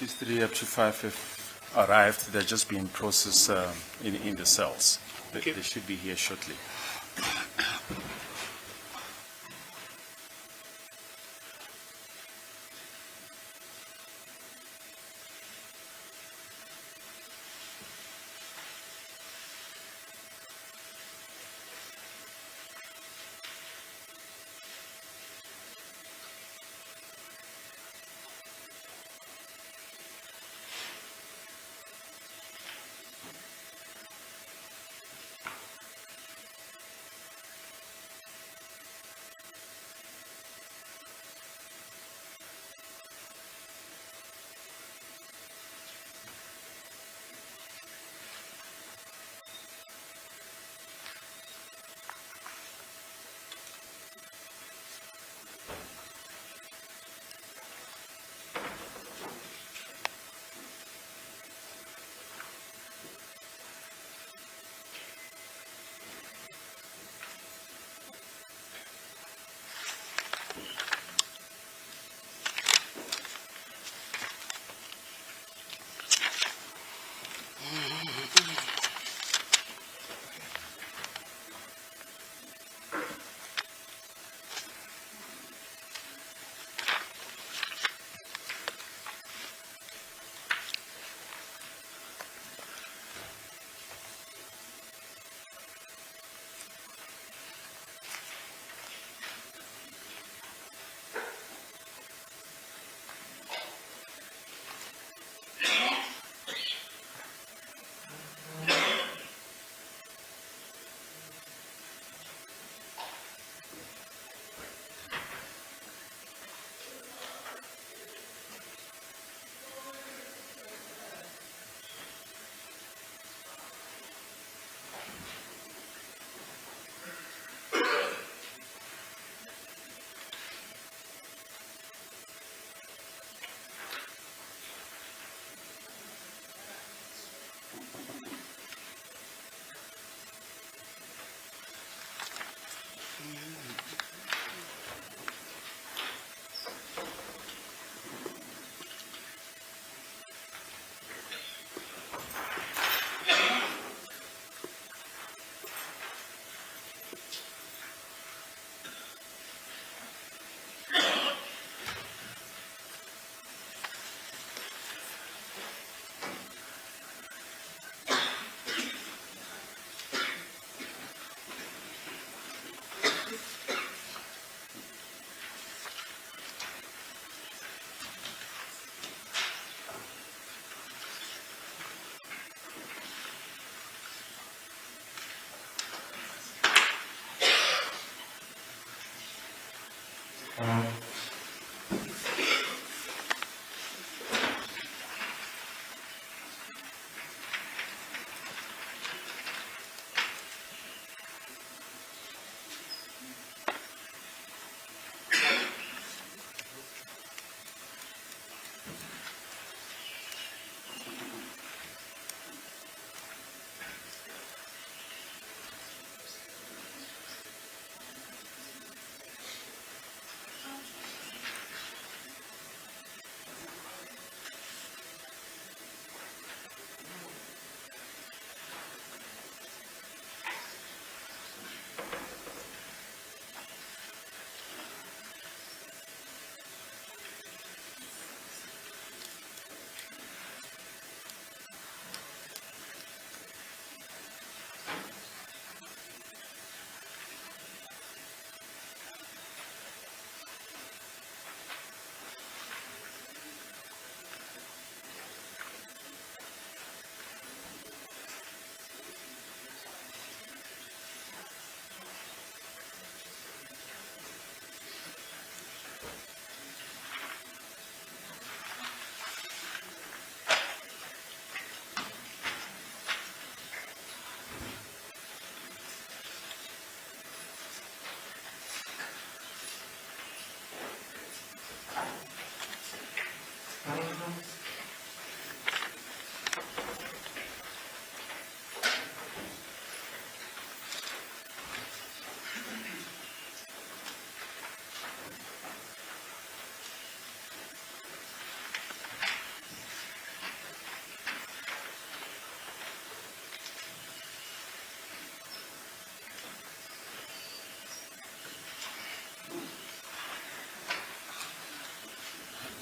These 3 up to 5 have arrived. They're just being processed in the cells. They should be here shortly.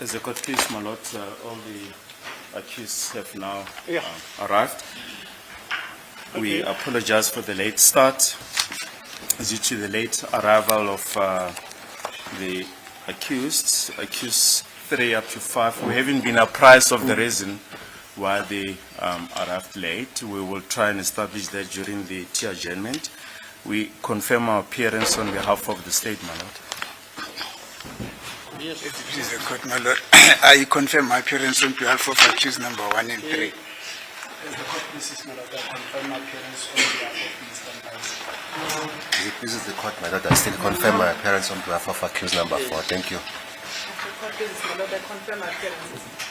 As a court case, my lord, all the accused have now Yeah. arrived. We apologize for the late start due to the late arrival of the accused 3 up to 5. We haven't been apprised of the reason why they arrived late. We will try and establish that during the tea adjournment. We confirm our appearance on behalf of the state, my lord. Yes. Please, the court, my lord. I confirm my appearance on behalf of accused number 1 and 3. As the court pleases, my lord, I confirm my appearance on behalf of Mr. Meyiwa. This is the court, my lord. I still confirm my appearance on behalf of accused number 4. Thank you.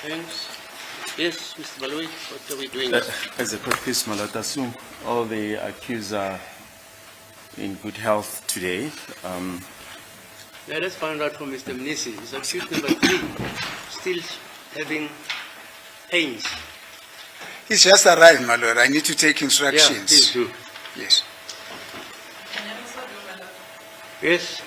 Thanks. Yes, Mr. Baloi, what are we doing? As a court case, my lord, assume all the accused are in good health today. Let us find out from Mr. Mnisi. Is accused number 3 still having pains? He's just arrived, my lord. I need to take Yeah, instructions. please do. Yes. Yes.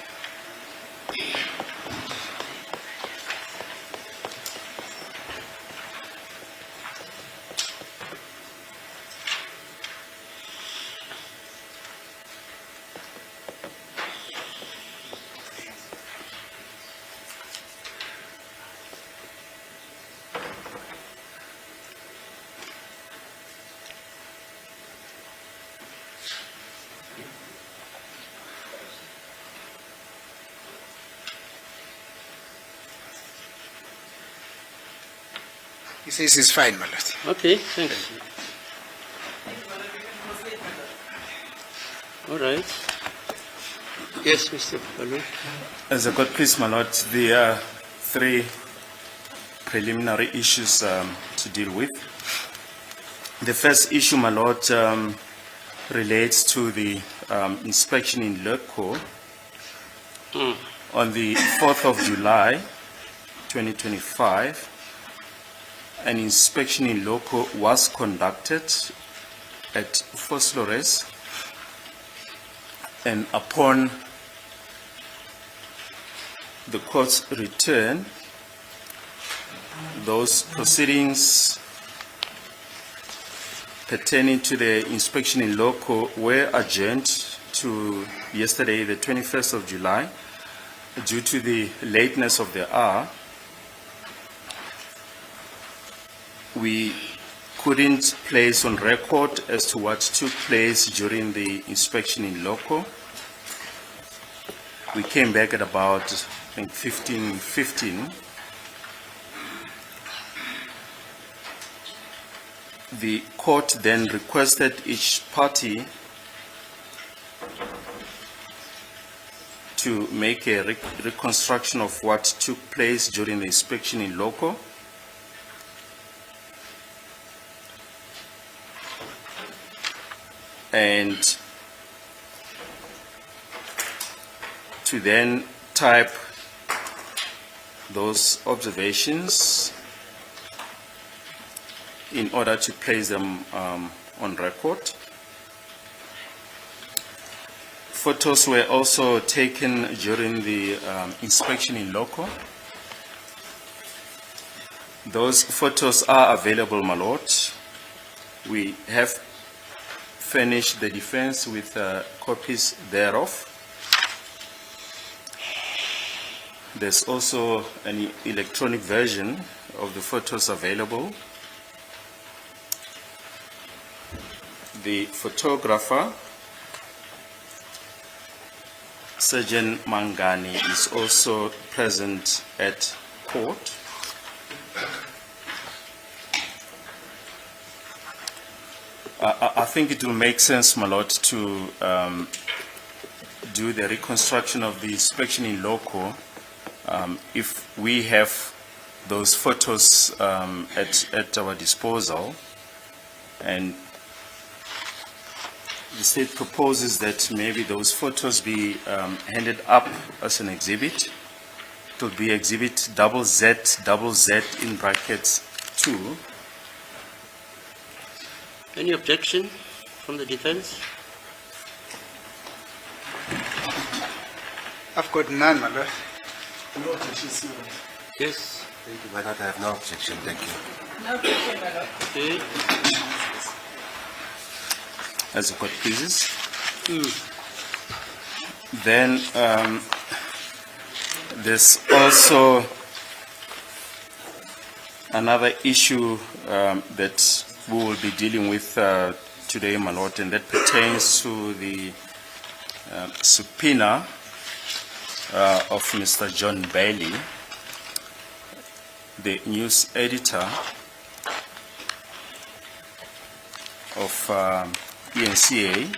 He says he's fine, my lord. Okay, thanks. All right. Yes, Mr. Baloi. As a court case, my lord, there are 3 preliminary issues to deal with. The first issue, my lord, relates to the inspection in loco. On the 4th of July, 2025, an inspection in loco was conducted at Fosslores, and upon the court's return, those proceedings pertaining to the inspection in loco were adjourned to yesterday, the 21st of July, due to the lateness of the hour. We couldn't place on record as to what took place during the inspection in loco. We came back at about, I think, 15:15. The court then requested each party to make a reconstruction of what took place during the inspection in loco. And to then type those observations in order to place them on record. Photos were also taken during the inspection in loco. Those photos are available, my lord. We have furnished the defense with copies thereof. There's also an electronic version of the photos available. The photographer, Surgeon Mangani, is also present at court. I think it will make sense, my lord, to do the reconstruction of the inspection in loco if we have those photos at our disposal. And the state proposes that maybe those photos be handed up as an exhibit. It will be exhibit ZZZ in brackets 2. Any objection from the defense? I've got none, my lord. Yes. Thank you, my lord. I have no objection. Thank you. Okay. As the court pleases. Then there's also another issue that we will be dealing with today, my lord, and that pertains to the subpoena of Mr. John Bailey, the news editor of ENCA,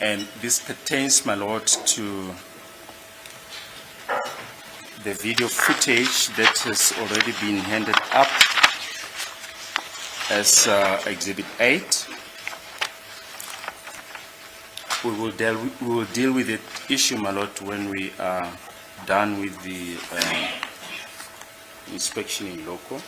and this pertains, my lord, to the video footage that has already been handed up as Exhibit 8. We will deal with the issue, my lord, when we are done with the inspection in loco.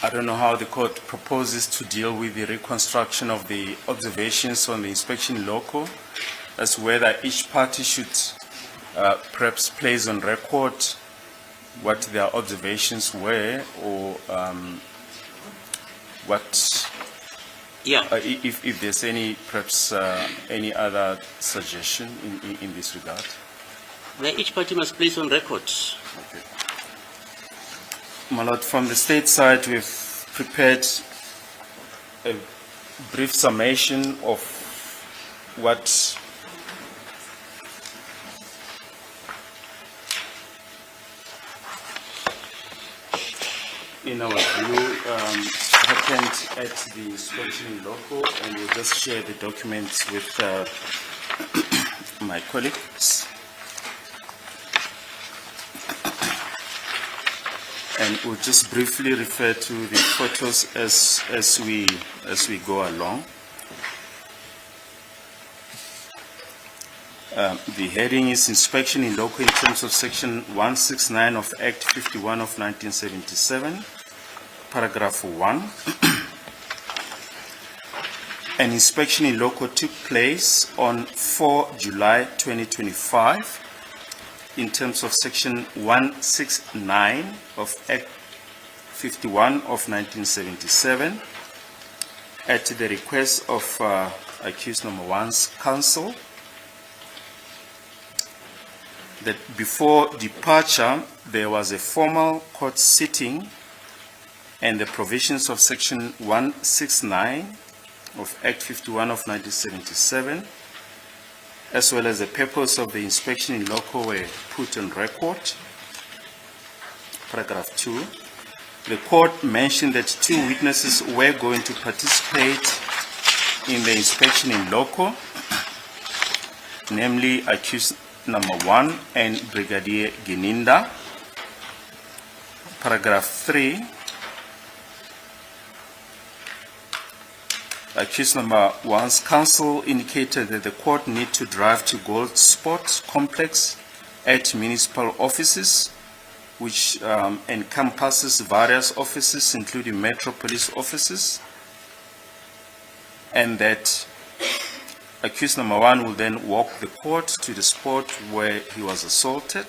I don't know how the court proposes to deal with the reconstruction of the observations on the inspection loco, as whether each party should perhaps place on record what their observations were, or what, if there's any, perhaps any other suggestion in this regard. Where each party must place on record. Okay. My lord, from the state side, we've prepared a brief summation of what in our view happened at the inspection in loco, and we'll just share the documents with my colleagues. And we'll just briefly refer to the photos as we go along. The heading is Inspection in Loco in terms of Section 169 of Act 51 of 1977, Paragraph 1. An inspection in loco took place on 4 July 2025 in terms of Section 169 of Act 51 of 1977 at the request of accused number one's counsel, that before departure there was a formal court sitting and the provisions of Section 169 of Act 51 of 1977, as well as the purpose of the inspection in loco, were put on record. Paragraph 2. The court mentioned that 2 witnesses were going to participate in the inspection in loco, namely accused number 1 and Brigadier Gininda. Paragraph 3. Accused number one's counsel indicated that the court need to drive to Gold Sport Complex at municipal offices, which encompasses various offices, including Metro Police offices, and that accused number 1 will then walk the court to the spot where he was assaulted.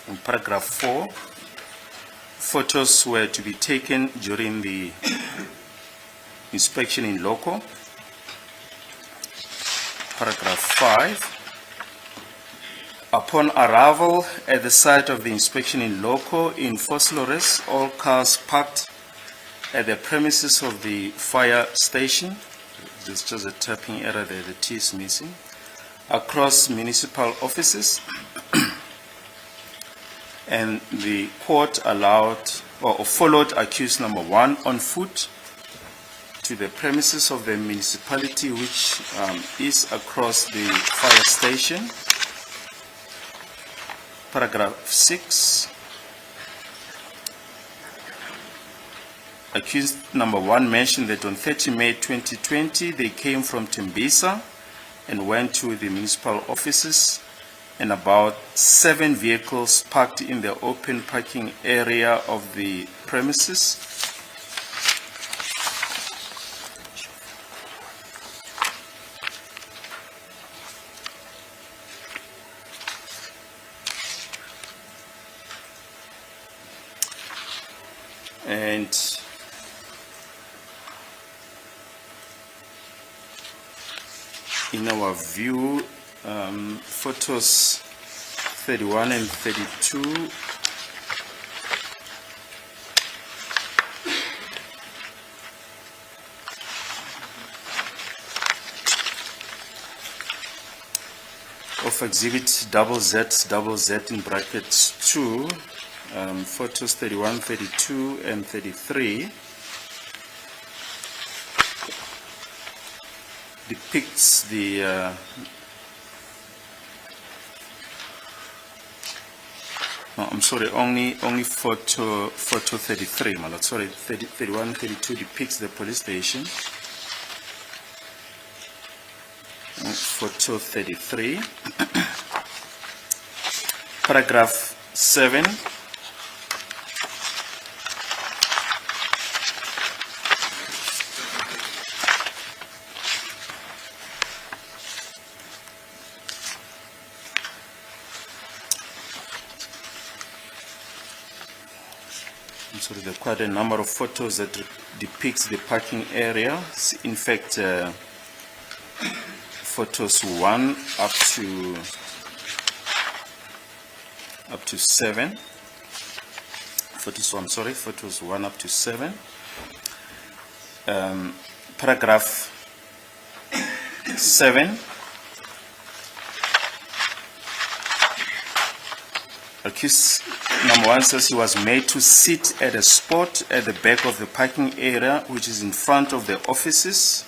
In paragraph 4, photos were to be taken during the inspection in loco. Paragraph 5. Upon arrival at the site of the inspection in loco in Fossilores, all cars parked at the premises of the fire station, there's just a tapping error there, the T is missing, across municipal offices, and the court allowed or followed accused number 1 on foot to the premises of the municipality, which is across the fire station. Paragraph 6. Accused number 1 mentioned that on 30 May 2020 they came from Tembisa and went to the municipal offices and about 7 vehicles parked in the open parking area of the premises. And in our view, photos 31 and 32 of exhibit ZZ in brackets 2, photos 31, 32 and 33 depicts the no, I'm sorry, only photo 33, my lord. Sorry, 31, 32 depicts the police station. Photo 33. Paragraph 7. So there are quite a number of photos that depicts the parking area. In fact, photos 1 up to 7. Photos 1 up to 7. Paragraph 7. Accused number 1 says he was made to sit at a spot at the back of the parking area, which is in front of the offices.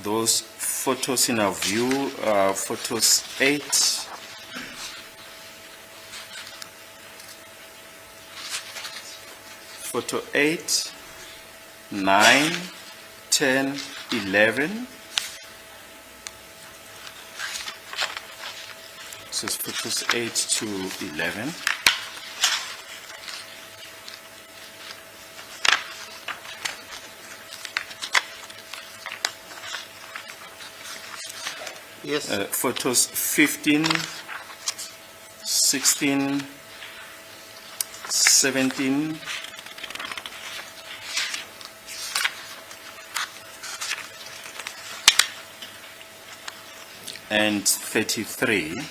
Those photos in our view are photos 8, photo 8, 9, 10, 11. So it's photos 8 to 11. Yes. Photos 15, 16, 17, and 33.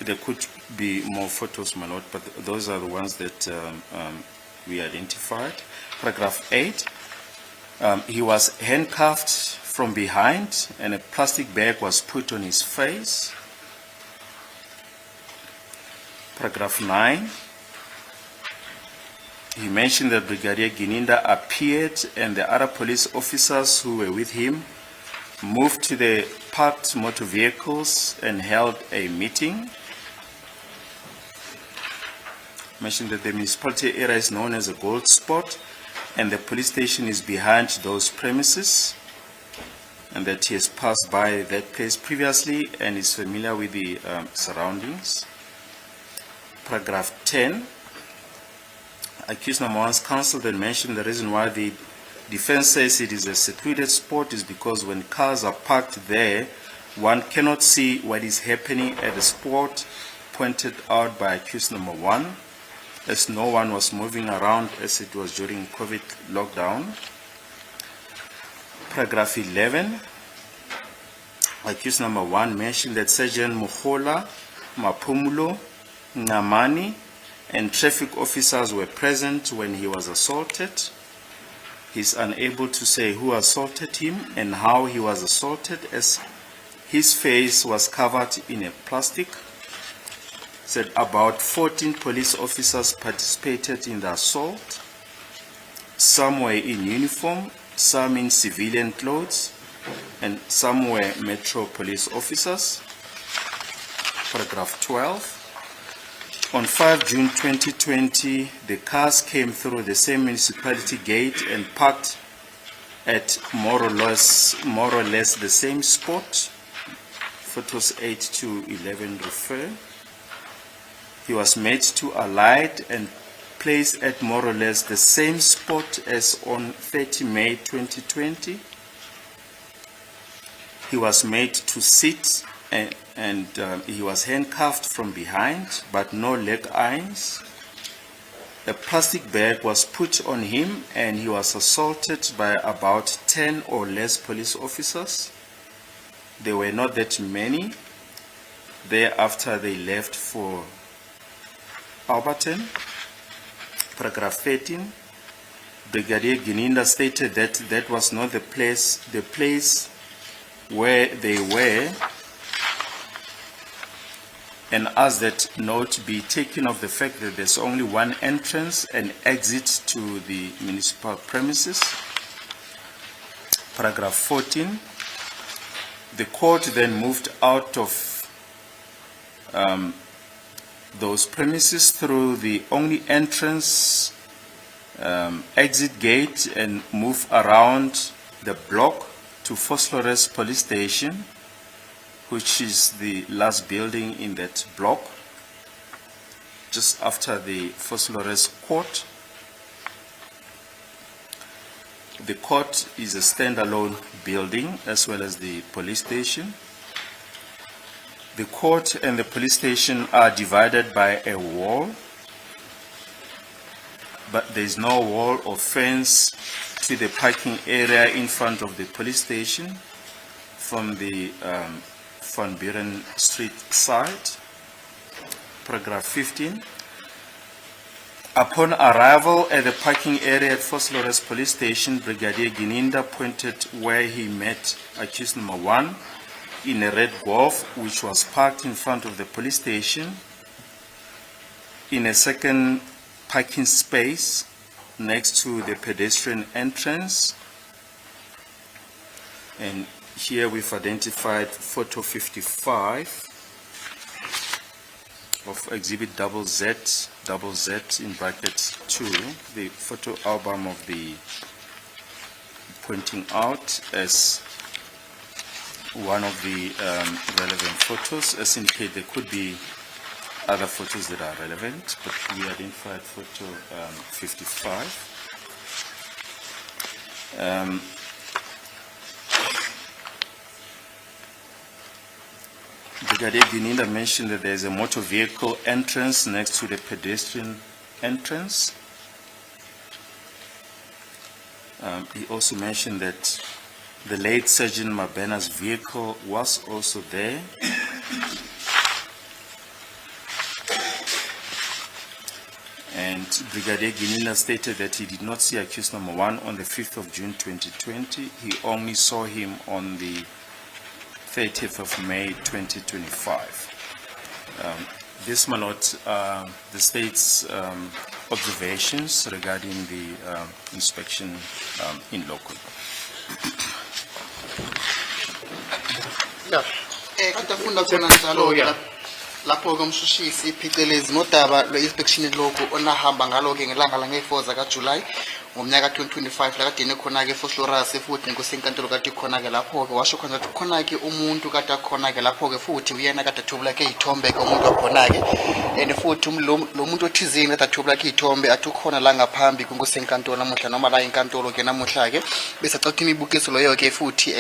There could be more photos, my lord, but those are the ones that we identified. Paragraph 8. He was handcuffed from behind and a plastic bag was put on his face. Paragraph 9. He mentioned that Brigadier Gininda appeared and the other police officers who were with him moved to the parked motor vehicles and held a meeting. Mentioned that the municipality area is known as a gold spot and the police station is behind those premises, and that he has passed by that place previously and is familiar with the surroundings. Paragraph 10. Accused number 1's counsel then mentioned the reason why the defense says it is a secluded spot is because when cars are parked there, one cannot see what is happening at the spot pointed out by accused number 1, as no one was moving around as it was during COVID lockdown. Paragraph 11. Accused number 1 mentioned that Sergeant Muhola, Mapumulo, Ngamani, and traffic officers were present when he was assaulted. He's unable to say who assaulted him and how he was assaulted, as his face was covered in a plastic. Said about 14 police officers participated in the assault. Some were in uniform, some in civilian clothes, and some were Metro police officers. Paragraph 12. On 5 June 2020, the cars came through the same municipality gate and parked at more or less the same spot. Photos 8 to 11 refer. He was made to alight and placed at more or less the same spot as on 30 May 2020. He was made to sit and he was handcuffed from behind, but no leg irons. A plastic bag was put on him and he was assaulted by about 10 or less police officers. There were not that many. Thereafter, they left for Alberton. Paragraph 13. Brigadier Gininda stated that that was not the place where they were, and asked that note be taken of the fact that there's only one entrance and exit to the municipal premises. Paragraph 14. The court then moved out of those premises through the only entrance exit gate and moved around the block to Phosphorus Police Station, which is the last building in that block, just after the Phosphorus Court. The court is a standalone building as well as the police station. The court and the police station are divided by a wall, but there is no wall or fence to the parking area in front of the police station from the Van Buren Street side. Paragraph 15. Upon arrival at the parking area at Phosphorus Police Station, Brigadier Gininda pointed where he met accused number 1 in a red Golf, which was parked in front of the police station in a second parking space next to the pedestrian entrance. And here we've identified photo 55 of exhibit ZZ in brackets 2, the photo album of the pointing out as one of the relevant photos. As indicated, there could be other photos that are relevant, but we identified photo 55. Brigadier Gininda mentioned that there is a motor vehicle entrance next to the pedestrian entrance. He also mentioned that the late Sergeant Mabena's vehicle was also there. And Brigadier Gininda stated that he did not see accused number 1 on the 5th of June 2020. He only saw him on the 30th of May 2025. This may not the state's observations regarding the inspection in local. Katafunda khona njalo yeah. lapho ke umshushisi iphicelezi nodaba lwe-inspection logo onahamba ngalo-ke ngelanga lange-4 zakaJulayi ngomnyaka 2025 lakadene khona-ke eFosloras futhi ngosenkantolo kade khona-ke lapho-ke washo khona ukuthi khona-ke umuntu kade akhona-ke lapho-ke futhi uyena kade athwebula-ke iy'thombe-ke umuntu wakhona-ke and futhi lo muntu othizeni kade athwebula-ke iy'thombe athi ukhona la ngaphambi kungosenkantolo namuhla noma la inkantolo-ke namuhla-ke bese acatha imibukiso loyo-ke futhi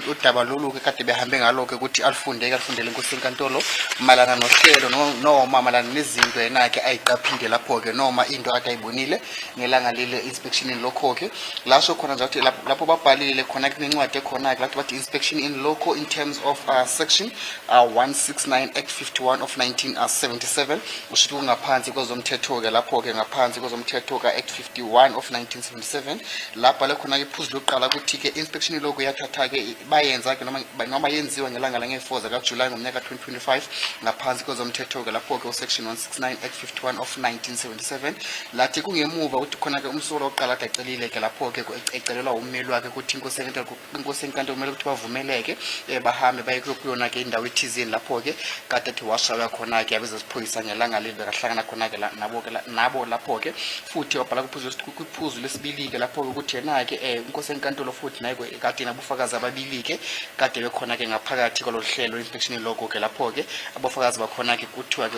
udaba lolu-ke kade behambe ngalo-ke ukuthi alifundele ngosenkantolo malana nohlelo noma malana nezinto yena-ke ayiqaphile lapho-ke noma into ade ayibonile ngelanga lile inspection in loco-ke lasho khona nje ukuthi lapho babhalile khona kunencwadi ekhona-ke lapho bathi inspection in loco in terms of section 169 Act 51 of 1977 kusho ukuthi kungaphansi kwezomthetho-ke lapho-ke ngaphansi kwezomthetho ka-Act 51 of 1977 lapha le khona-ke iphuzu lokuqala ukuthi-ke inspection in loco yathatha-ke bayenza-ke noma yenziwa ngelanga lange-4 zakaJulayi ngomnyaka 2025 ngaphansi kwezomthetho-ke lapho-ke usection 169 Act 51 of 1977 lathi kungemuva ukuthi khona-ke umsolo oqala ecelile ke lapho ke ecelelwa ummeli wakhe ukuthi inkosi enkantolo kumele ukuthi bavumeleke bahambe baye kuyona ke indawo ethizeni lapho ke kade ethi washaya khona ke abezesiphoyisa ngelanga leli bekahlangana khona ke nabo lapho ke futhi wabhala kuphuzu lesibili ke lapho ukuthi yena ke inkosi enkantolo futhi naye kade nabufakazi ababili ke kade bekhona ke ngaphakathi kwalo hlelo inspection logo ke lapho ke abufakazi bakhona ke kuthiwa ke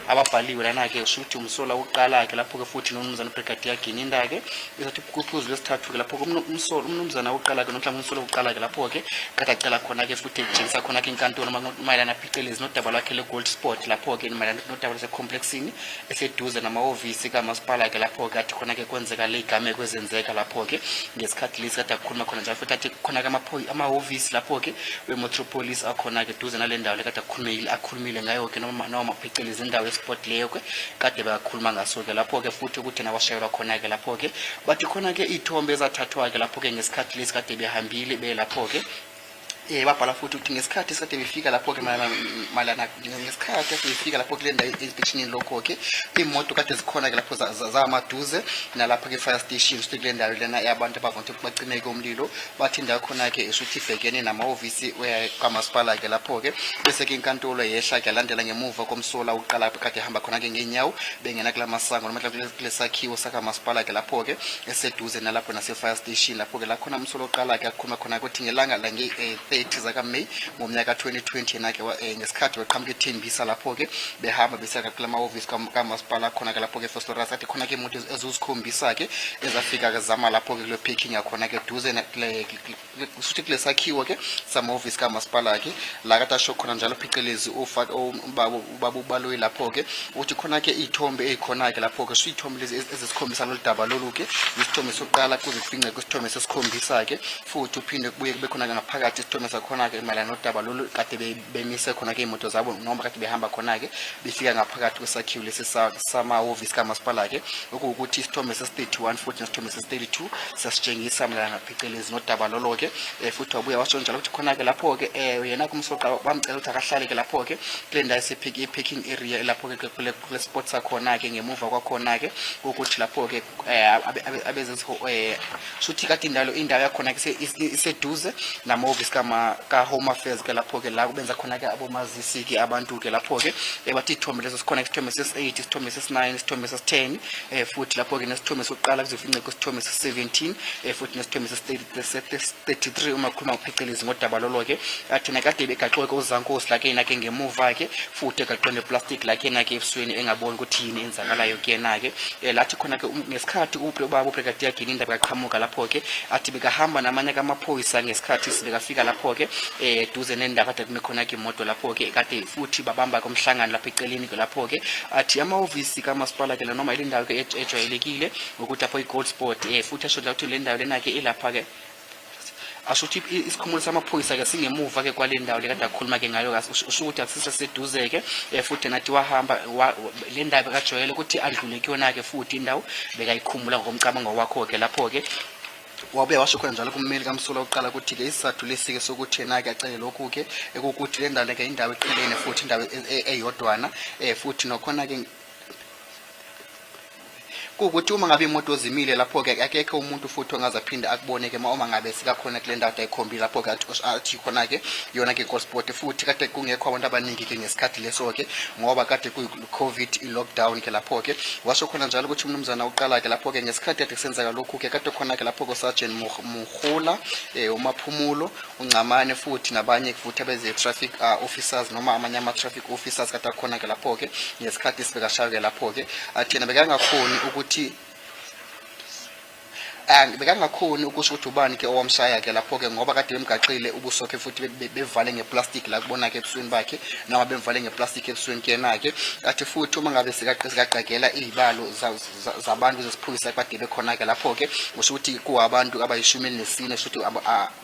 ababhaliwe lana ke ushuthi umsola uqala ke lapho ke futhi nomnumzana Brigadier Gininda ke ezathi kuphuzu lesithathu ke lapho umnumzana uqala ke nomhlanje umsola uqala ke lapho ke kade acela khona ke futhi ejingisa khona ke inkantolo mayelana phecelezi nodaba lwakhe le Gold Sport lapho ke mayelana nodaba lase complexini eseduze namahhovisi kamasipala ke lapho ke athi khona ke kwenzeka le igame kwezenzeka lapho ke ngesikhathi lesi kade akukhuluma khona njalo futhi athi khona ke amahhovisi lapho ke wemetropolis akhona ke duze nale ndawo le kade akhulumile ngayo ke noma phecelezi indawo sport leyo ke kade bakhuluma ngaso ke lapho ke futhi ukuthi nabashayelwa khona ke lapho ke bathi khona ke ithombe ezathathwa ke lapho ke ngesikhathi lesi kade behambile belapho ke babhala futhi ukuthi ngesikhathi sakade befika lapho ke malana ngesikhathi befika lapho ke le ndawo inspection lokho ke imoto kade zikhona ke lapho zamaduze nalapho ke fire station futhi kule ndawo lena yabantu abavonke bacimeke umlilo bathi indawo khona ke esuthi ibhekene namahhovisi kamasipala ke lapho ke bese ke inkantolo yehla ke landela ngemuva komsola uqala kade hamba khona ke ngenyawo bengena kula masango noma kule sakhiwo sakamasipala ke lapho ke eseduze nalapho nase fire station lapho ke la khona umsola uqala ke akhuluma khona ukuthi ngelanga la nge 30 zaka May ngomnyaka 2020 nake ngesikhathi beqhamuka ethembisa lapho ke behamba besaka kula mahhovisi kamasipala khona ke lapho ke first ras athi khona ke imoto ezisikhombisa ke ezafika ke zama lapho ke kule parking yakhona ke duze futhi kule sakhiwo ke samahhovisi kamasipala ke la kade asho khona njalo phecelezi ubaba ubaloyi lapho ke uthi khona ke ithombe ezikhona ke lapho ke sithombe lezi ezisikhombisa lo daba loluke isithombe soqala kuze kufinqe kwisithombe sesikhombisa ke futhi uphinde kubuye kube khona ngaphakathi isithombe sakhona ke malana nodaba lolu kade bemise khona ke imoto zabo noma kade behamba khona ke befika ngaphakathi kwesakhiwo lesi samahhovisi kamasipala ke ukuthi isithombe ses31 futhi isithombe ses32 sasitshengisa malana phecelezi nodaba lolo ke futhi wabuya washo njalo ukuthi khona ke lapho ke yena kumsoqa bamcela ukuthi akahlale ke lapho ke kule ndawo parking area lapho ke kule spot sakhona ke ngemuva kwakhona ke ukuthi lapho ke abezesiho suthi kade indawo yakhona ke iseduze namahhovisi ka Home Affairs ke lapho ke la kubenza khona ke abomazisi ke abantu ke lapho ke bathi ithombe leso sikhona isithombe ses8 isithombe ses9 isithombe ses10 futhi lapho ke nesithombe sokuqala kuzofinqe kwisithombe ses17 futhi nesithombe ses33 uma khuluma ngophecelezi ngodaba lolo ke athi nakade begaxwe ke uzankosi lakhe nake ngemuva ke futhi egaqwe neplastic lakhe nake ebusweni engaboni ukuthi yini enzakalayo kuyena ke lathi khona ke ngesikhathi ubaba uBrigadier Gininda baqhamuka lapho ke athi bekahamba namanye kamaphoyisa ngesikhathi sibekafika lapho ke duze nendawo kade kumekhona ke imoto lapho ke kade futhi babamba komhlangano lapha eceleni ke lapho ke athi amahhovisi kamasipala ke noma ile ndawo ke ejwayelekile ukuthi apho iGold Sport futhi asho ukuthi le ndawo lena ke ilapha ke ashuthi isikhumulo samaphoyisa ke singemuva ke kwale ndawo le kade akhuluma ke ngayo usho ukuthi akusiseduze ke futhi nathi wahamba le ndawo kajwayele ukuthi adlule kuyona ke futhi indawo bekayikhumula ngomcabango wakho ke lapho ke wabe washo khona njalo kummeli kamsola uqala ukuthi ke isizathu lesike sokuthi yena ke acele lokhu ke ukuthi le ndawo ke indawo eqhelene futhi indawo eyodwana futhi nokhona ke ukuthi uma ngabe imoto zimile lapho ke akekho umuntu futhi ongazaphinda akubone ke uma ngabe sikakhona kule ndawo ayikhombile lapho ke athi khona ke yona ke Gold Sport futhi kade kungekho abantu abaningi ke ngesikhathi leso ke ngoba kade kuyi COVID lockdown ke lapho ke washo khona njalo ukuthi umnumzana uqala ke lapho ke ngesikhathi kade kusenzeka lokhu ke kade khona ke lapho ko Sergeant Muhula umaphumulo uncamane futhi nabanye futhi abeze traffic officers noma amanye ama traffic officers kade khona ke lapho ke ngesikhathi sibekashaya ke lapho ke athina bekangakhoni ukuthi bekangakhoni ukusho ukuthi ubani ke owamshaya ke lapho ke ngoba kade bemgaxile ubuso ke futhi bevale ngeplastic la kubona ke ebusweni bakhe noma bemvale ngeplastic ebusweni kena ke athi futhi uma ngabe sikaqaqagela izibalo zabantu zesiphoyisa kade bekhona ke lapho ke usho ukuthi kuwabantu abayishumi14 futhi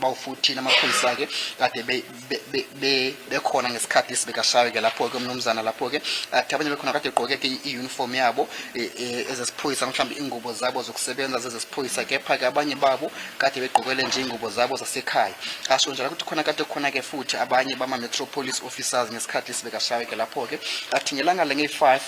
bawu14 amaphoyisa ke kade bekhona ngesikhathi sibekashawe ke lapho ke umnumzana lapho ke athi abanye bekhona kade egqoke ke iuniform yabo ezesiphoyisa mhlawumbe ingubo zabo zokusebenza zezesiphoyisa ke kepha-ke abanye babo kade begqokele nje ingubo zabo zasekhaya. Asho njalo ukuthi khona-ke futhi abanye bama-metropolis officers ngesikhathi sibekashawe-ke lapho-ke athi ngelanga lenge-5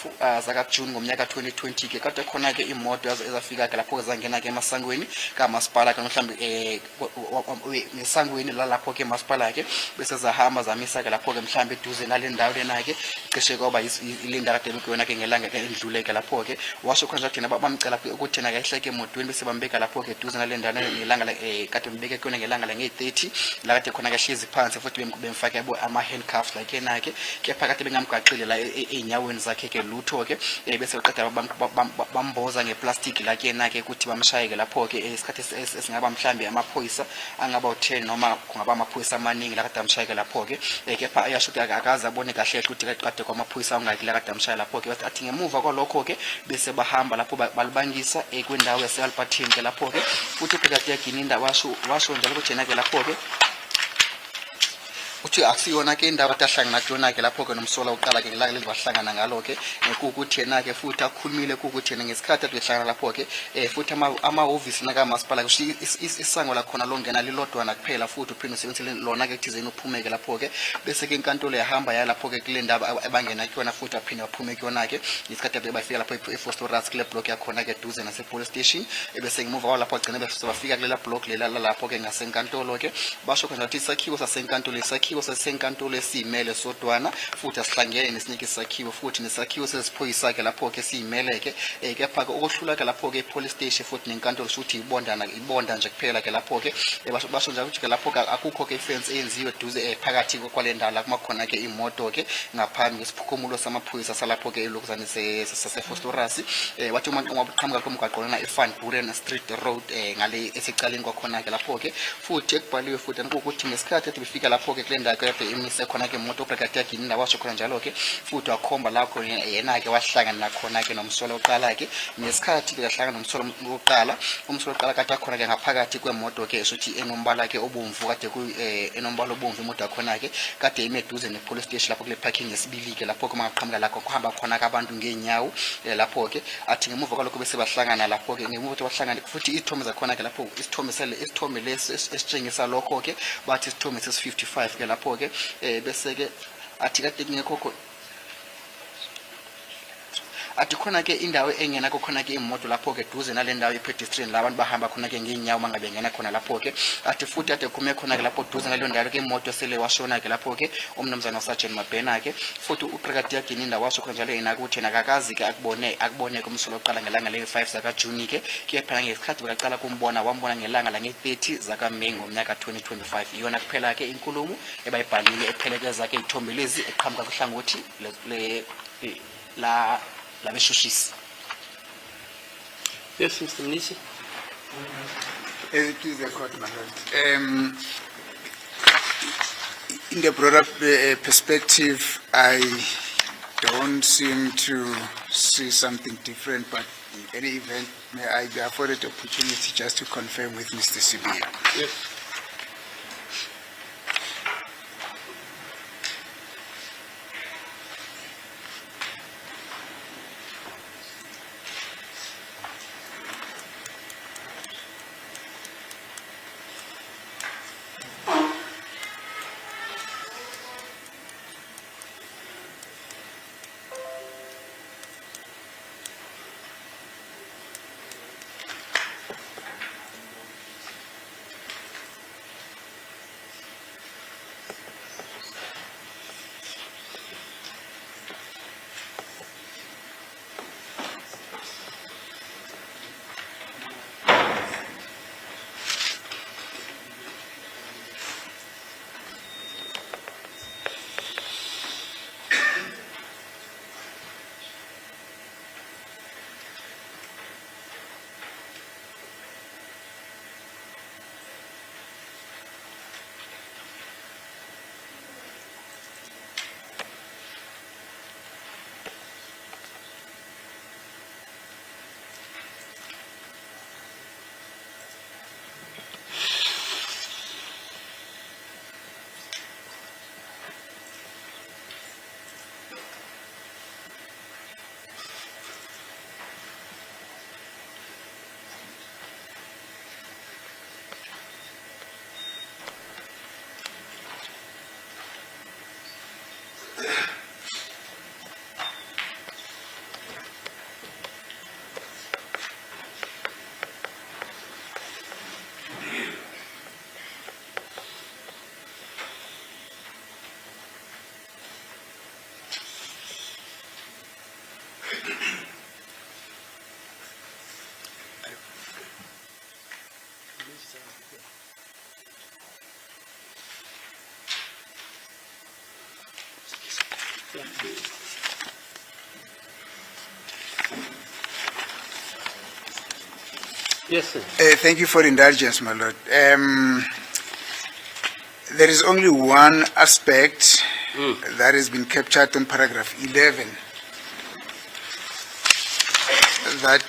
zakaJune ngomnyaka 2020-ke kade khona-ke imoto ezafika-ke lapho-ke zangena-ke emasangweni kamasipala-ke mhlawumbe ngesangweni lalapho-ke emasipala-ke bese zahamba zamisa-ke lapho-ke mhlawumbe eduze nale ndawo lena-ke cishe kwaba ilinda kade bekuyona-ke ngelanga elidlule-ke lapho-ke washo khona njalo thina bamcela ukuthi yena kayehleke emotweni bese bambeka lapho-ke eduze nale ndawo ngelanga kade mbeke kuyona ngelanga lange-30 la kade khona-ke hlezi phansi futhi bemfake ama-handcuffs like yena-ke kepha kade bengamgaqile la ey'nyaweni zakhe-ke lutho-ke bese beqeda bamboza ngeplastic la kuyena-ke ukuthi bamshaye-ke lapho-ke isikhathi esingaba mhlawumbe amaphoyisa angaba u-10 noma kungaba amaphoyisa amaningi la kade amshaye-ke lapho-ke kepha ayasho ukuthi akaze abone kahle ukuthi kade kwamaphoyisa angaki la kade amshaye lapho-ke athi ngemuva kwalokho-ke bese bahamba lapho balibangisa kwindawo yase-Albertine-ke lapho-ke futhi uBrigadier Gininda washo njalo ukuthi yena-ke lapho-ke uthi akusiyona-ke indawo kade ahlangana kuyona-ke lapho-ke nomsola uqala-ke ngelanga leli bahlangana ngalo-ke kuwukuthi yena-ke futhi akhulumile kuwukuthi yena ngesikhathi ade behlangana lapho-ke futhi amahhovisi nakamasipala kusho isango lakhona longena lilodwana kuphela futhi uphinde usebenzise lona-ke kuthizeni uphume-ke lapho-ke bese-ke inkantolo yahamba yalapho-ke kule ndawo abangena kuyona futhi aphinde baphume kuyona-ke ngesikhathi ade bafika lapho eFostoras kule block yakhona-ke eduze nase-police station bese ngemuva kwalapho agcine bafika kulela block lela lalapho-ke ngasenkantolo-ke basho khona ukuthi isakhiwo sasenkantolo isakhiwo sasenkantolo esiyimele sodwana futhi asihlangene nesinye isakhiwo futhi nesakhiwo seziphoyisa-ke lapho-ke siyimele-ke kepha-ke ukuhlula-ke lapho-ke i-police station futhi nenkantolo futhi ibonda nje kuphela-ke lapho-ke basho njalo ukuthi-ke lapho-ke akukho-ke ifence eyenziwe eduze phakathi kwale ndawo la kumakhona-ke imoto-ke ngaphambi kwesiphukumulo samaphoyisa salapho-ke elokuzane saseFostoras wathi uma uqhamuka komgwaqo lona eFan Buren Street Road ngale esecaleni kwakhona-ke lapho-ke futhi ekubhaliwe futhi ukuthi ngesikhathi ade befika lapho-ke kule ndawo kade imise khona-ke imoto uBrigadier Gininda washo khona njalo-ke futhi wakhomba lapho yena-ke wahlangana nakhona-ke nomsola oqala-ke ngesikhathi bekahlangana nomsola oqala umsola oqala kade akhona-ke ngaphakathi kwemoto-ke esuthi enombala-ke obomvu kade enombala obomvu imoto yakhona-ke kade ime eduze ne-police station lapho kule parking yesibili-ke lapho-ke mangaqhamuka lakho kuhamba khona-ke abantu ngeenyawo lapho-ke athi ngemuva kwalokho bese bahlangana lapho-ke ngemuva ukuthi bahlangane futhi izithombe zakhona-ke lapho isithombe lesi esitshengisa lokho-ke bathi isithombe sesi-55-ke lapho-ke bese-ke athi kade kungekho athi khona-ke indawo engena khona-ke imoto lapho-ke duze nale ndawo ye-pedestrian la abantu bahamba khona-ke ngeenyawo mangabe ngena khona lapho-ke athi futhi ade kume khona-ke lapho duze naleyo ndawo-ke imoto sele washona-ke lapho-ke umnumzana uSergeant Mabhena-ke futhi uBrigadier Gininda washo khona njalo yena ukuthi yena akakazi-ke akubone kumsolo oqala ngelanga le-5 zakaJuni-ke kepha ngesikhathi bekaqala kumbona wambona ngelanga lange-30 zakaMeyi ngomnyaka 2025 iyona kuphela-ke inkulumo ebayibhalile ephelekezake iy'thombe lezi eqhamuka kuhlangothi labeshushisi. Yes, Mr. Mnisi. It is the court, my lord. In the broader perspective, I don't seem to see something different, but in any event, may I be afforded the opportunity just to confirm with Mr. Sibiya. Yes. Yes, sir. Thank you for indulgence, my lord. There is only one aspect that has been captured on paragraph 11 that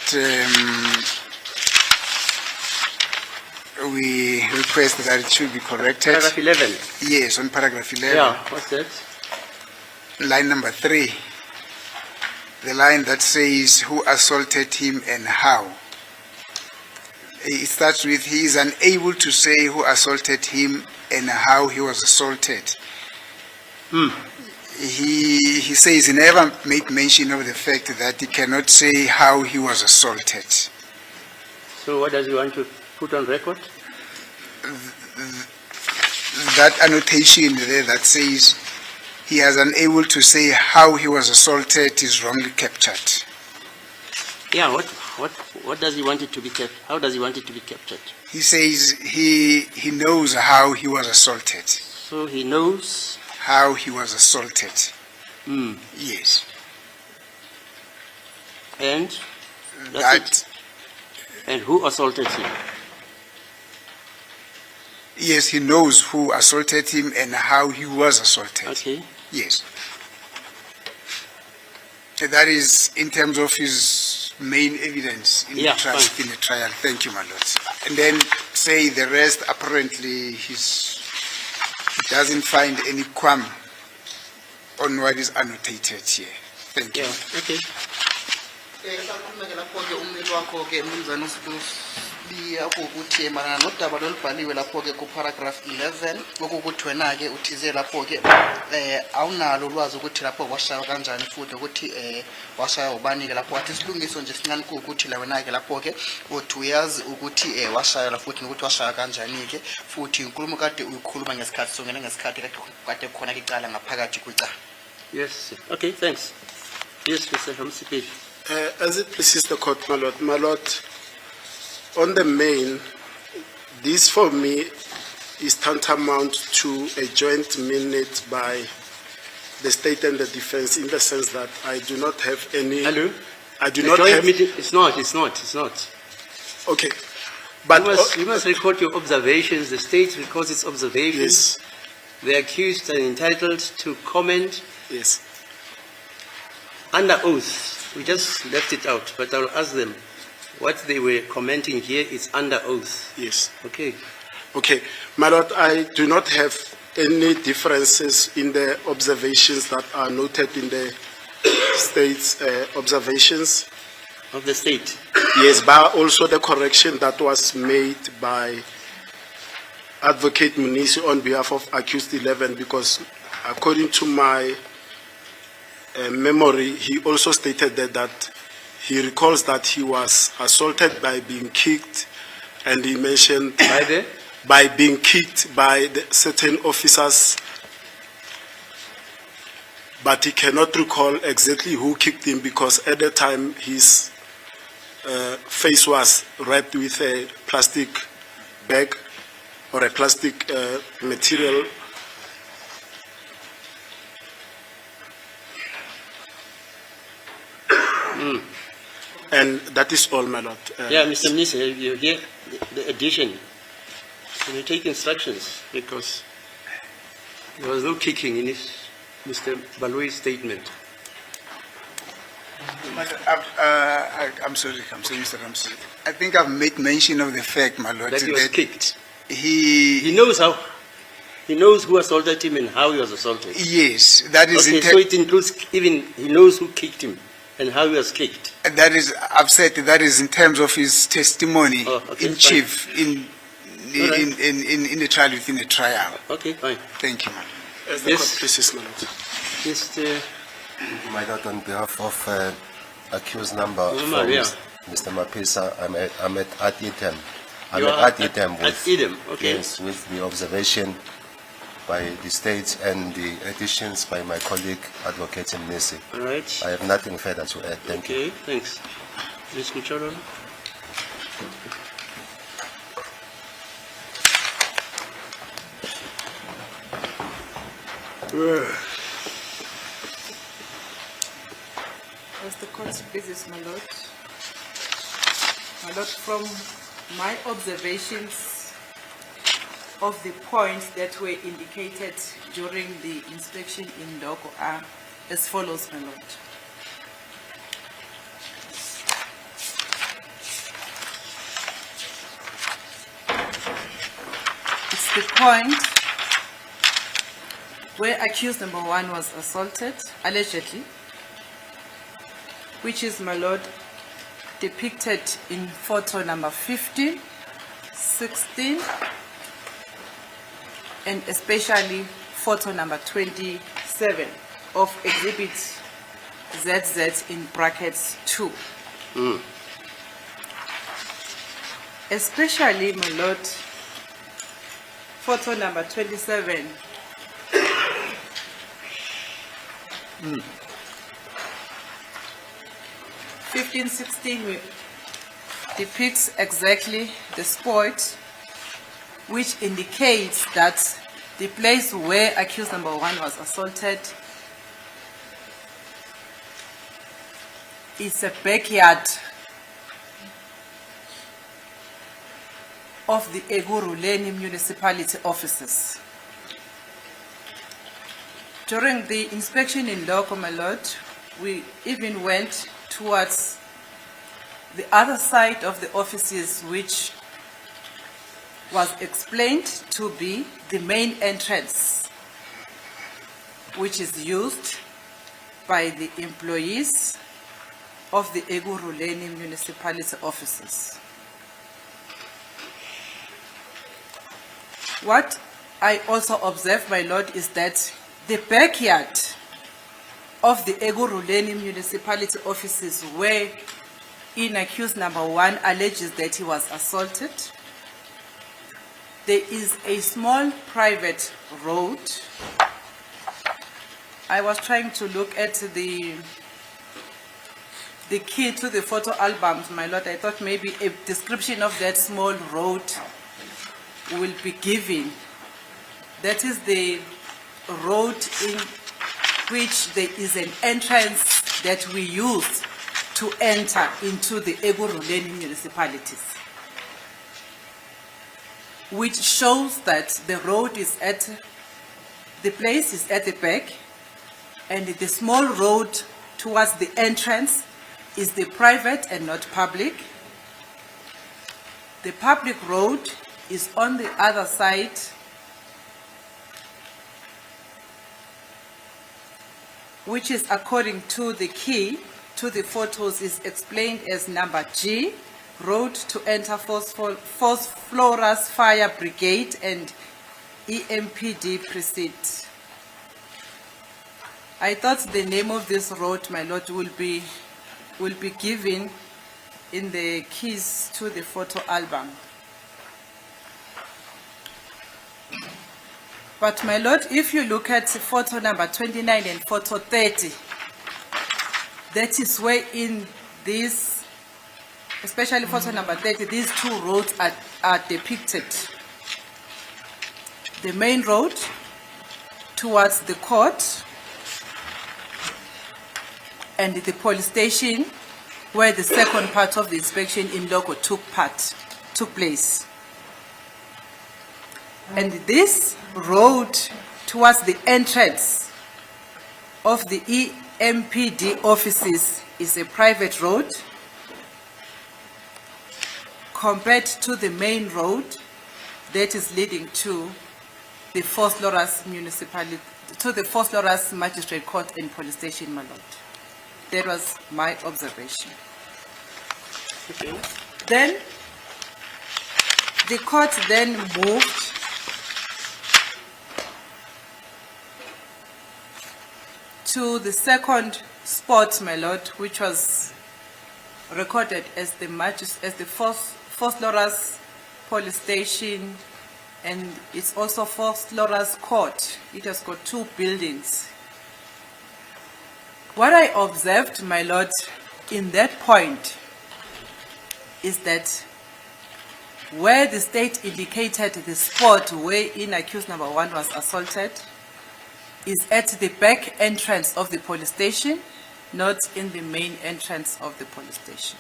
we request that it should be corrected. Paragraph 11. Yes, on paragraph 11. Yeah, what's that? Line number 3. The line that says who assaulted him and how. It starts with he is unable to say who assaulted him and how he was assaulted. He says he never made mention of the fact that he cannot say how he was assaulted. So what does he want to put on record? That annotation there that says he is unable to say how he was assaulted is wrongly captured. Yeah, what does he want it to be kept? How does he want it to be captured? He says he knows how he was assaulted. So he knows. How he was assaulted. Yes. And? That. And who assaulted him? Yes, he knows who assaulted him and how he was assaulted. Okay. Yes. That is in terms of his main evidence in Yeah, the trial. fine. In the trial. Thank you, my lord. And then say the rest. Apparently, he doesn't find any qualm on what is annotated here. Thank you. Yeah, okay. lapho-ke ummeli wakho-ke mnumzane usibiya okuwukuthi malana nodaba lolubhaliwe lapho-ke kuparagraph 11 okuwukuthi wena-ke uthize lapho-ke awunalo ulwazi ukuthi lapho washaywa kanjani futhi ukuthi washaywa ubani-ke lapho wathi isilungiso nje sincane kuwukuthi la wena-ke lapho-ke uthi uyazi ukuthi washaywa futhi nokuthi washaywa kanjani-ke futhi inkulumo kade uyikhuluma ngesikhathi songena ngesikhathi kade khona-ke icala ngaphakathi kwicala. Yes, sir. Okay, thanks. Yes, Mr. Hamsipeli. As it pleases the court, my lord, on the main, this for me is tantamount to a joint minute by the state and the defense, in the sense that I do not have any. Hello? I do The not joint have. meeting, it's not. Okay, but You must record your observations. The state records its observations. yes, The accused are entitled to comment yes. under oath. We just left it out, but I'll ask them what they were commenting here is under oath. Yes. Okay. Okay, my lord, I do not have any differences in the observations that are noted in the state's observations. Of the state. Yes, but also the correction that was made by Advocate Munisi on behalf of accused 11, because according to my memory, he also stated that he recalls that he was assaulted by being kicked, and he mentioned by being kicked by certain officers, but he cannot recall exactly who kicked him because at the time his face was wrapped with a plastic bag or a plastic material. And that is all, my lord. Yeah, Mr. Minister, you hear the addition. Can you take instructions? Because there was no kicking in Mr. Baloui's statement. I'm sorry, Mr. Ramsey. I think I've made mention of the fact, my lord, That he was kicked. he He knows who assaulted him and how he was assaulted. yes, that is Okay, so it includes even he knows who kicked him and how he was kicked. that is I've said that is in terms of his testimony Oh, okay, in fine. chief in All in the trial within the trial. Okay, fine. Thank you, man. As the Yes. court pleases, my lord. Mr. My lord, on behalf of accused number Maria. Mr. Mapisa, I'm at Idem. I'm You are at Idem at with Idem, okay. yes, with the observation by the state and the additions by my colleague Advocate Mnisi. All right. I have nothing further to add. Thank you. Okay, thanks. Ms. Kuchoro? As the court pleases, my lord. My lord, from my observations of the points that were indicated during the inspection in loco are as follows, my lord. It's the point where accused number 1 was assaulted, allegedly, which is, my lord, depicted in photo number 15, 16, and especially photo number 27 of exhibit ZZ in brackets 2. Especially, my lord, photo number 27 1516 depicts exactly the spot, which indicates that the place where accused number 1 was assaulted is a backyard of the Eguruleni municipality offices. During the inspection in loco, my lord, we even went towards the other side of the offices, which was explained to be the main entrance, which is used by the employees of the Eguruleni municipality offices. What I also observed, my lord, is that the backyard of the Eguruleni municipality offices, where in accused number 1 alleges that he was assaulted, there is a small private road. I was trying to look at the key to the photo albums, my lord. I thought maybe a description of that small road will be given. That is the road in which there is an entrance that we use to enter into the Eguruleni municipalities, which shows that the road is at, the place is at the back, and the small road towards the entrance is the private and not public. The public road is on the other side, which is, according to the key to the photos, is explained as number G, road to enter Phosphorus Fire Brigade and EMPD precinct. I thought the name of this road, my lord, will be given in the keys to the photo album. But my lord, if you look at photo number 29 and photo 30, that is where in this, especially photo number 30, these two roads are depicted. The main road towards the court and the police station, where the second part of the inspection in loco took place. And this road towards the entrance of the EMPD offices is a private road compared to the main road that is leading to the Phosphorus municipality, to the Phosphorus magistrate court and police station, my lord. That was my observation. Okay. Then the court then moved to the second spot, my lord, which was recorded as the Phosphorus police station, and it's also Phosphorus court. It has got 2 buildings. What I observed, my lord, in that point is that where the state indicated the spot where in accused number 1 was assaulted, is at the back entrance of the police station, not in the main entrance of the police station.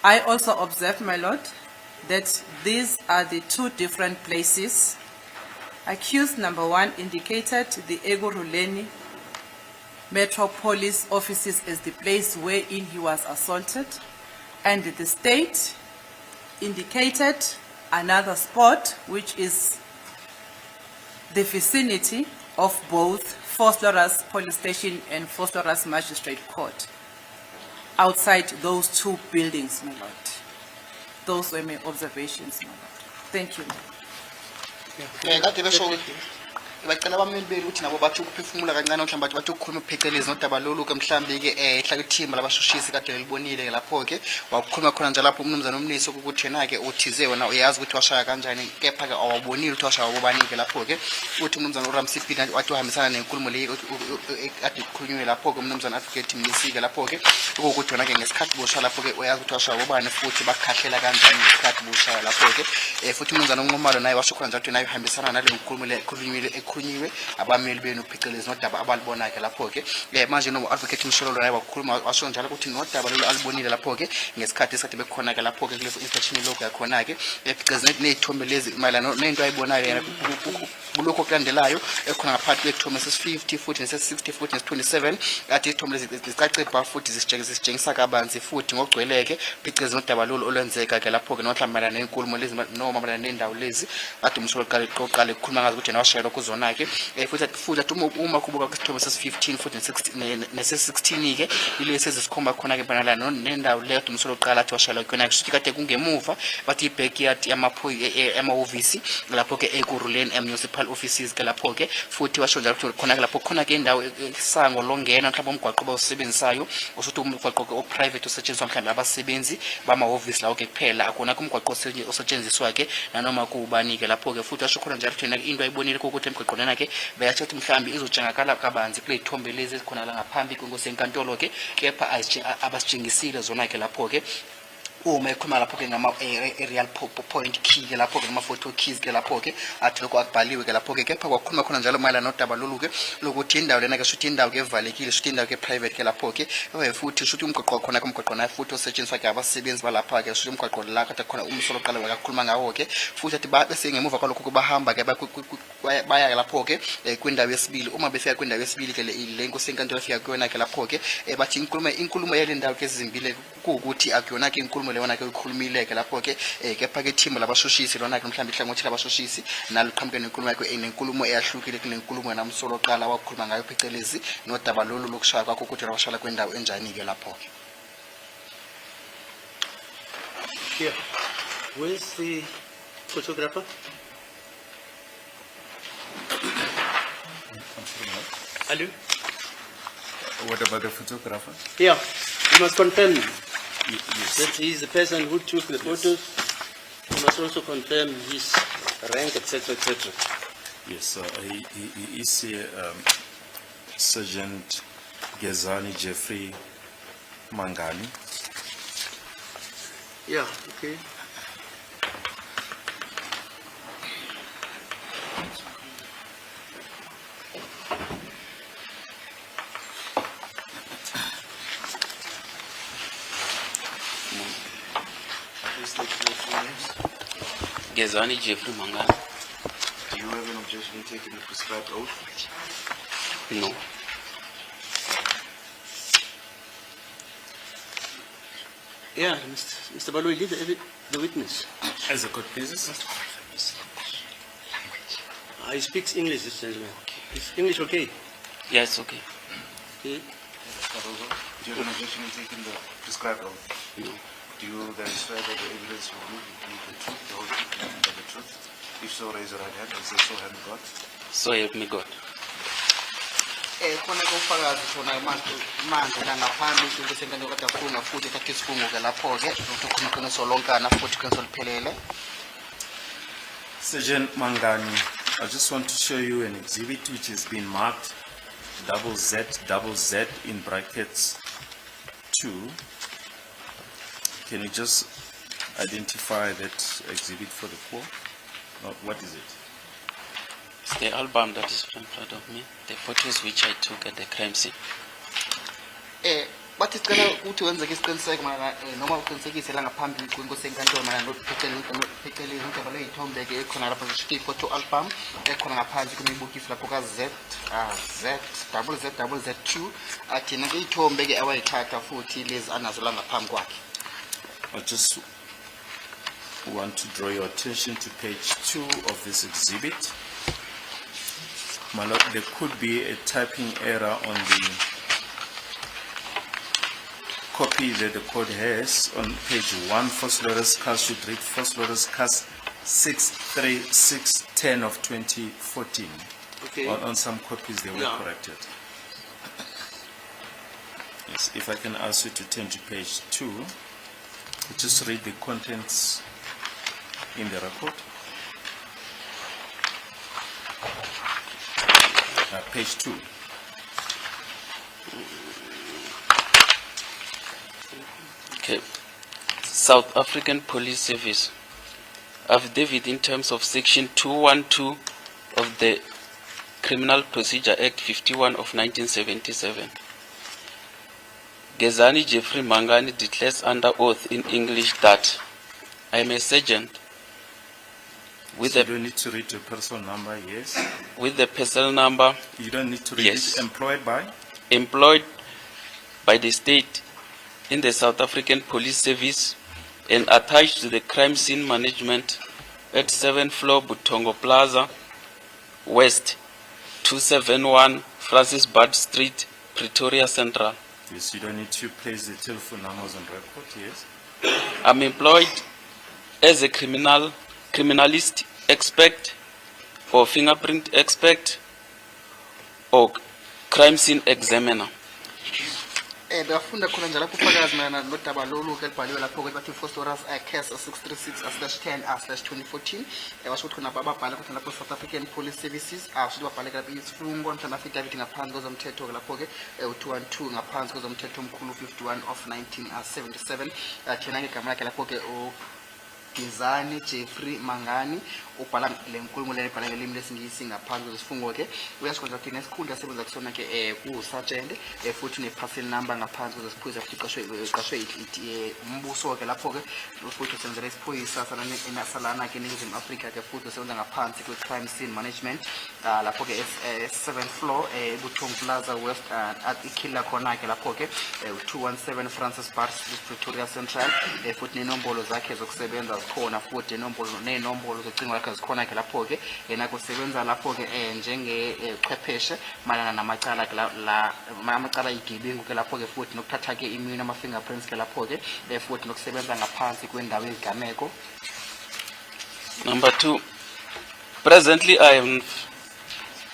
I also observed, my lord, that these are the two different places. Accused number 1 indicated the Egoruleni Metro Police offices as the place wherein he was assaulted, and the state indicated another spot, which is the vicinity of both Vosloorus Police Station and Vosloorus Magistrate Court, outside those two buildings, my lord. Those were my observations, my lord. Thank you. kade besho bacela abameli ukuthi nabo bathi ukuphefumula kancane mhlawumbe bathi ukukhuluma phecelezi nodaba lolu ke mhlawumbe ke hlaka ithimba labashushisi kade libonile ke lapho ke wakukhuluma khona nje lapho umnumzana umnisi ukuthi yena ke uthize wena uyazi ukuthi washaya kanjani kepha ke awabonile ukuthi washaya bobanike lapho ke futhi umnumzana uRamsipina wathi uhambisana nenkulumo le kade ikhulunywe lapho ke umnumzana advocate Mnisi ke lapho ke ukuthi wena ke ngesikhathi boshaya lapho ke uyazi ukuthi washaya bobani futhi bakhahlela kanjani ngesikhathi boshaya lapho ke futhi umnumzana uNqomalo naye washo khona njalo naye uhambisana nale nkulumo le ekhulunyiwe abameli benu phecelezi nodaba abalibona ke lapho ke manje no advocate Mshololo naye wakhuluma washo njalo ukuthi nodaba lo alibonile lapho ke ngesikhathi esathi bekhona ke lapho ke kule inspection logo yakhona ke phecelezi nezithombe lezi mayelana nento ayibonayo yena kuloko kulandelayo ekhona ngaphakathi kwethombe ses50 futhi ses60 futhi nes27 athi izithombe lezi zicacepha futhi zisitshengisa kabanzi futhi ngogcweleke phecelezi nodaba lo olwenzeka ke lapho ke nohlamalana nenkulumo lezi noma malana nendawo lezi athi Mshololo qale ukukhuluma ngazo ukuthi nawashayela kuzona ke futhi uma kubuka kwisithombe ses15 futhi nes16 ke ilesi ezisikhomba khona ke bana la nendawo leyo Mshololo qala athi washayela khona ke kade kungemuva bathi ibackyard yama-office lapho ke ekuruleni municipal offices ke lapho ke futhi washo njalo ukuthi khona ke lapho khona ke indawo isango longena mhlawumbe umgwaqo bawusebenzisayo usuthi umgwaqo ke oprivate osetshenziswa mhlawumbe abasebenzi bama-office lawo ke kuphela akuna kumgwaqo osetshenziswa ke nanoma kubani ke lapho ke futhi washo khona njalo ukuthi into ayibonile ukuthi emgwaqweni ke bayathi mhlawumbe izotshengakala kabanzi kule ithombe lezi ezikhona la ngaphambi kwenkosi enkantolo ke kepha abasitshengisile zona ke lapho ke uma ekhuluma lapho ke ngama aerial point key ke lapho ke ngama photo keys ke lapho ke athi lokho akubhaliwe ke lapho ke kepha kwakhuluma khona njalo mayelana nodaba lolu ke lokuthi indawo lena ke shuthi indawo ke evalekile shuthi indawo ke private ke lapho ke futhi shuthi umgwaqo khona ke umgwaqo naye futhi osetshenziswa ke abasebenzi balapha ke shuthi umgwaqo la kade khona Mshololo qala wakakhuluma ngawo ke futhi athi bese ngemuva kwalokho kubahamba ke baya lapho ke kwindawo yesibili uma befika kwindawo yesibili ke le nkosi enkantolo efika kuyona ke lapho ke bathi inkulumo yale ndawo ke ezimbili ukuthi akuyona ke inkulumo leona ke ukhulumile ke lapho ke kepha ke team labashushisi lona ke mhlawumbe ihlangothi labashushisi naliqhamuke nenkulumo yakhe enenkulumo eyahlukile kule nkulumo naMshololo qala wakhuluma ngayo phecelezi nodaba lolu lokushaya kwakho ukuthi washala kwendawo enjani ke lapho ke. Here, where's the photographer? Hello? What about the photographer? Yeah, you must confirm Yes. that he is the person who took the photos. You must also confirm his rank, etc., etc. Yes, he is here, Sergeant Gezani Jeffrey Mangani. Yeah, okay. Gezani Jeffrey Mangani. Do you have an objection in taking the prescribed oath? No. Yeah, Mr. Baloi, leave the witness. As a court pleases. He speaks English, this gentleman. Is English okay? Yeah, it's okay. Okay. Do you have an objection in taking the prescribed oath? No. Do you then swear that the evidence will be the truth, the whole truth, and the truth? If so, raise your right hand and say, so help me God. So help me God. Khona ke ufakazi khona manje la ngaphambi ukuthi inkantolo kade afunga futhi thatha isifungo ke lapho ke ukukhuluma iqiniso lonkana futhi iqiniso liphelele. Sergeant Mangani, I just want to show you an exhibit which has been marked ZZZ in brackets 2. Can you just identify that exhibit for the court? What is it? It's the album that is in front of me, the photos which I took at the crime scene. bathi sicela ukuthi wenzeke isiqiniseko mana noma uqinisekise la ngaphambi kwenkosi enkantolo mana phecelezi indaba leyithombe ke ekhona lapha zishike photo album ekhona ngaphansi kwemibukiso lapho ka ZZZ2 athina ke ithombe ke awayithatha futhi lezi anazo la ngaphambi kwakhe. I just want to draw your attention to page 2 of this exhibit. My lord, there could be a typing error on the copy that the court has. On page 1, first letters cast should read first letters cast 63610 of 2014. Okay. On some copies they were corrected. Yes, if I can ask you to turn to page 2, just read the contents in the record. Page 2. Okay. South African Police Service. Affidavit in terms of section 212 of the Criminal Procedure Act 51 of 1977. Gezani Jeffrey Mangani declares under oath in English that I am a sergeant with So you don't need to read the personal number, yes? with the personal number You don't need to read Yes. it. Employed by? employed by the state in the South African Police Service and attached to the crime scene management at 7th floor Butongo Plaza, West, 271 Francis Bard Street, Pretoria Central. Yes, you don't need to place the telephone numbers on record, yes? I'm employed as a criminalist expert or fingerprint expert or crime scene examiner. Bafunda khona njalo kufakazi mayelana nodaba lolu ke libhaliwe lapho ke bathi phosphorus case 636/10/2014 washo ukuthi khona bababhala khona lapho South African Police Services asho babhale ke lapho isifungo mhlawumbe affidavit ngaphansi kwezomthetho ke lapho ke 212 ngaphansi kwezomthetho omkhulu 51 of 1977 thina ke igama lakhe lapho ke Gezani Jeffrey Mangani ubhala le nkulumo le ibhala ngelimi lesingisi ngaphansi kwesifungo ke uyasikhonza ukuthi nesikhundla sebenza kusona ke ku sergeant futhi ne parcel number ngaphansi kwesiphoyisa futhi iqashwe umbuso ke lapho ke futhi usebenzela isiphoyisa salana ke eNingizimu Afrika ke futhi usebenza ngaphansi kwe crime scene management lapho ke 7th floor eButongo Plaza West at ikhila khona ke lapho ke 217 Francis Bard Street Pretoria Central futhi nenombolo zakhe zokusebenza zikhona futhi nenombolo zocingo lakhe zikhona ke lapho ke yena kusebenza lapho ke njengechwepheshe malana namacala ke la amacala igibengu ke lapho ke futhi nokuthatha ke immune ama fingerprints ke lapho ke futhi nokusebenza ngaphansi kwendawo ezigameko. Number 2, presently I am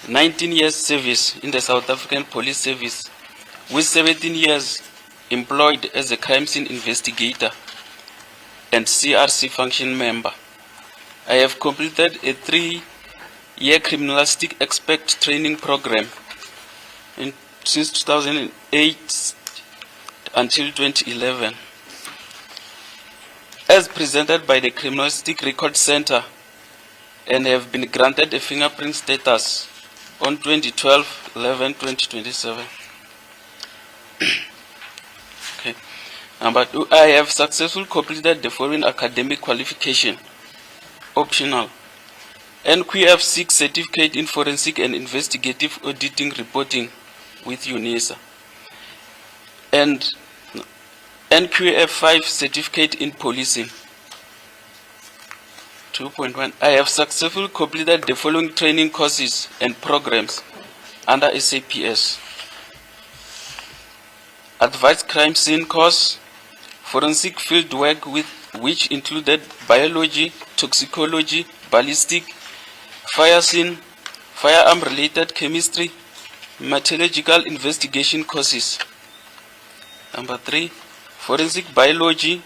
19 years service in the South African Police Service with 17 years employed as a crime scene investigator and CRC function member. I have completed a 3-year criminalistic expert training program since 2008 until 2011. As presented by the Criminalistic Record Center and have been granted a fingerprint status on 2012-11-2027. Okay. Number 2, I have successfully completed the following academic qualification, optional, NQF 6 certificate in forensic and investigative auditing reporting with UNISA, and NQF 5 certificate in policing. 2.1, I have successfully completed the following training courses and programs under SAPS. Advanced crime scene course, forensic field work which included biology, toxicology, ballistic, fire scene, firearm related chemistry, metallurgical investigation courses. Number 3, forensic biology,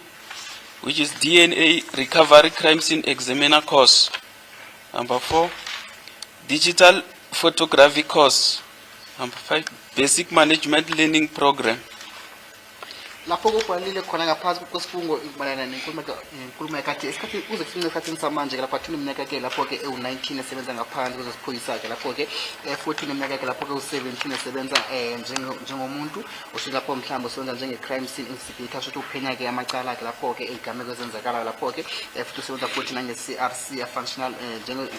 which is DNA recovery crime scene examiner course. Number 4, digital photography course. Number 5, basic management learning program. lapho kubhalile khona ngaphansi kwesifungo mayelana nenkulumo yakhe isikhathi uze kufike esikhathini samanje ke lapho athina iminyaka ke lapho ke ewu-19 esebenza ngaphandle kwezesiphoyisa ke lapho ke futhi neminyaka ke lapho ke u-17 esebenza njengomuntu usuke lapho mhlawumbe usebenza njenge-crime scene investigator shothi uphenya ke amacala ke lapho ke igameko ezenzakalayo lapho ke futhi usebenza futhi nange-CRC functional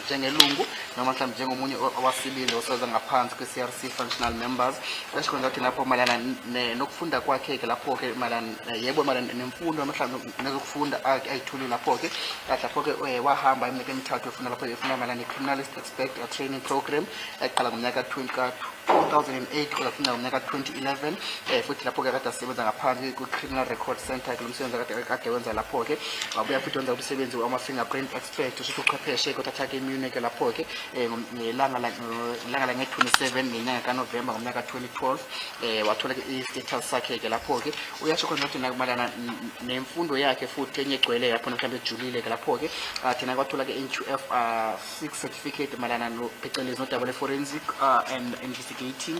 njengelungu noma mhlawumbe njengomunye owasibili osebenza ngaphansi kwe-CRC functional members esikhona ukuthi lapho mayelana nokufunda kwakhe ke lapho ke yebo malana nemfundo mhlawumbe nezokufunda ayithuli lapho ke lapho ke wahamba iminyaka emithathu efuna malana ne-criminalist expert training program eqala ngomnyaka 2008 kuze kufika ngomnyaka 2011 futhi lapho ke kade asebenza ngaphansi ku-criminal record center ke lomsebenzi kade wenza lapho ke wabuya futhi wenza umsebenzi wama-fingerprint expert usho uchwepheshe kodwa athathe imunike lapho ke ngelanga lange-27 ngenyanga kaNovemba ngomnyaka 2012 wathola ke i-status sakhe ke lapho ke uyasho khona ukuthi nakumalana nemfundo yakhe futhi enye egcwele lapho mhlawumbe ejulile ke lapho ke thina kwathola ke NQF 6 certificate malana phecelezi nodaba le-forensic and investigating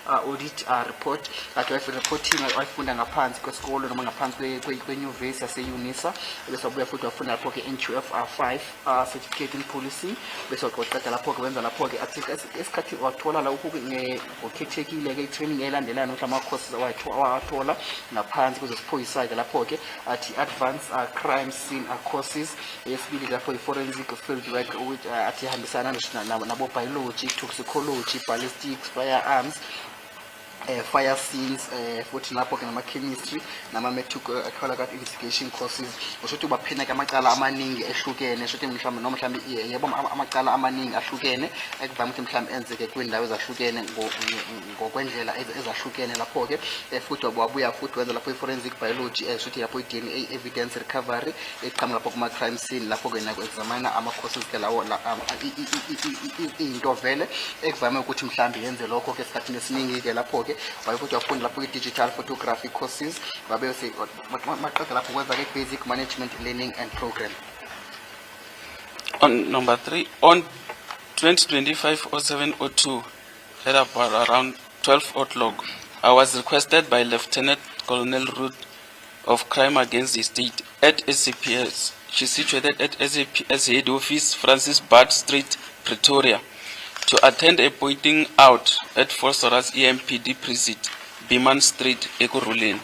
audit report reporting wayifunda ngaphansi kwesikole noma ngaphansi kwenyuvesi yase-UNISA bese wabuya futhi wafunda lapho ke NQF 5 certificate in policing bese waqeda lapho ke wenza lapho ke athi esikhathi wathola lokhu ngokhethekile ke i-training elandelayo nokuthi ama-courses awathola ngaphansi kwezesiphoyisa ke lapho ke athi advanced crime scene courses yesibili lapho i-forensic field work which athi ihambisana nabo-biology, toxicology, ballistics, firearms, fire scenes futhi lapho ke nama-chemistry nama-medical investigation courses ushuthi baphenya ke amacala amaningi ehlukene shuthi mhlawumbe noma mhlawumbe yebo amacala amaningi ahlukene ekuvame ukuthi mhlawumbe enzeke kwindawo ezahlukene ngokwendlela ezahlukene lapho ke futhi wabuya futhi wenza lapho i-forensic biology shuthi lapho i-DNA evidence recovery eqhamuka lapho kuma-crime scene lapho ke naku-examina ama-courses ke lawo into vele ekuvame ukuthi mhlawumbe yenze lokho ke esikhathini esiningi ke lapho ke wabe futhi wafunda lapho i-digital photography courses wabe maqeda lapho kwenza ke basic management learning and program. On number 3, on 2025-07-02, at about around 12 o'clock, I was requested by Lieutenant Colonel Root of Crime Against the State at SCPS. She's situated at SCPS head office, Francis Bard Street, Pretoria, to attend a pointing out at Phosphorus EMPD precinct, Beeman Street, Ekurhuleni.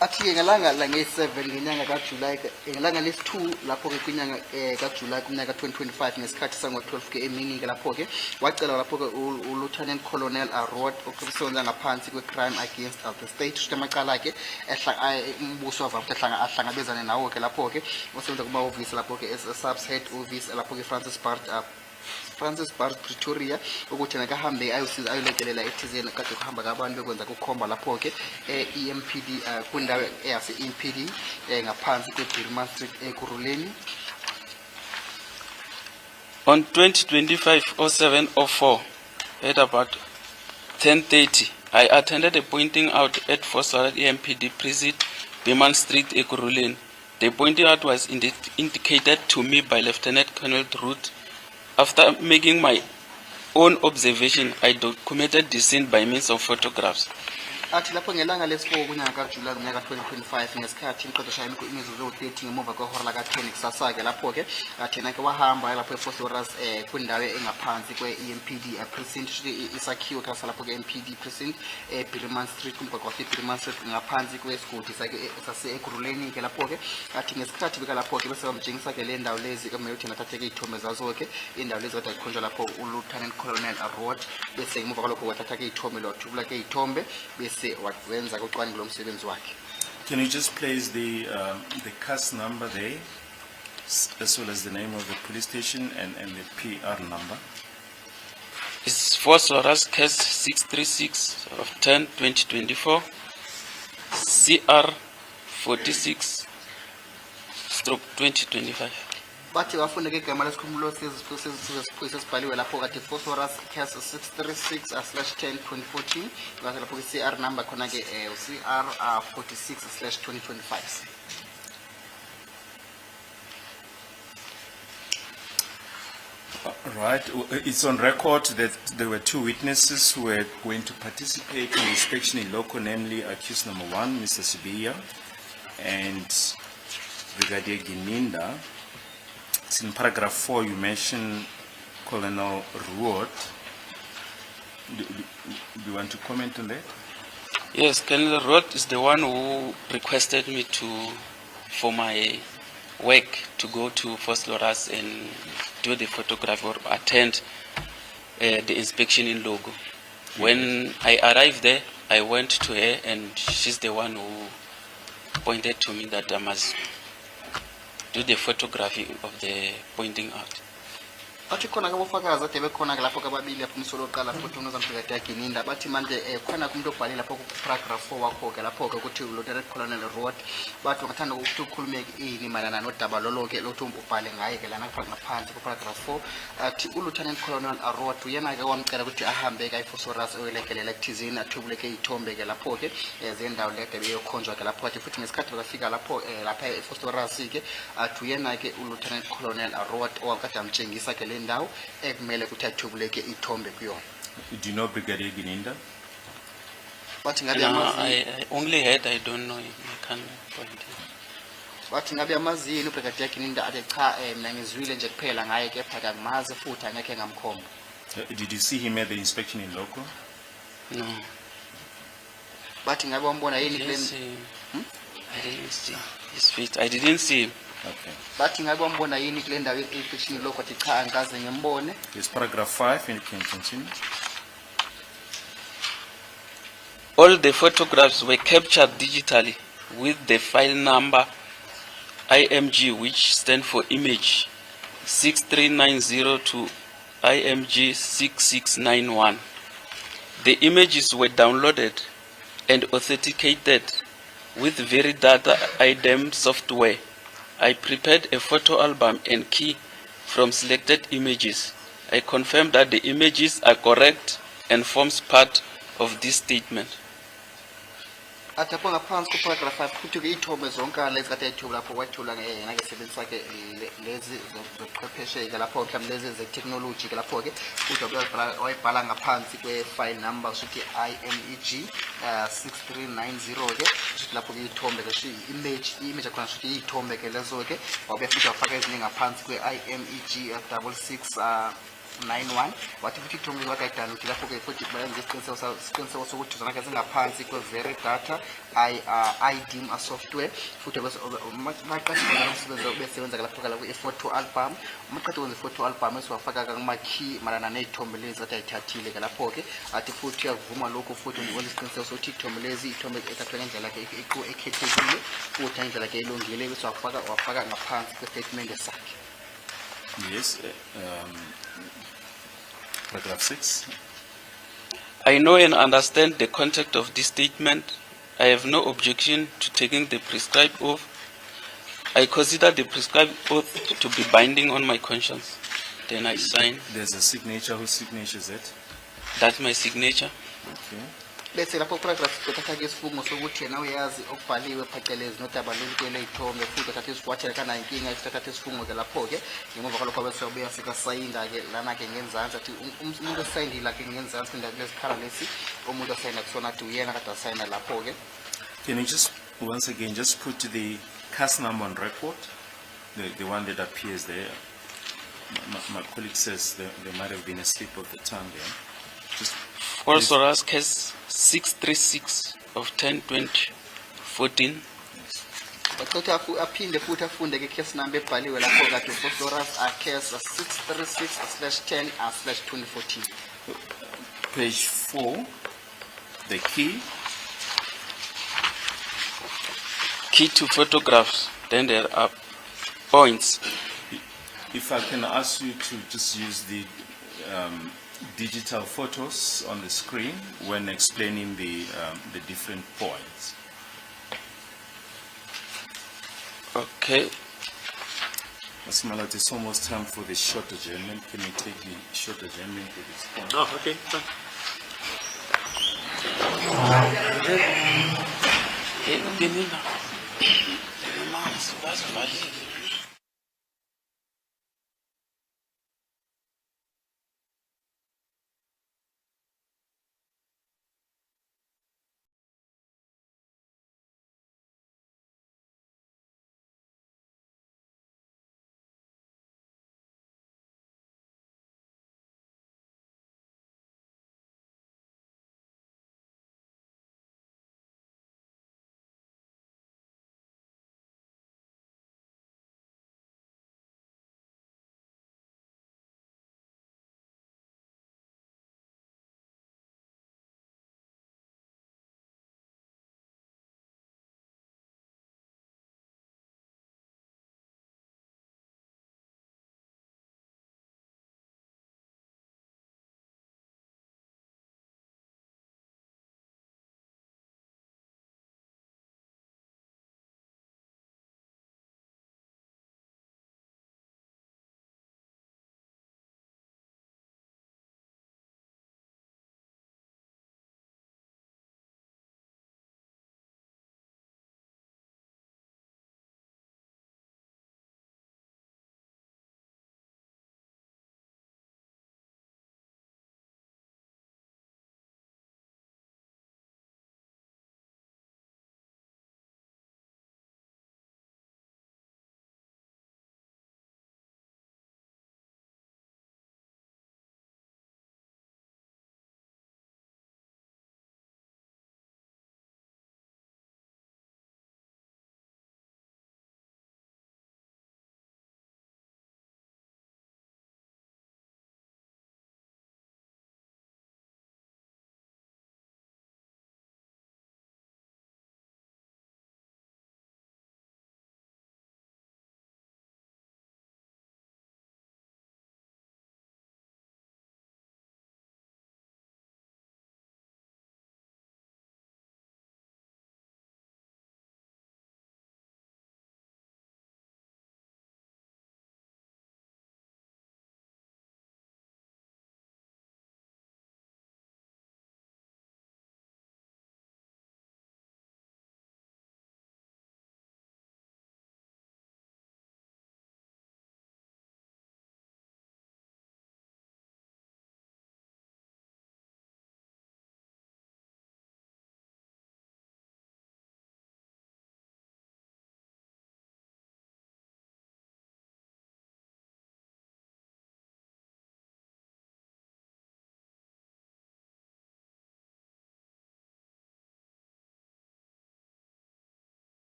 Athi ngelanga lange-7 ngenyanga kaJuly ngelanga lesi-2 lapho ke kwinyanga kaJuly kumnyaka 2025 ngesikhathi sango-12 ke emini ke lapho ke wacela lapho ke uLieutenant Colonel Root okusebenza ngaphansi kwe-crime against the state shuthi amacala ke umbuso wavame ukuthi ahlangabezane nawo ke lapho ke usebenza kuma-ofisi lapho ke subs head office lapho ke Francis Bard Pretoria ukuthi nakahambe ayolekelela ethizeni kade kuhamba kabantu bekwenza kukhomba lapho ke EMPD kwindawo yase-EMPD ngaphansi kwe-Beeman Street Ekurhuleni. On 2025-07-04, at about 10:30, I attended a pointing out at Phosphorus EMPD precinct, Beeman Street, Ekurhuleni. The pointing out was indicated to me by Lieutenant Colonel Root. After making my own observation, I documented the scene by means of photographs. Athi lapho ngelanga lesi-4 kunyaka kaJuly ngonyaka 2025 ngesikhathi imqedesha imizuzu ewu-30 ngemuva kwehora laka-10 kusasa-ke lapho-ke thina ke wahamba lapho ephosphorus kwindawo engaphansi kwe-EMPD precinct isakhiwo khasa lapho ke-EMPD precinct Beeman Street kumgwaqo wase-Beeman Street ngaphansi kwesigodi sase-Ekurhuleni-ke lapho-ke athi ngesikhathi beka lapho-ke bese bamtshengisa-ke le ndawo lezi kumele ukuthi nathathe-ke iy'thombe zazo-ke indawo lezi kade zikhonjwa lapho uLieutenant Colonel Root bese ngemuva kwalokho wathatha-ke iy'thombe lwathubula-ke iy'thombe bese wenza ucwaningo lomsebenzi wakhe. Can you just place the CAS number there, as well as the name of the police station and the PR number? It's Phosphorus case 636 of 10/2024, CR 46/2025. Bathi wafunda ke igama lesikhumulo seziphoyisa esibhaliwe lapho kade Phosphorus case 636/10/2014 ngathi lapho ke CR number khona ke CR 46/2025. Right, it's on record that there were two witnesses who were going to participate in the inspection in loco, namely accused number 1, Mr. Sibiya, and Brigadier Gininda. It's in paragraph 4, you mentioned Colonel Ruot. Do you want to comment on that? Yes, Colonel Roth is the one who requested me for my work to go to First Loras and do the photography or attend the inspection in Logo. When I arrived there, I went to her and she's the one who pointed to me that I must do the photography of the pointing out. bathi khona ke bofakazi ade bekhona ke lapho ke babili lapho umsolo oqala futhi unozampilati yakhe Gininda bathi manje khona kumuntu obhalile lapho ku paragraph 4 wakho ke lapho ke ukuthi Lieutenant Colonel Road bathi ngathanda ukuthi ukhulume ini malana nodaba loloke lokuthi ubhale ngaye ke lana ngaphansi ku paragraph 4 athi uLieutenant Colonel Road uyena ke wamcela ukuthi ahambe ke eFosoras oyelekelela ekuthizini athubuleke izithombe ke lapho ke zendawo lede beyokhonjwa ke lapho athi futhi ngesikhathi bekafika lapho lapha eFosoras ke athi uyena ke uLieutenant Colonel Road owakade amtshengisa ke ndawo ekumele ukuthi athubuleke ithombe kuyona. Do you know Brigadier Gininda? bathi ngabe No, amazi I only heard, I don't know him. I can't point him. bathi ngabe amazini uBrigadier Gininda ade cha mina ngizwile nje kuphela ngaye kepha kangimazi futhi angeke ngamkhomba. Did you see him at the inspection in loco? No. bathi ngabe wambona I yini didn't kule see him. I didn't see his feet. I didn't see him. Okay. bathi ngabe wambona yini kule ndawo efiction lokho athi cha angikaze ngimbone. It's paragraph 5, and you can continue. All the photographs were captured digitally with the file number IMG, which stands for image 6390 to IMG 6691. The images were downloaded and authenticated with Veridata IDEM software. I prepared a photo album and key from selected images. I confirm that the images are correct and forms part of this statement. athi apho ngaphansi ku paragraph 5 kuthi ke ithombe zonke lezi kade ayithula lapho kwathula ngeke sebenzisa ke lezi zochwepheshe ke lapho mhlawumbe lezi ze technology ke lapho ke futhi wayibhala ngaphansi kwe file number usuthi IMEG 6390 ke usuthi lapho ke ithombe ke image akhona usuthi ithombe ke lezo ke wabe futhi wafaka ezinye ngaphansi kwe IMEG 6691 wathi futhi ithombe wakayidala ukuthi lapho ke futhi bayenza isiqiniseko sokuthi zona ke zingaphansi kwe Veridata IDEM software futhi bese maqhathi bona umsebenzi besebenza ke lapho ke photo album umaqhathi wenza photo album esiwafaka kuma key malana nezithombe lezi athi ayithathile ke lapho ke athi futhi uyavuma lokho futhi wenza isiqiniseko sokuthi ithombe lezi ithombe ethathwe ngendlela ke ekhethekile futhi ngendlela ke elungile bese wafaka ngaphansi kwe statement sakhe. Yes. Paragraph 6. I know and understand the content of this statement. I have no objection to taking the prescribed oath. I consider the prescribed oath to be binding on my conscience. Then I sign. There's a signature. Whose signature is it? That's my signature. Okay. bese lapho paragraph kuthatha isifungo sokuthi yena uyazi okubhaliwe phecelezi nodaba lolukele ithombe futhi athatha isifuathela kana inkinga isithatha isifungo ke lapho ke ngemuva kwalokho bese uyafika sayinda ke lana ke ngenzansi athi umuntu osayindile ke ngenzansi indawo lesikhala lesi umuntu osayinda kusona athi uyena kade asayina lapho ke. Can you just once again just put the cast number on record, the one that appears there? My colleague says there might have been a slip of the tongue there. Just Also, ask case 636 of 10/20/14. Bathi aphinde futhi afunde ke case number ebhaliwe lapho kade Phosphorus case 636/10/2014. page 4, the key. Key to photographs. Then there are points. If I can ask you to just use the digital photos on the screen when explaining the different points. Okay. Asmalat, it's almost time for the short adjournment. Can you take the short adjournment for this point? Oh, okay. Fine. Hey, Benina. Mama,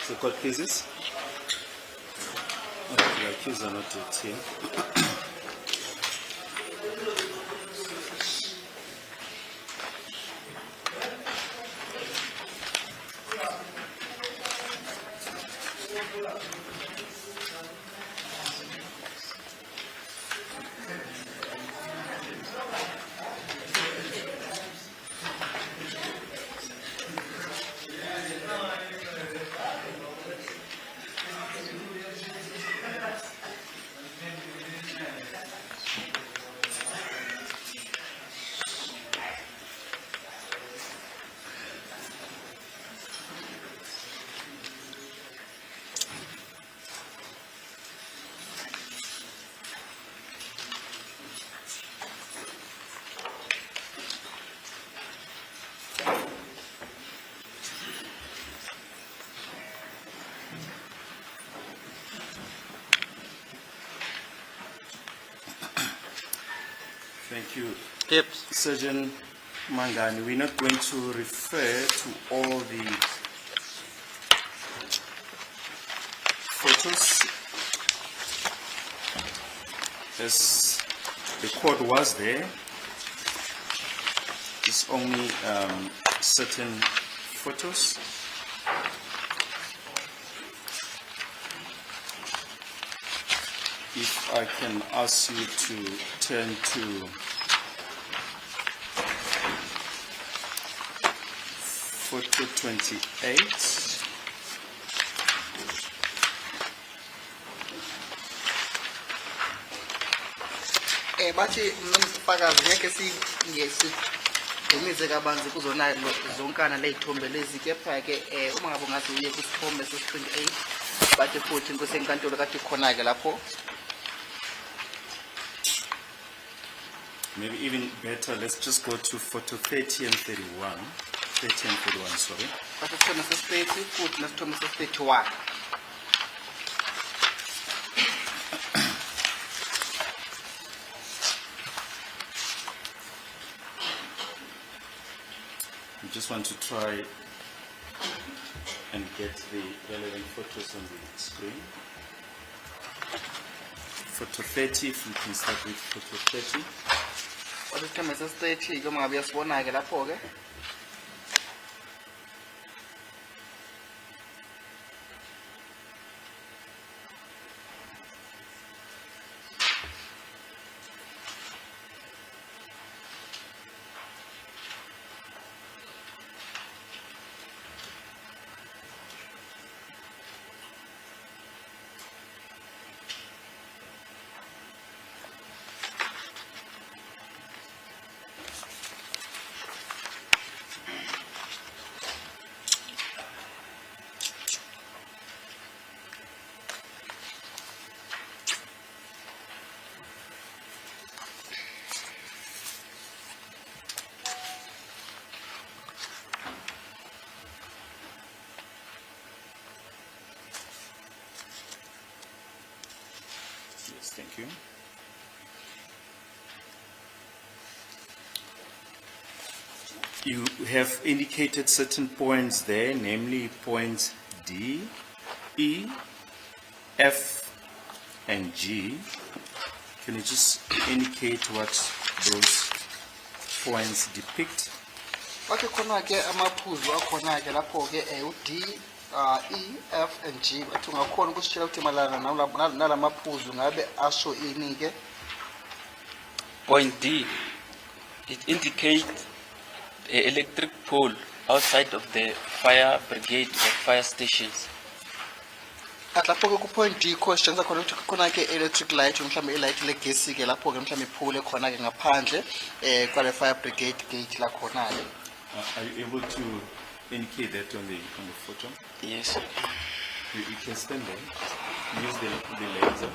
The court pleases. Okay, the accused are not yet here. Thank you. Yep. Surgeon Mangani, we're not going to refer to all the photos as the court was there. It's only certain photos. If I can ask you to turn to photo 28. Bathi mnumsifakazi ngeke sidumize kabanzi kuzona zonkana lezithombe lezi kepha ke uma ngabe ngathi uye kusithombe ses28 bathi futhi inkosenkantolo kade khona ke lapho. Maybe even better, let's just go to photo 30 and 31. 30 and 31, sorry. Bathi sithombe ses30 futhi nesithombe ses31. I just want to try and get the relevant photos on the screen. Photo 30, if we can start with photo 30. Bathi sithombe ses30 ke uma ngabe uyasibona ke lapho ke. Yes, thank you. You have indicated certain points there, namely points D, E, F, and G. Can you just indicate what those points depict? Bathi khona ke amaphuzu akhona ke lapho ke u-D, E, F and G bathi ungakhona ukusitshela ukuthi malana nalamaphuzu ngabe asho ini ke. Point D, it indicates an electric pole outside of the fire brigade or fire stations. At lapho ke ku point D questions akhona ukuthi khona ke electric light mhlawumbe ilight legesi ke lapho ke mhlawumbe iphule khona ke ngaphandle kwale fire brigade gate la khona ke. Are you able to indicate that on the photo? Yes. You can stand there. Use the laser.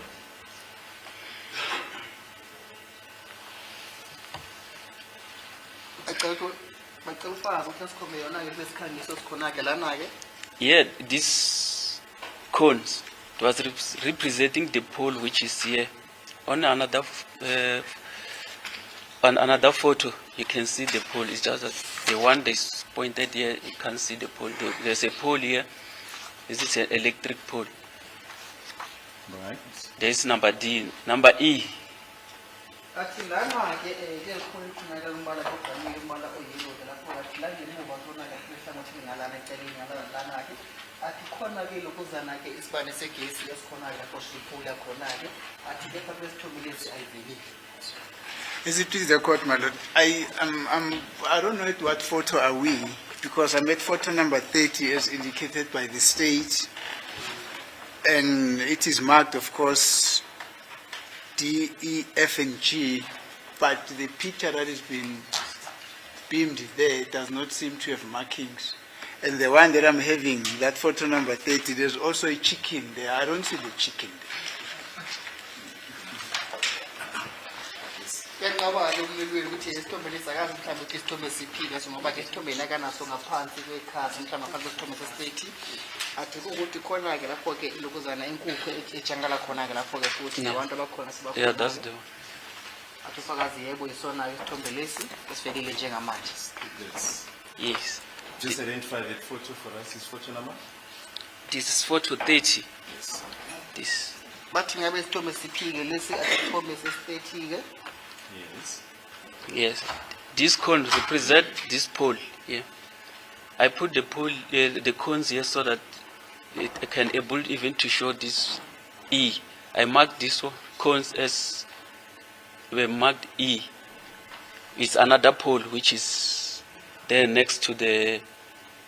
Yeah, this cones was representing the pole which is here. On another photo, you can see the pole. It's just that the one that's pointed here, you can't see the pole. There's a pole here. This is an electric pole. Right. There is number D. Number E. athi lana ke ke likhona ikhona lombala oganile umbala oyellow ke lapho athi la ngemuva khona ke ihlangothi ngalana eceleni ngalana ke athi khona ke lokuzana ke isibane segesi esikhona ke lapho siphula khona ke athi kepha kwesithombe lesi ayiveli. Is it please the court, my lord? I don't know at what photo are we, because I'm at photo number 30 as indicated by the state, and it is marked, of course, D, E, F, and G, but the picture that has been beamed there does not seem to have markings. And the one that I'm having, that photo number 30, there's also a chicken there. I don't see the chicken there. Kuyaqaba ke umlilweni ukuthi isithombe lesakazi mhlawumbe ukuthi isithombe siphile ngoba ke isithombe nakanaso ngaphansi kwekhasi mhlawumbe ngaphansi kwesithombe sestate athi ukuthi khona ke lapho ke lokuzana inkukhu ejangala khona ke lapho ke futhi nabantu abakhona sibakhona. Yeah, that's the one. athi ufakazi yebo isona isithombe lesi esivelile njengamanje. Yes. Just identify that photo for us. Is photo number? This is photo 30. Yes. This. bathi ngabe isithombe siphile lesi athi isithombe sestate ke. Yes. Yes. This cone represent this pole here. I put the pole, the cones here so that it can able even to show this E. I marked this one, cones as were marked E. It's another pole which is there next to the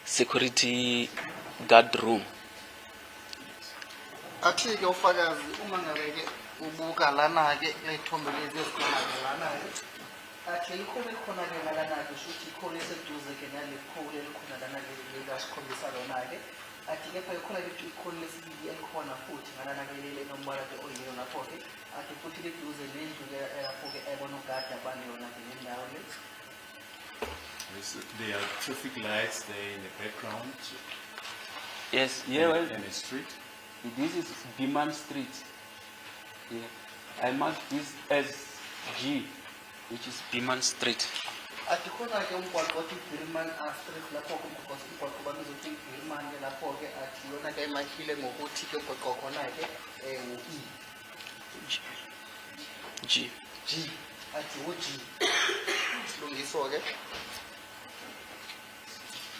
security guard room. athi ke ufakazi uma ngabe ke ubuka lana ke lethombe lezi esikhona lana athi likhona khona ke lana ke futhi khona eseduze ke nale pole elikhona lana ke lesikhombisa lona ke athi kepha khona lithi khona lesibili elikhona futhi ngalana ke lele nombala ke oyilo lapho ke athi futhi leduze nendlu ke lapho ke ebona ugada bani yona ke nendawo le. There are traffic lights there in the background. Yes, yeah. Well, And a street. this is Biman Street. Yeah. I marked this as G, which is Biman Street. athi khona ke umgwaqo othi Birman Street lapho ke umgwaqo babiza ukuthi Birman ke lapho ke athi yona ke imahile ngokuthi ke umgwaqo khona ke G. G athi uG lungiso ke.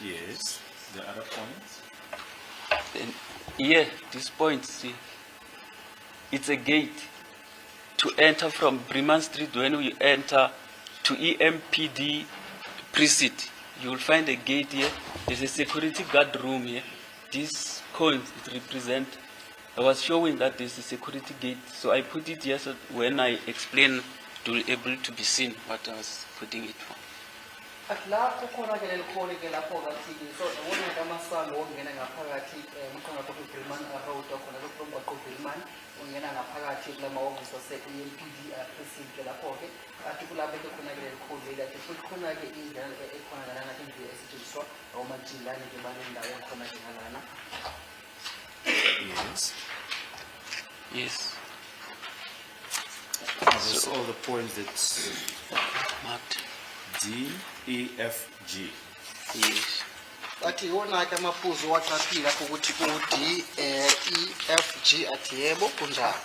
Yes. The other points. Then here, this point, see, it's a gate to enter from Breman Street. When you enter to EMPD precinct, you will find a gate here. There's a security guard room here. This cone it represent. I was showing that there's a security gate, so I put it here so when I explain, to be able to be seen what I was putting it for. athi lapho khona ke lelikhona ke lapho kathi so ubona ngamasango ongena ngaphakathi mkhona kodwa Birman road khona lokho umgwaqo Birman ungena ngaphakathi kulama office ase EMPD precinct ke lapho ke athi kulapho ke khona ke lelikhona le athi futhi khona ke indlela ekhona lana indlu esetshenziswa awumajilane ke banendawo khona ke ngalana. Yes. Yes. That's all the points that Marked. D, E, F, G. Yes. athi wona ke amaphuzu wacaphila lapho ukuthi ku D E F G athi yebo kunjalo.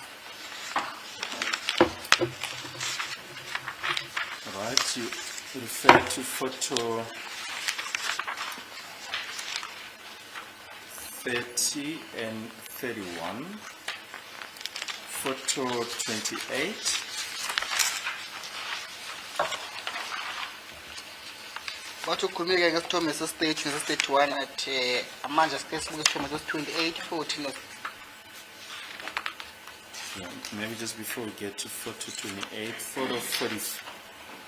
Right. You refer to photo 30 and 31. Photo 28. Bathi ukhulumeke ngesithombe sestate nesestate 1 athi amanje sike sibuke isithombe ses-28 futhi no. Yeah, maybe just before we get to photo 28,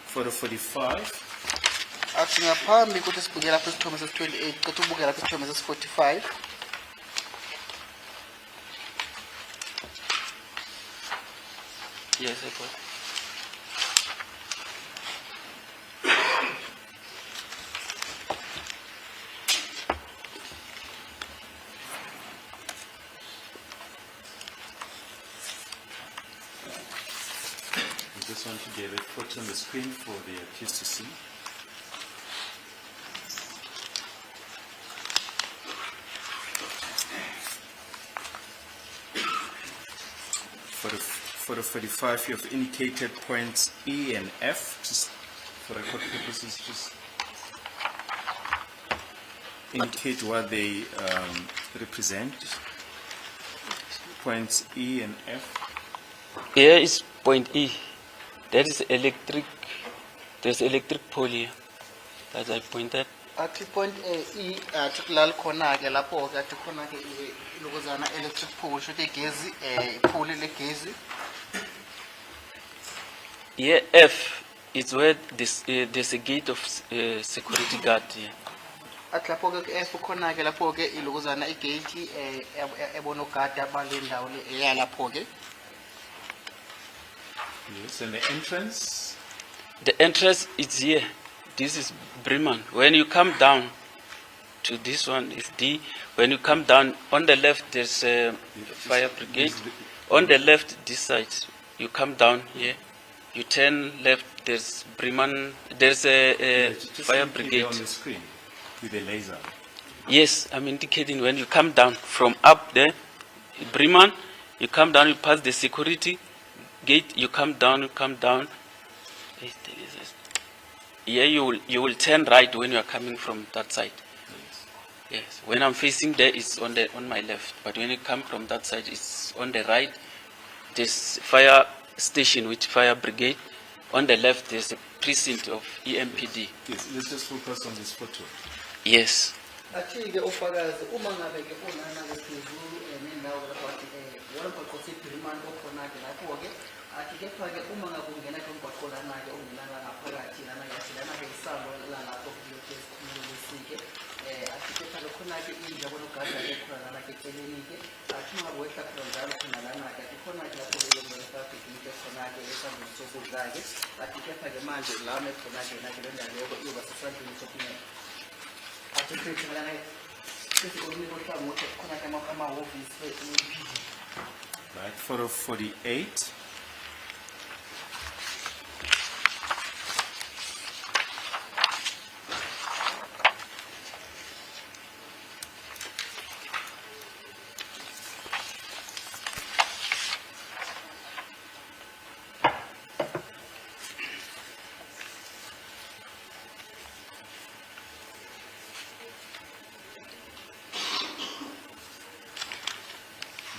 photo 45. athi ngaphambi ukuthi sibuke lapho isithombe ses-28 qeda ubuke lapho isithombe ses-45. Yes, I got. We just want to get a photo on the screen for the accused to see. photo 45, you have indicated points E and F, just for record purposes, just indicate what they represent. Points E and F. Here is point E. That is electric. There's electric pole here, as I pointed. athi point E athi kulala khona ke lapho ke athi khona ke lokozana electric pole shothi gezi pole le gezi. Here F is where this, there's a gate of security guard here. athi lapho ke F khona ke lapho ke ilokozana igate ebona ugada bale ndawo le eyalapho ke. Yes, and the entrance. The entrance is here. This is Bremen. When you come down to this one is D. When you come down on the left, there's a fire brigade. On the left, this side, you come down here. You turn left. There's Bremen. There's a Just fire indicate brigade. on the screen with a laser. Yes, I'm indicating when you come down from up there, Bremen, you come down, you pass the security gate, you come down. Here you will turn right when you are coming from that side. Yes. When I'm facing there, it's on my left. But when you come from that side, it's on the right. There's fire station with fire brigade. On the left, there's a precinct of EMPD. Yes, let's just focus on this photo. Yes. athi ke ufakazi uma ngabe ke unana ke phezulu nendawo lapho athi wona phakathi Bremen okhona ke lapho ke athi ke phake uma ngabe ungena ke umgwaqo lana ke ungenana ngaphakathi lana yasilana ke isango la lapho kuyoke sikhulule sike athi ke phake khona ke indlu yabona ugada ke khona lana ke eceleni ke athi uma wehla khona njalo khona lana ke khona ke lapho ke traffic ke khona ke esango sokudla ke athi ke phake manje lana khona ke le ndawo yoko iyoba sesandleni sokunyela. Right, photo 48.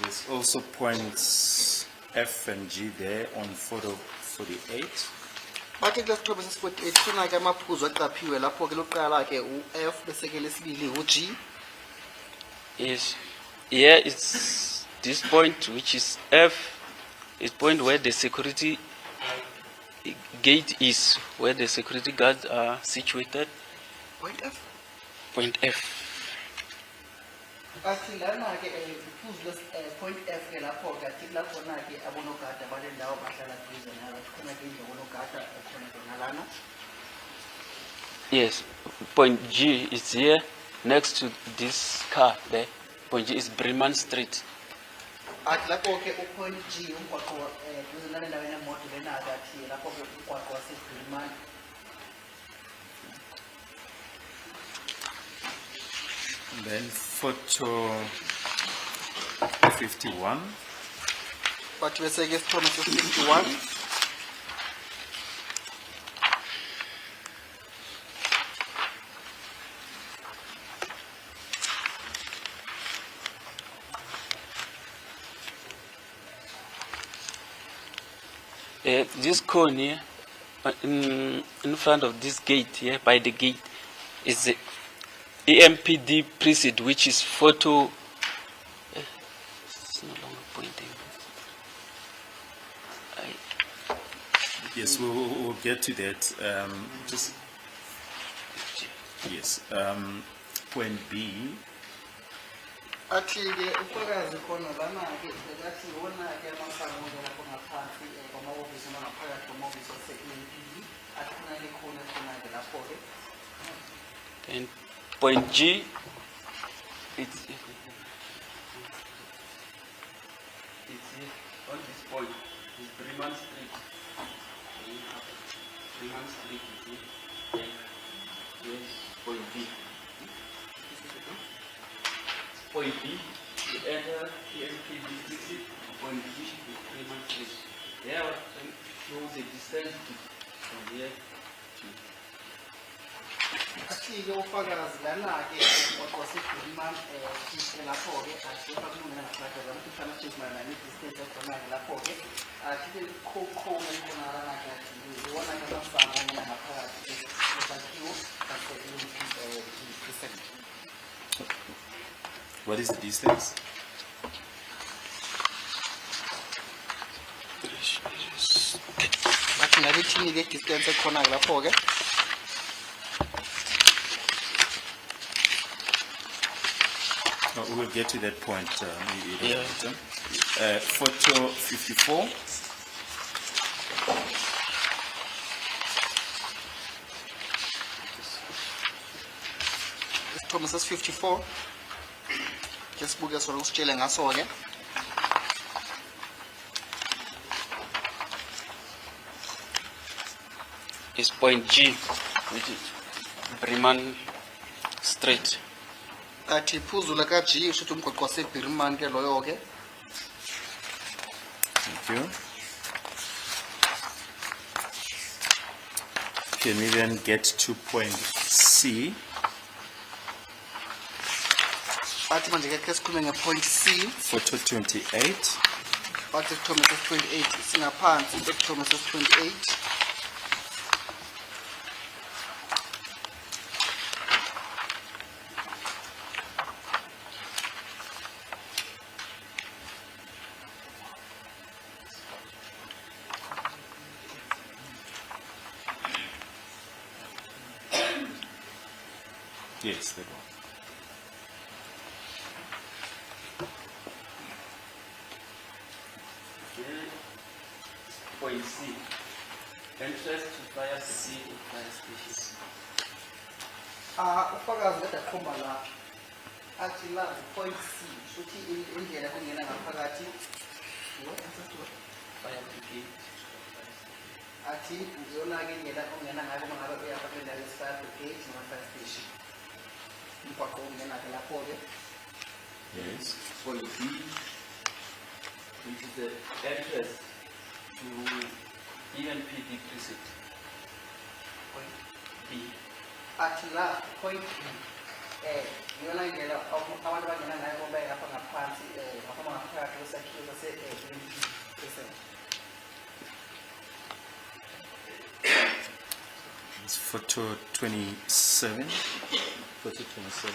There's also points F and G there on photo 48. bathi kule sixhobo sesi-48 khona ke amaphuzu aqaphiwe lapho ke lokuqala ke u-F bese ke lesibili u-G. Yes. Here is this point, which is F, is point where the security gate is, where the security guards are situated. Point F Point F. athi lana ke iphuzu point F ke lapho ke athi lapho na ke abonogada bale ndawo bahlala duze nalo khona ke indlu abonogada khona khona lana. Yes. Point G is here, next to this car there. Point G is Bremen Street. athi lapho ke u-point G umgwaqo duze nale ndawo enemoto lena athi lapho ke umgwaqo wase-Bremen. Then photo 51. bathi bese ke isithombe sesi-51 This cone here, in front of this gate here, by the gate, is the EMPD precinct, which is photo. It's no longer pointing. Yes, we'll get to that. Just yes. Point B. athi ke ufakazi khona lana ke bekathi wona ke amasango lapho ngaphansi kwamahhovisi ngaphakathi kwamahhovisi ase-EMPD athi khona ke khona ke lapho ke. And point G, it's on this point, is Bremen Street. Bremen Street is here. Yes, point B. Point B, you enter the MPD, point G, Bremen Street. distance from here to Athi-ke ufakazi lana-ke kwasegulima lapho-ke asifa kulungela ngaphakathi zama ukuthi ama-check mayelana ne-distance ekhona-ke lapho-ke athi-ke khona libonakala-ke athi iwona-ke amasango angena ngaphakathi esakhiwo sase-percent. What is the distance? Bathi ngabe thini-ke distance ekhona-ke lapho-ke We will get to that point maybe later. Photo 54. isithombe sesi-54 ke sibuke sona usitshele ngaso-ke is point G, which is Breman Street. athi iphuzula ka-G usho ukuthi umgwaqo wasebhiriman ke loyo-ke. Thank you. Can we then get to point C? Bathi manje-ke khe sikhulume nge-point C. Photo 28. Bathi isithombe sesi-28 singaphansi isithombe sesi-28. Yes, that one. Point C. Entrance to fire station. Fire station. Ufakazi kade akhomba la athi la point C futhi indlela kungena ngaphakathi Fire brigade. athi ngiyona-ke indlela ongena ngayo uma ngabe uya kule ndawo ye-fire brigade noma fire station umgwaqo ongena-ke lapho-ke. Yes. Point B, which is the entrance to ENPD precinct. Point B. Athi la point B ngiyona indlela abantu abangena ngayo uma baya ngapha ngaphansi ngapha ngaphakathi kwesakhiwo sase-percent. It's photo 27. Photo 27.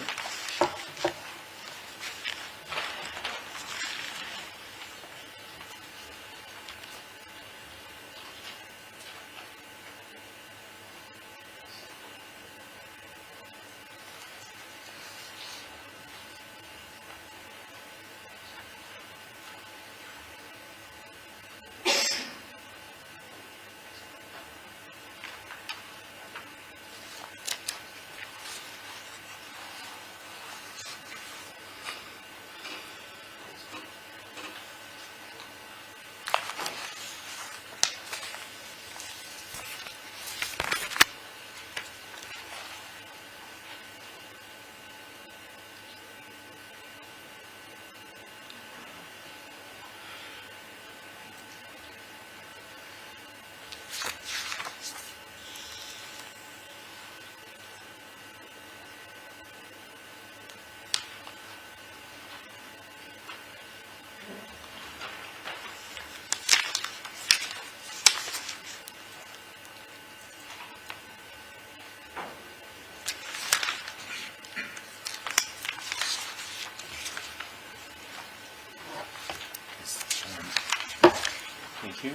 Thank you.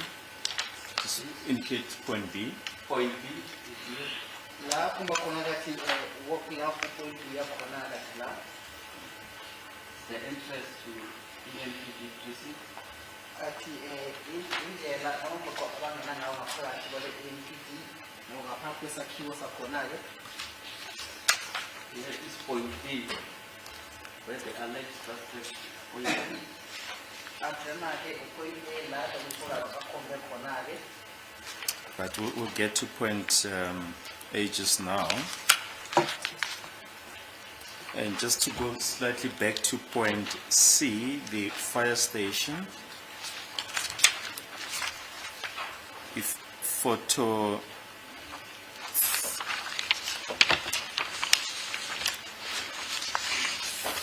Just indicate point B. Point B is here. La kumba khona kathi walking up point B yakhona kathi la The entrance to ENPD precinct. athi indlela abamgwaqo abangena ngawo ngaphakathi kwale-NPD ngaphansi kwesakhiwo sakhona-ke. Here is point B, where the alleged suspect point B. Athi lana-ke point A la umfakazi akhombe khona-ke. But we'll get to point A just now. And just to go slightly back to point C, the fire station. If Photo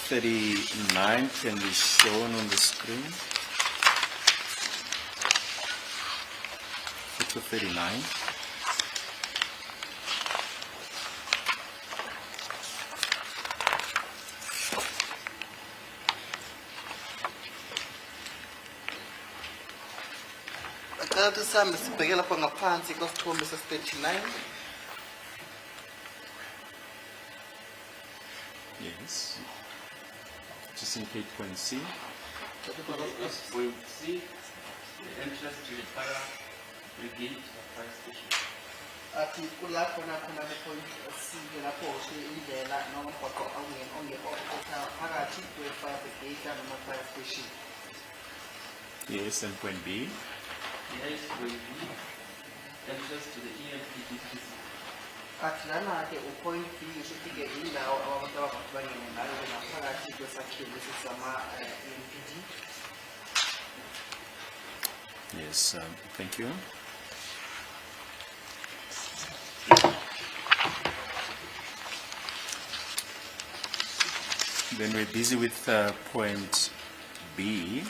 39 can be shown on the screen. Photo 39. Bacala ukuthi sihambe sibheke lapho ngaphansi kwesithombe ses-39. Yes. Just indicate point C. Point C, the entrance to the para brigade fire station. Athi kulapho nakhona point C lapho ushiye indlela noma umgwaqo ongekho phakathi kwe-fire brigade noma fire station. Yes, and point B. Yes, point B, entrance to the EMPD prison. Athi lana-ke u-point B usho-ke indawo abantu abavakshi bangene ngayo ngaphakathi kwesakhiwo lesi sama-EMPD. Yes, thank you. Then we're busy with point B.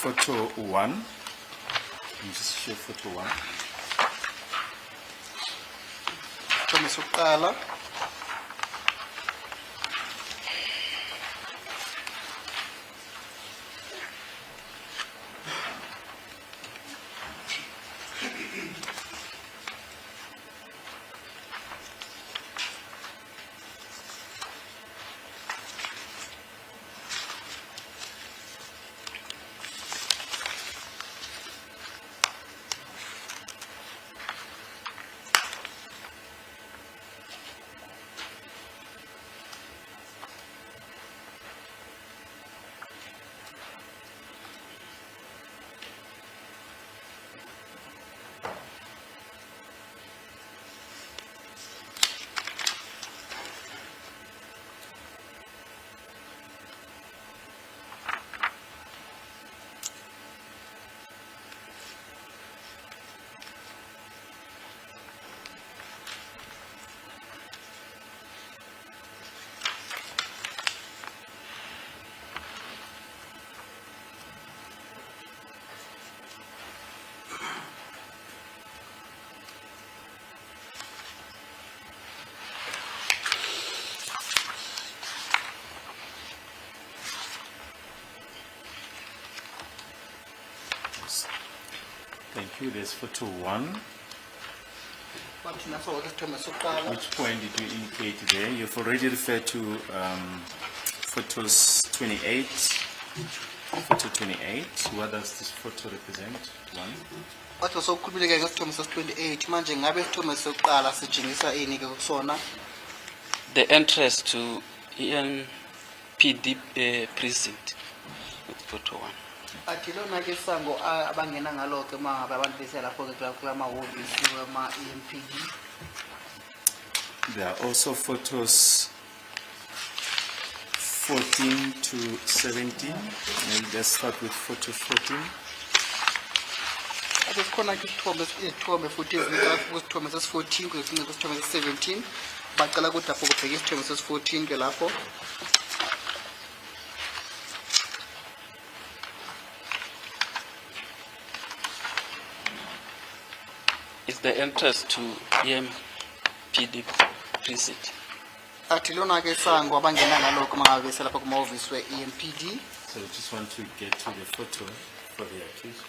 Photo 1. Let me just show photo 1. Isithombe sokuqala. Thank you. There's photo 1. Bathi naso isithombe sokuqala. Which point did you indicate there? You've already referred to photos 28. Photo 28. What does this photo represent? 1. Bathi sokukhululeka ngesithombe ses-28 manje ngabe isithombe sokuqala sitshengisa ini ke kusona? The entrance to EMPD precinct with photo 1. Athi lona-ke isango abangena ngalo-ke uma ngabe abantu bese lapho-ke kulamahhovisi wama-EMPD. There are also photos 14 to 17. Maybe let's start with photo 14. Athi sikhona-ke izithombe futhi ezincane kwisithombe ses-14 kuze sincike kwisithombe ses-17. Bacala ukuthi lapho kubheke isithombe ses-14 ke lapho. It's the entrance to EMPD precinct. Athi lona-ke isango abangena ngalo-ke uma ngabe bese lapho kumahhovisi we-EMPD. So we just want to get to the photo for the accused.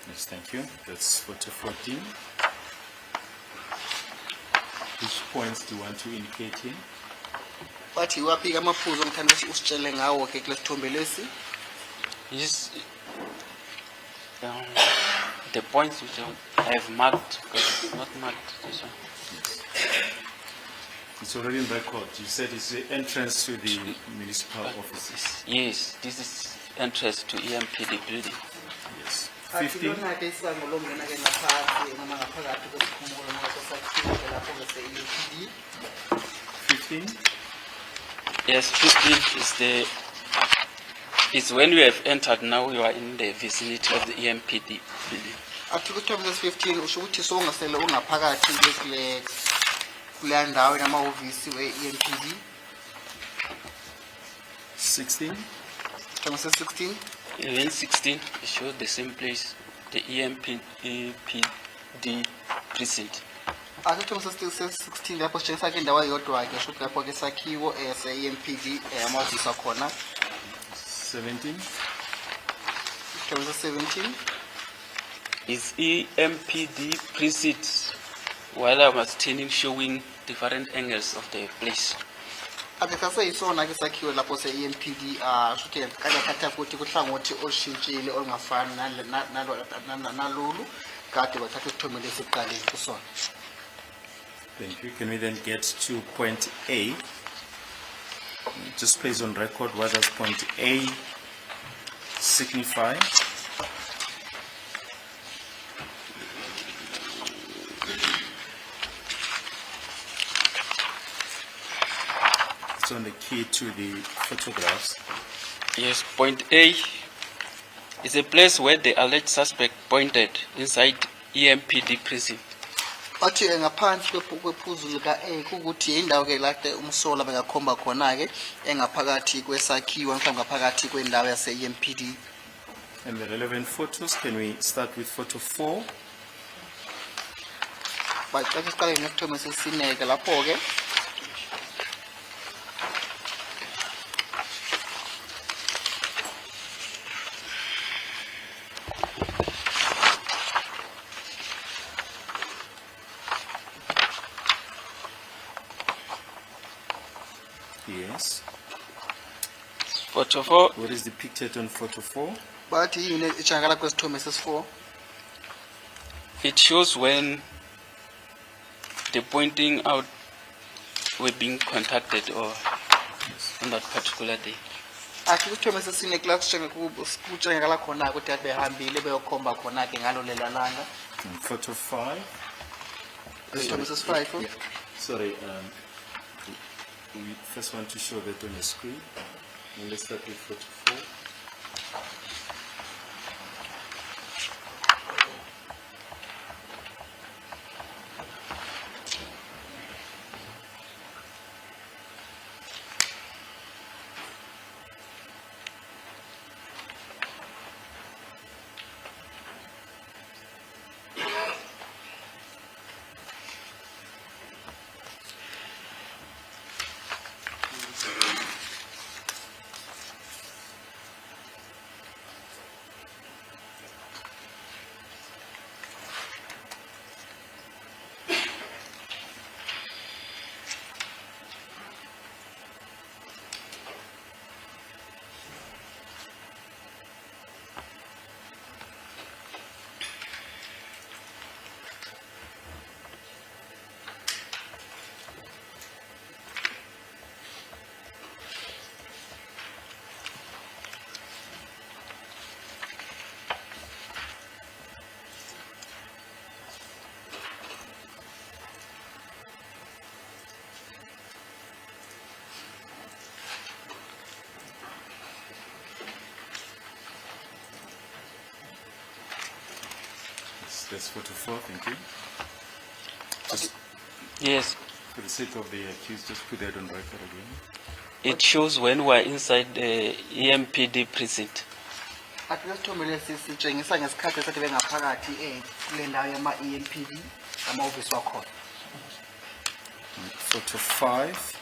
Yes, thank you. That's photo 14. Which points do you want to indicate here? Bathi iwaphi amaphuzu omthanda usitshele ngawo ke kule sithombe lesi? Yes, the points which I have marked, because it's not marked. This one. It's already in record. You said it's the entrance to the municipal offices. Yes, this is entrance to EMPD building. Yes. Athi 15. lona ke isango lomngena ke ngaphansi noma ngaphakathi kwesikhumulo noma kwesakhiwo ke lapho ke se-EMPD. 15. Yes, 15 is when you have entered. Now you are in the vicinity of the EMPD building. Athi kuthombe lesi 15 usho ukuthi songasele ungaphakathi kule ndawo namahhovisi we-EMPD. 16. Thombe lesi 16. Even 16, it shows the same place, the EMPD precinct. Athi thombe lesi 16 lapho sitshengisa ke indawo eyodwa ke shothi lapho ke sakhiwo se-EMPD amahhovisi akhona. 17. Thombe lesi 17. Is EMPD precinct, while I was turning, showing different angles of the place. Ake saseyisona ke sakhiwo lapho se-EMPD shothi kakathatha futhi kuhlangothi olushintshile olungafani nalolu kade bathatha isithombe lesiqaleni kusona. Thank you. Can we then get to point A? Just place on record what does point A signify? It's on the key to the photographs. Yes, point A is a place where the alleged suspect pointed inside EMPD precinct. Bathi ngaphansi kwephuzu lika A kukuthi indawo ke lapho umsola bengakhomba khona ke engaphakathi kwesakhiwo mhlawumbe ngaphakathi kwendawo yase-EMPD. And the relevant photos, can we start with photo 4? Baqala siqale nesithombe sesine ke lapho ke. Yes. Photo 4, What is depicted on photo 4? Bathi yini echangala kwesithombe sesi-4? it shows when the pointing out were being contacted or on that particular day. Athi isithombe sesine kula kutshengakala khona ukuthi ade behambile beyokhomba khona ke ngalo lela langa. And photo 5? Isithombe sesi-5. Yeah. Sorry, we first want to show that on the screen. And let's start with photo 4. That's photo 4, thank you. Just Yes, for the sake of the accused, just put that on record again. it shows when we are inside the EMPD precinct. Athi lesithombe lesi sitshengisa ngesikhathi esathi bengaphakathi kule ndawo yama-EMPD amahhovisi wakhona. And photo 5.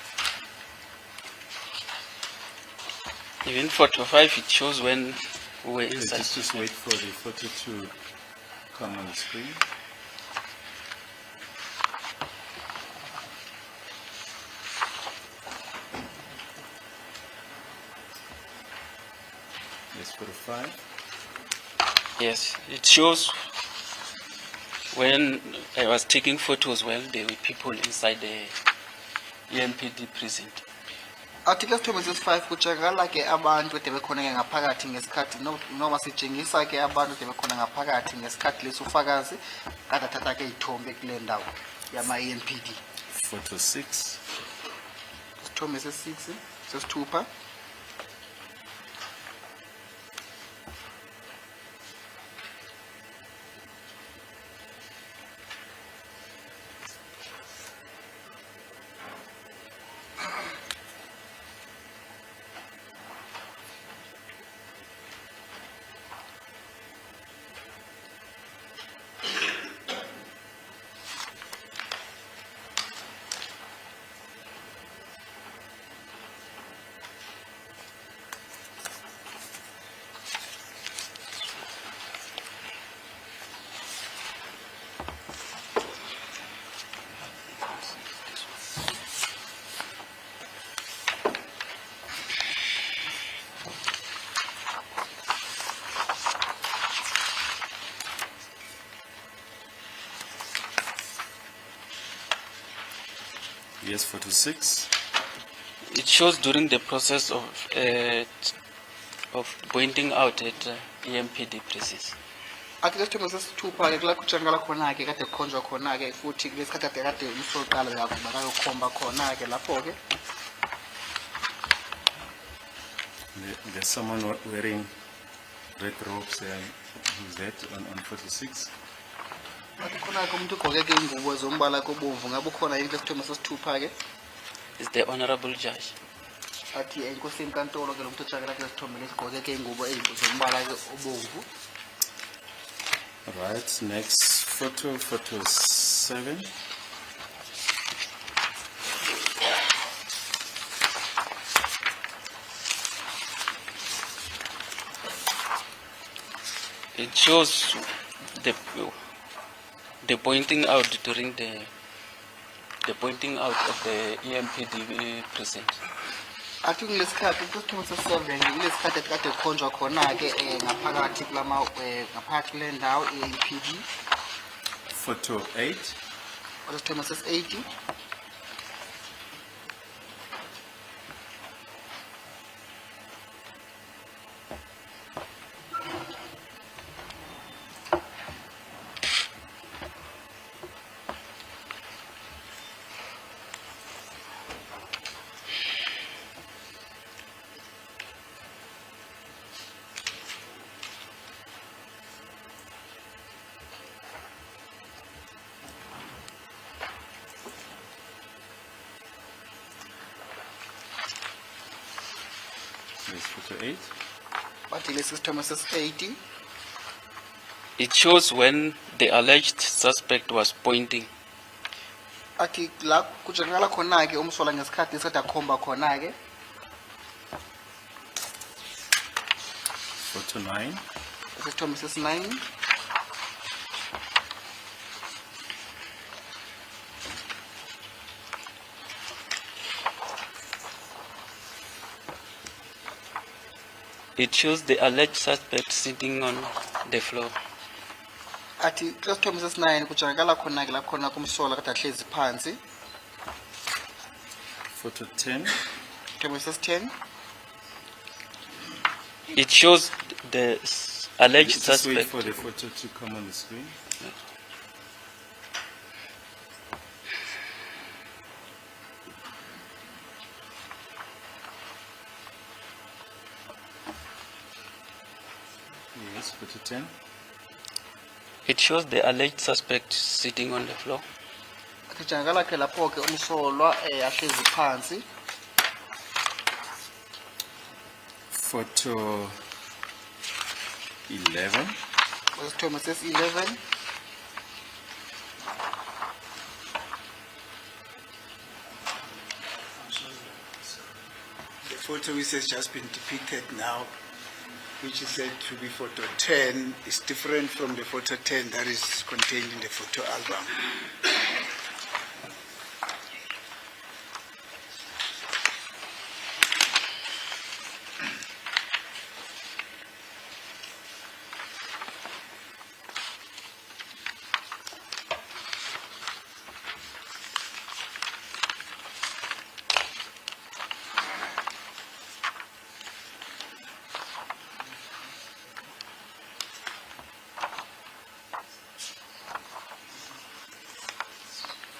Even photo 5, it shows when we were Okay, inside. just wait for the photo to come on the screen. Yes, photo 5. Yes, it shows when I was taking photos while there were people inside the EMPD precinct. athi ke sithombe sesi-5 kutshakala ke abantu ede bekhona ke ngaphakathi ngesikhathi noma sitshengisa ke abantu ede bekhona ngaphakathi ngesikhathi lesi ufakazi kade athatha ke iy'thombe kule ndawo yama-EMPD. Photo 6. Isithombe sesi-6 sesithupha. Yes, photo 6. It shows during the process of pointing out at EMPD precinct. athi ke sithombe sesithupha ke kula kutshakala khona ke kade kukhonjwa khona ke futhi kulesikhathi kade umsoqala bakayokhomba khona ke lapho ke There's someone wearing red robes there. Who's that on photo 6? athi khona ke umuntu ugqoke ke ingubo zombala kobomvu ngabe ukhona yini kule sithombe sesithupha ke Is the honorable judge. athi inkosi yenkantolo ke lo muntu otshakala kule sithombe lesigqoke ke ingubo zombala ke obomvu. Right, next photo, photo 7. It shows the pointing out during the pointing out of the EMPD precinct. athi kulesikhathi kusithombe sesi-7 kulesikhathi kade kukhonjwa khona ke ngaphakathi ngaphakathi kule ndawo i-EMPD. Photo 8. Isithombe sesi-8 Yes, photo 8. bathi lesi sithombe sesi-8 It shows when the alleged suspect was pointing. athi la kutshakala khona ke umsola ngesikhathi lesikade akhomba khona ke Photo 9. isithombe sesi-9 It shows the alleged suspect sitting on the floor. athi kule sithombe sesi-9 kutshakala khona ke lapho khona kumsola kade ahlezi phansi. Photo 10. Isithombe sesi-10 It shows the alleged Just wait suspect. for the photo to come on the screen. Yes, photo 10. It shows the alleged suspect sitting on the floor. athi kutshakala ke lapho ke umsolwa ahlezi phansi. Photo 11. Isithombe sesi-11 The photo which has just been depicted now which is said to be photo 10, is different from the photo 10 that is contained in the photo album.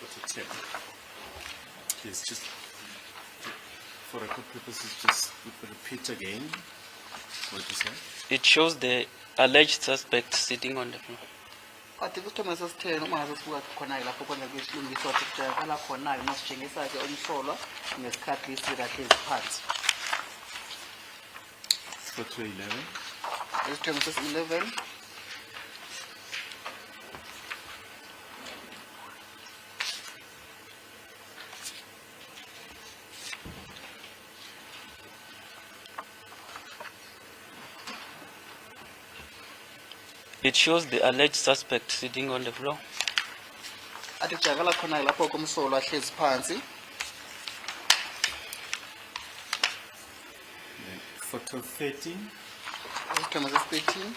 Photo 10. Yes, just for record purposes, just repeat again what you said. It shows the alleged suspect sitting on the floor. Ati kusithombe sesitheni uma ngabe sibuka khona-ke lapho kwenza kwesilungiswa ukuthi kutshakala khona-ke masitshengisa-ke umsolwa ngesikhathi lisira hlezi phansi. Photo 11. Isithombe sesi-11. It shows the alleged suspect sitting on the floor. Ati kutshakala khona-ke lapho kumsolwa hlezi phansi. Then photo 13. Isithombe sesi-13.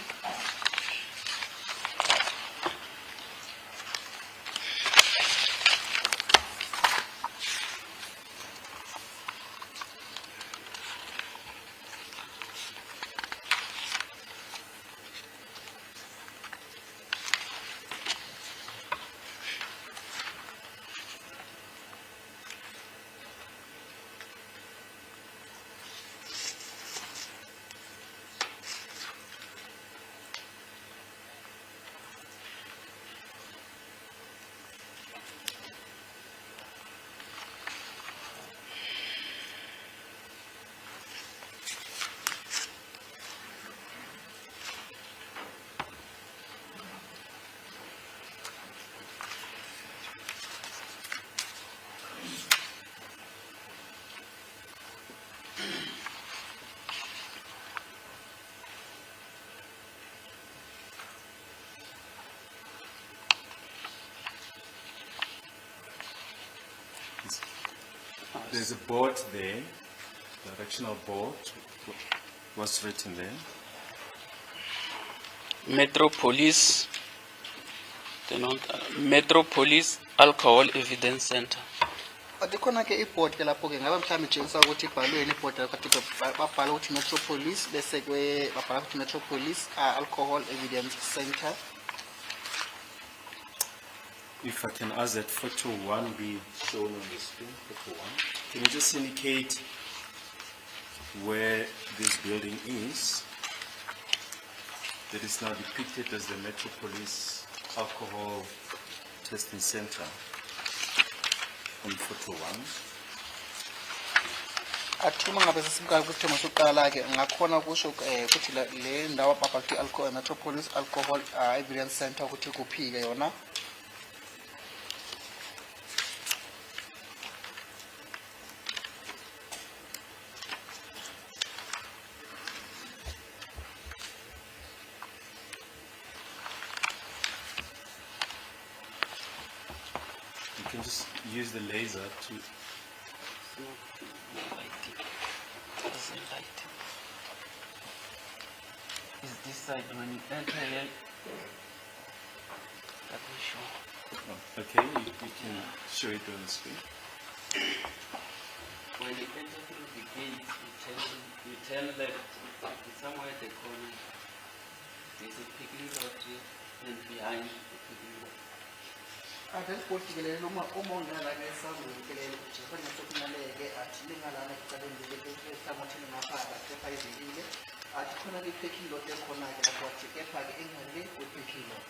There's a board there, directional board. What's written there? Metropolis, Metropolis Alcohol Evidence Center. Ati khona-ke i-board-ke lapho-ke ngabe mhlawumbe itshengisa ukuthi ibhalweni i-board lakho babhala ukuthi Metropolis bese babhala ukuthi Metropolis Alcohol Evidence Center. If I can ask that photo 1 be shown on the screen, photo 1. Can you just indicate where this building is that is now depicted as the Metropolis Alcohol Testing Center on photo 1? Athi uma ngabe sesibuka kusithombe sokuqala-ke ngakhona kusho ukuthi le ndawo babhala ukuthi Metropolis Alcohol Evidence Center ukuthi kuphi-ke yona. You can just use the laser to. Is this side when you enter here? Let me show. Oh, okay, you can show it on the screen. When you enter through the gate, you turn left. It's somewhere at the corner. There's a picking lot here, and behind the picking lot. Athi lelo uma ungalana esangweni nje kufanele sokulaleke athi lingalana ekucaleni lehlangothi lingaphaka kepha izilile athi khona ke packing lot ekhona-ke lapho athi kepha-ke engale kwe-packing lot.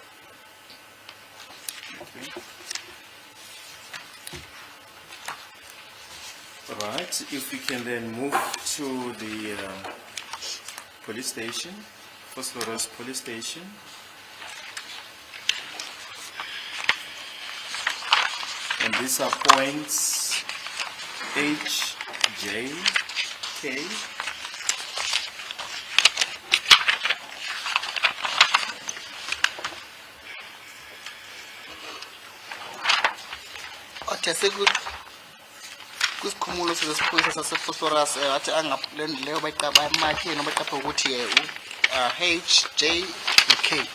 Right, if we can then move to the police station, First Lawrence Police Station. And these are points H, J, K, sithe kwisikhumulo sezesiphoyisa sasephosphorus athi leyo bayimakhe noma bayiqaphe ukuthi H, J, no K.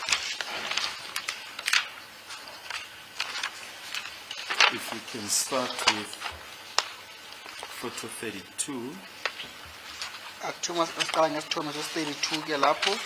If we can start with photo 32. Asiqala ngesithombe sesi-32 ke lapho.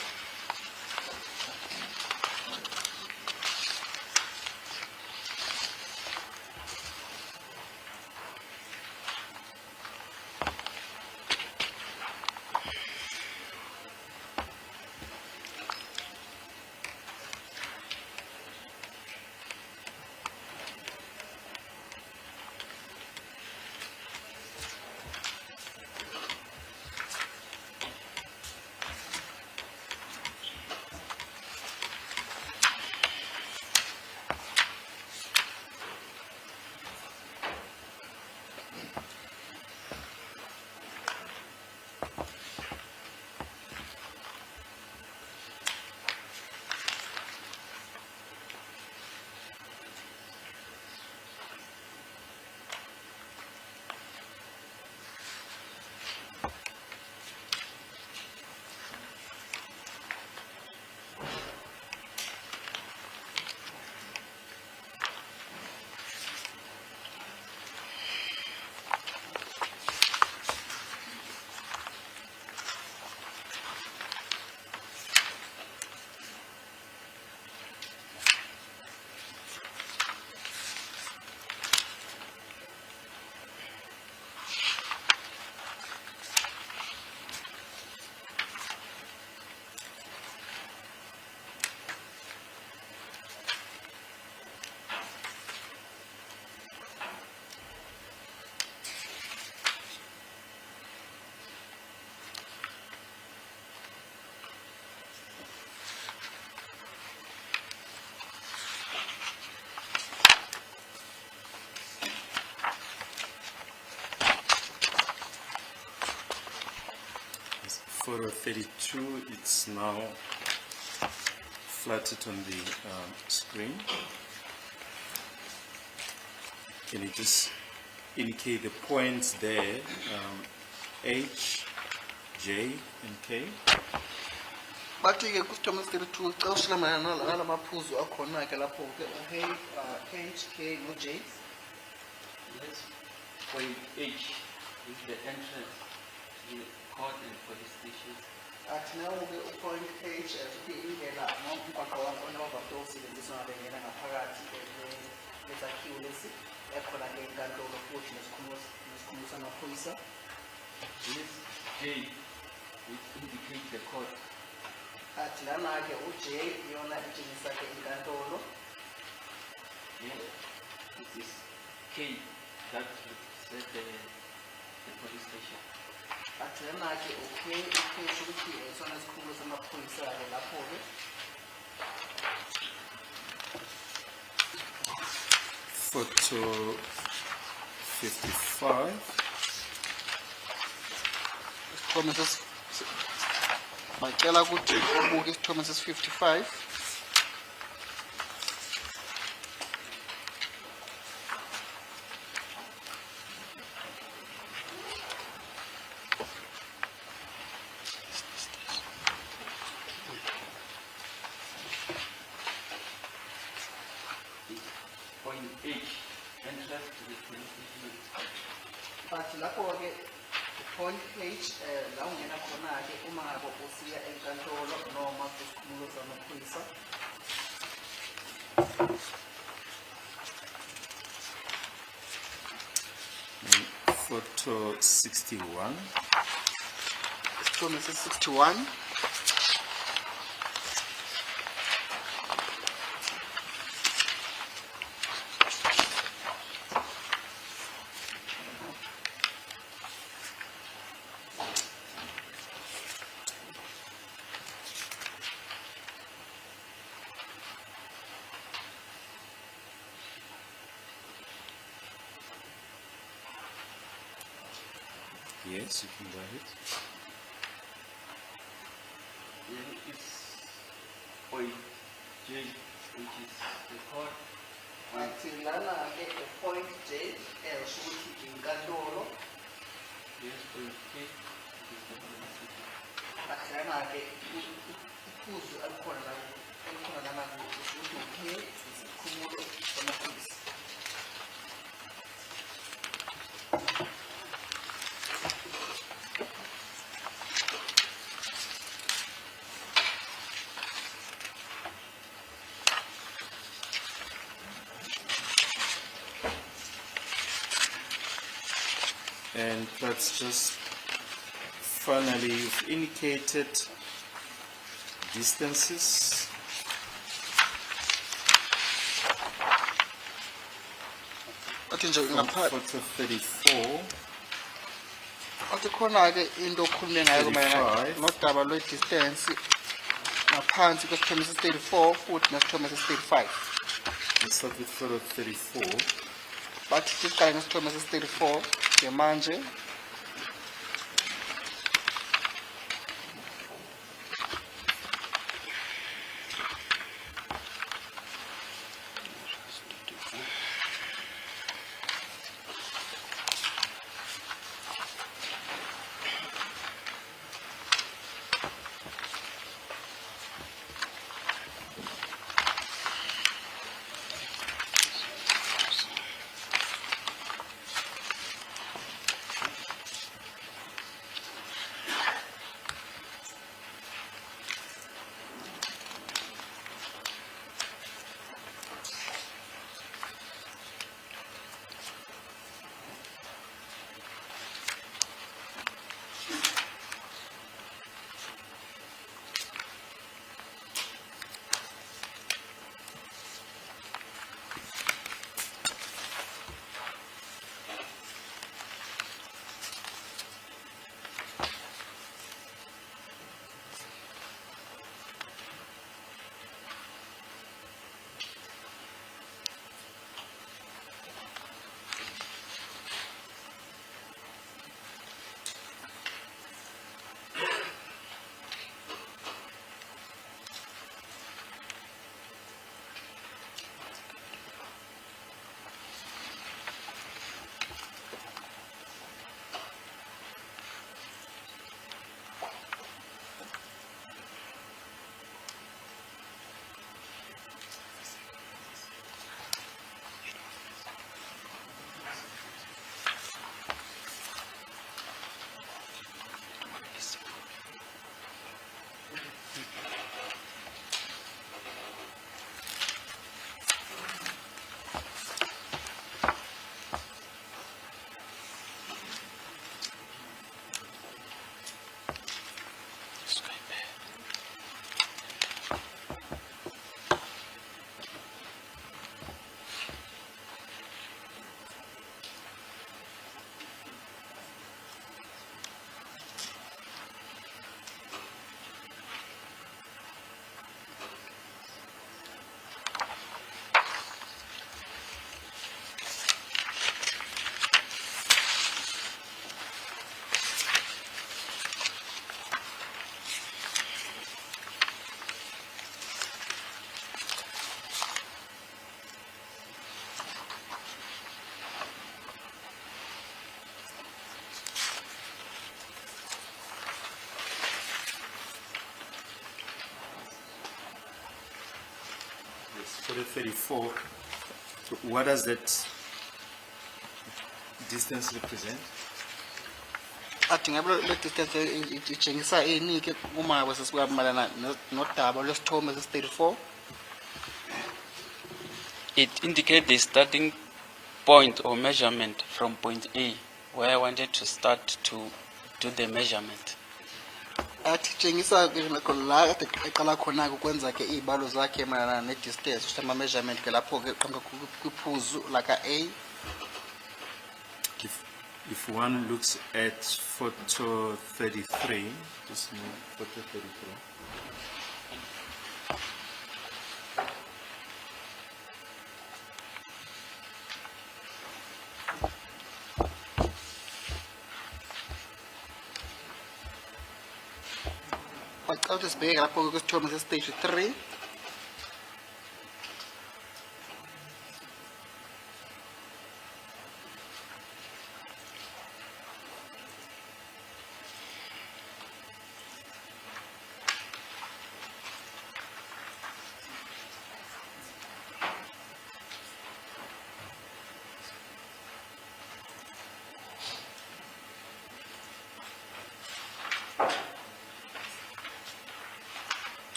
Photo 32, it's now flattened on the screen. Can you just indicate the points there, H, J, and K? Bathi ke kusithombe sesi-32 xa usilamana nalamaphuzu akhona ke lapho ke H, K, no J. Yes. Point H is the entrance to the court and police station. Athi nawo-ke upoint H futhi indlela noma umgwaqo onobavato osebenziswa ngabengena ngaphakathi lesakhiwo lesi ekhona-ke inkantolo futhi nesikhumulo samaphoyisa. This J, which indicates the court. Athi lana-ke u-J iyona itshengisa-ke inkantolo. Yeah. This is K, that represents the police station. Athi lana-ke u-K sho ukuthi isona isikhumulo samaphoyisa-ke lapho-ke. Photo 55. Isithombe bacela ukuthi ubuke isithombe sesi-55. Point H, entrance to the police station. But lapho-ke point H la ungena khona-ke uma ngabe usiya enkantolo noma kwisikhumulo samaphoyisa. Photo 61. Isithombe sesi-61. Yes, you can go ahead. Then it's point J, which is the court. Athi bathi lana-ke point J sho ukuthi inkantolo lana-ke iphuzu alikhona lana kusho ukuthi uphe isikhumulo samaphilisi. And let's just finally, you've indicated distances. Athi nje From ngapha photo 34, athi khona-ke into okhulume ngayo mayelana 35. nodaba lwe-distance ngaphansi kwesithombe ses-34 futhi nesithombe ses-35. Let's start with photo 34. Bathi siqale ngesithombe ses-34 ke manje Photo 34. So what does that distance represent? athi ngabe le distance itshengisa ini-ke uma sesikuyamalana nodaba lwesithombe ses-34. It indicates the starting point or measurement from point A, where I wanted to start to do the measurement. Athi tshengisa-ke la kade eqala khona-ke ukwenza-ke iy'balo zakhe mayelana ne-distance kusho ama-measurement ke lapho-ke qhambe kwiphuzu laka-A. If one looks at photo 33, just move photo 33. Xa uthi sibheke lapho-ke kwisithombe ses-stage 3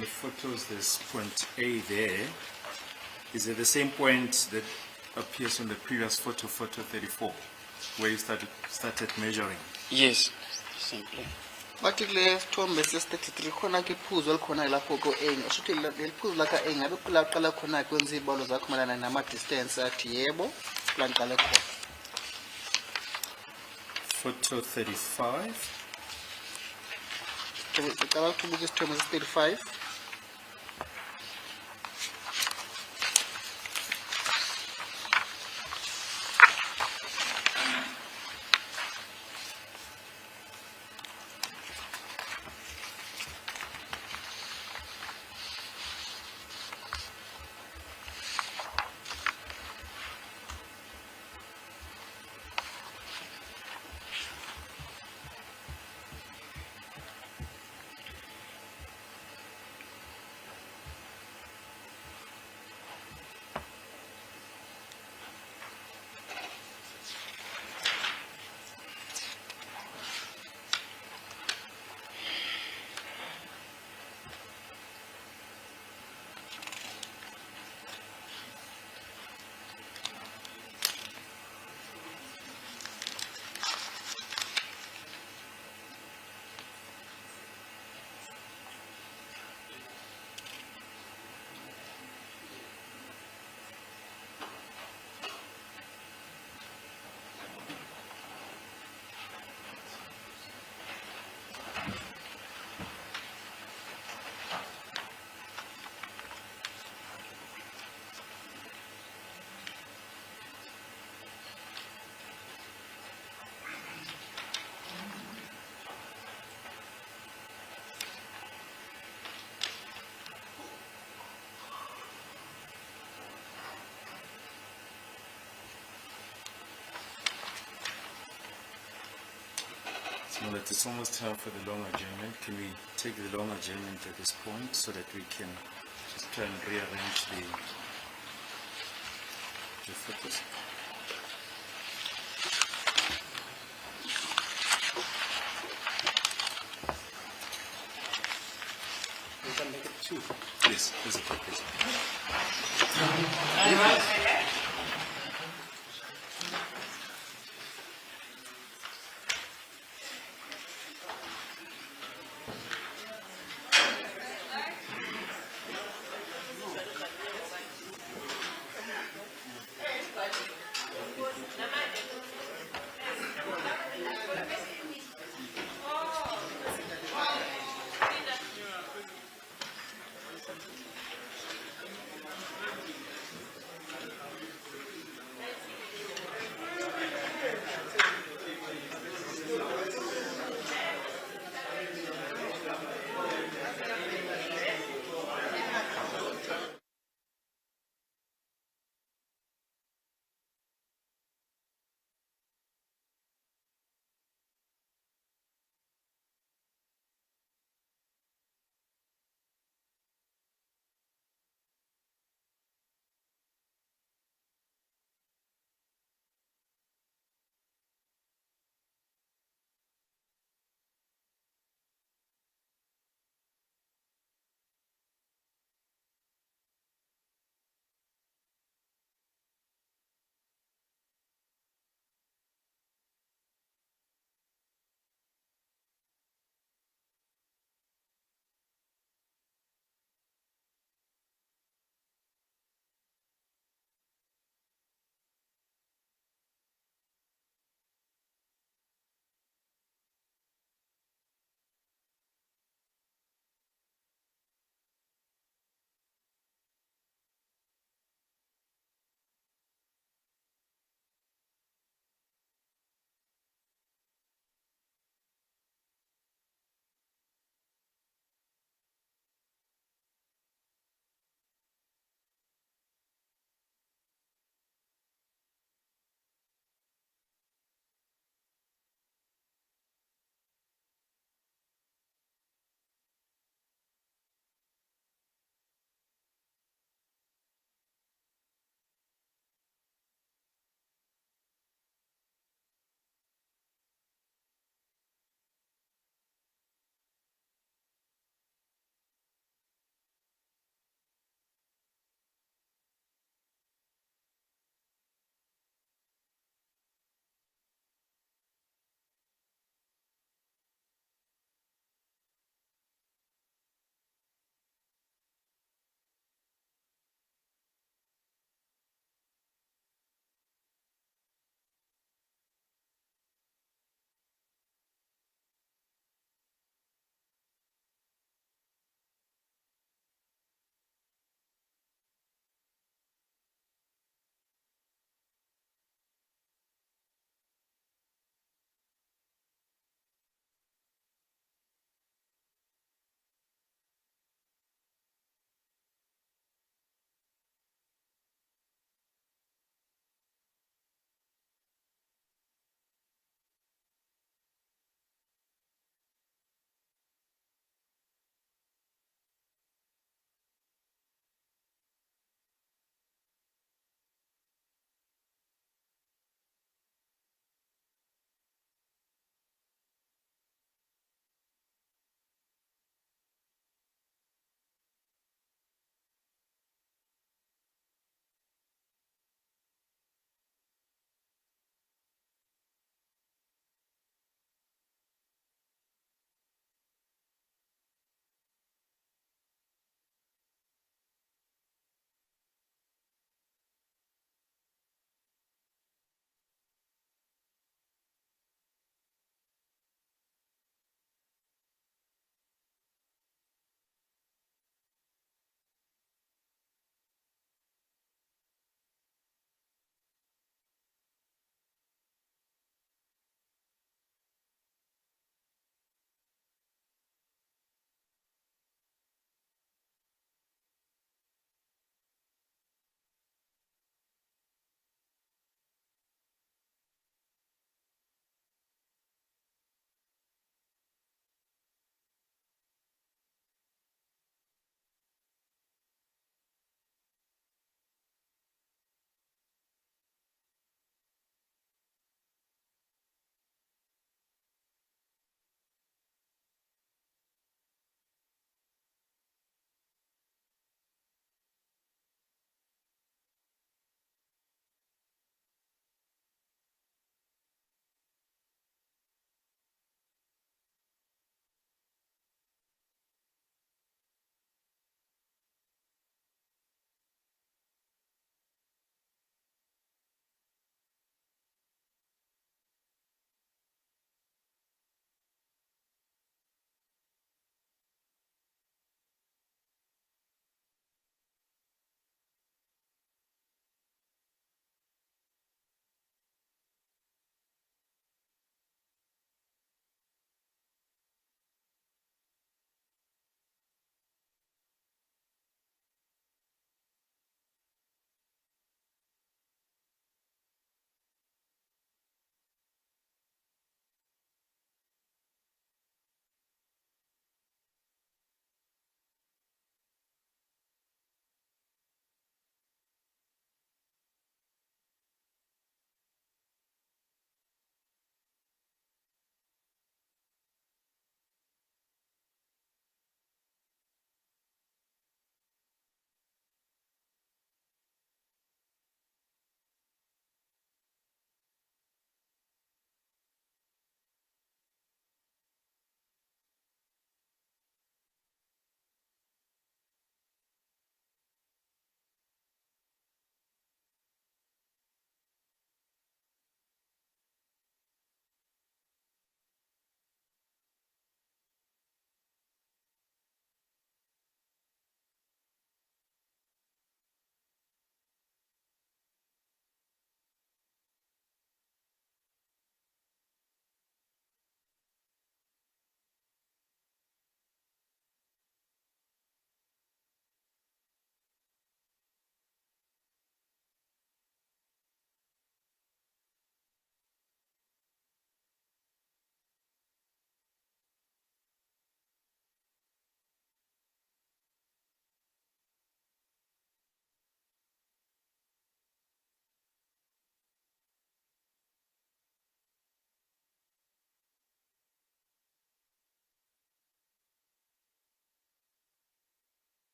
on the photos, there's point A there. Is it the same point that appears on the previous photo, photo 34, where you started measuring? Yes, simply. bathi kule sithombe ses-33 khona ke iphuzu elikhona lapho ko-A ushuthi leli phuzu laka-A ngabe kulaqala khona kwenza iy'balo zakho malana nama-distance athi yebo kulaqale khona Photo 35. ngicaba ukubuka isithombe ses-35 Now that it's almost time for the long adjournment, can we take the long adjournment at this point so that we can just try and rearrange the photos? You can make it 2. Yes, there's a purpose.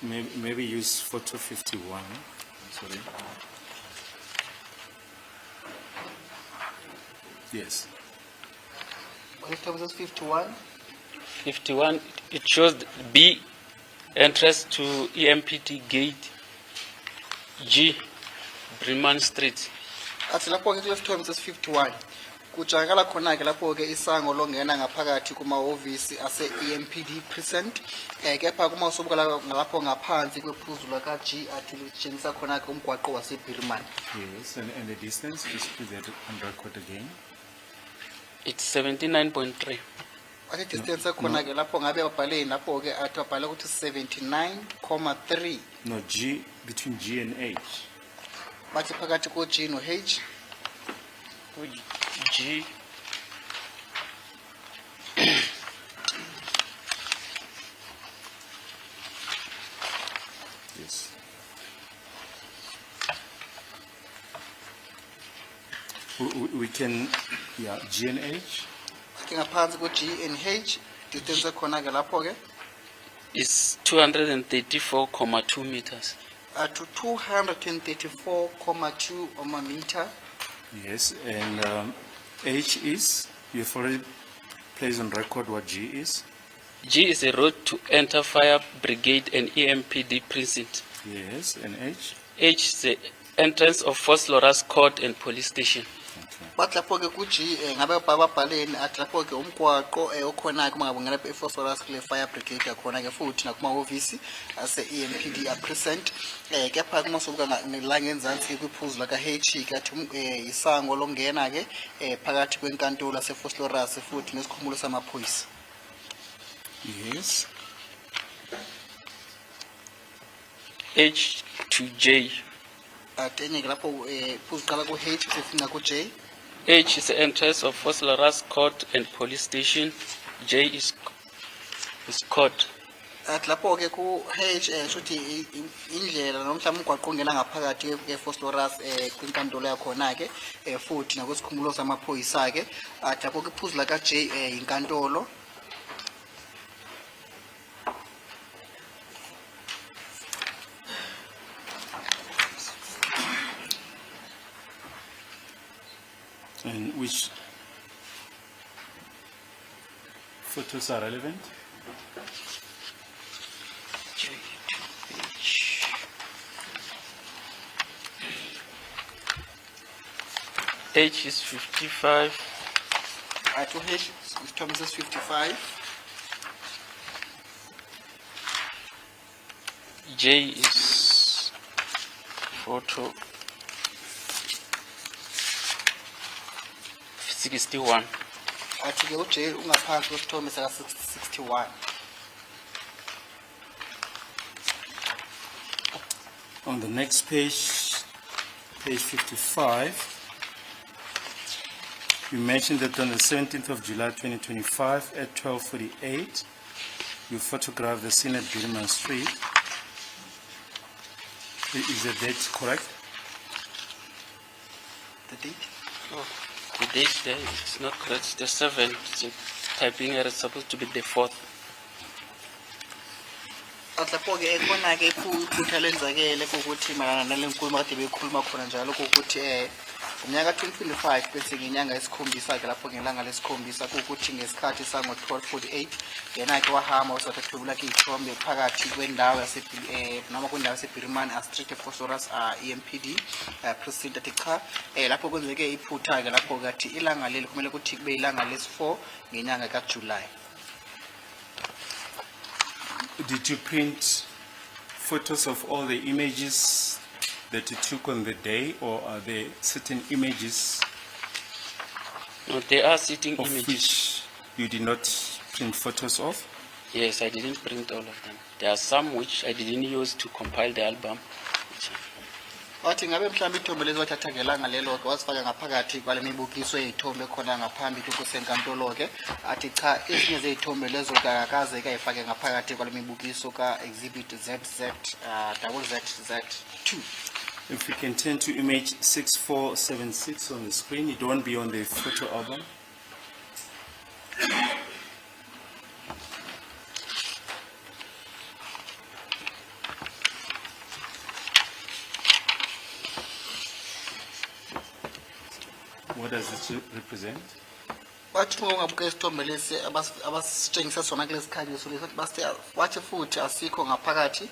maybe use photo 51. Sorry. Yes. What terms is 51? 51, it shows B, entrance to EMPT gate, G, Breman Street. Athi lapho ke kule sithombe ses 51 kutshakala khona ke lapho ke isango longena ngaphakathi kuma office ase EMPD precinct kepha kuma usobukala lapho ngaphansi kwephuzulu ka G athi litshengisa khona ke umgwaqo wase Birman. Yes, and the distance is put that on record again. It's 79.3. Athi distance khona ke lapho ngabe babhale lapho ke athi babhale ukuthi 79.3 No, G, between G and H. bathi phakathi ko G no H. G, Yes. We can, yeah, G and H. Athi ngaphansi ko G and H distance khona ke lapho ke is 234.2 meters. to 234.2 meter. Yes, and H is, you've already placed on record what G is. G is a road to enter fire brigade and EMPD precinct. Yes, and H. H is the entrance of First Loras Court and police station. Bathi lapho ke ku G ngabe babhaleni athi lapho ke umgwaqo okhona ke mangabe ngena eFosoras kule fire brigade yakhona ke futhi nakuma office ase EMPD precinct kepha kuma sobuka la ngenzansi kwiphuzula ka H ke athi isango longena ke phakathi kwenkantolo yaseFosoras futhi nesikhumulo samaphoyisa. Yes. H to J. Atenye ke lapho phuzula ku H sefika ku J. H is the entrance of First Loras Court and police station. J is court. Athi lapho ke ku H shothi indlela nomhlanje umgwaqo ongena ngaphakathi eFosoras kwinkantolo yakhona ke futhi nakwesikhumulo samaphoyisa ke athi lapho ke phuzula ka J inkantolo. And which photos are relevant? J to H. H is 55. To H terms is 55. J is photo 61. Athi ke uJ ungaphansi kwesithombe saka 61. On the next page, page 55, you mentioned that on the 17th of July 2025 at 12:48, you photographed the scene at Birman Street. Is the date correct? The date? Oh, the date there is not correct. It's the 7th. So typing error is supposed to be the 4th. Lapho ke ekhona ke iphutha lenzakele ukuthi malana nalenkulumo kade bekhuluma khona njalo ukuthi umnyaka 2025 bese ngenyanga yesikhombisa ke lapho ngelanga lesikhombisa ukuthi ngesikhathi sango 12:48 yena ke wahamba usathethula ke ithombe phakathi kwendawo yase noma kwendawo yaseBirman Street eFosoras EMPD precinct athi cha lapho kwenzeke iphutha ke lapho kathi ilanga leli kumele ukuthi kube ilanga lesi4 ngenyanga kaJuly. Did you print photos of all the images that you took on the day, or are there certain images No, they are sitting of images. which you did not print photos of? Yes, I didn't print all of them. There are some which I didn't use to compile the album. Wathi ngabe mhlawumbe ithombe lezi wathatha ngelanga lelo ke wasifaka ngaphakathi kwale mibukiso yezithombe khona ngaphambi kokusenkantolo ke athi cha ezinye zezithombe lezo akaze kayifake ngaphakathi kwale mibukiso ka exhibit ZZ2. If we can turn to image 6476 on the screen, it won't be on the photo album. What does it represent? bathi uma ungabuka isithombe lesi abasitshengisa sona kulesi khanyiso lesi bathi futhi asikho ngaphakathi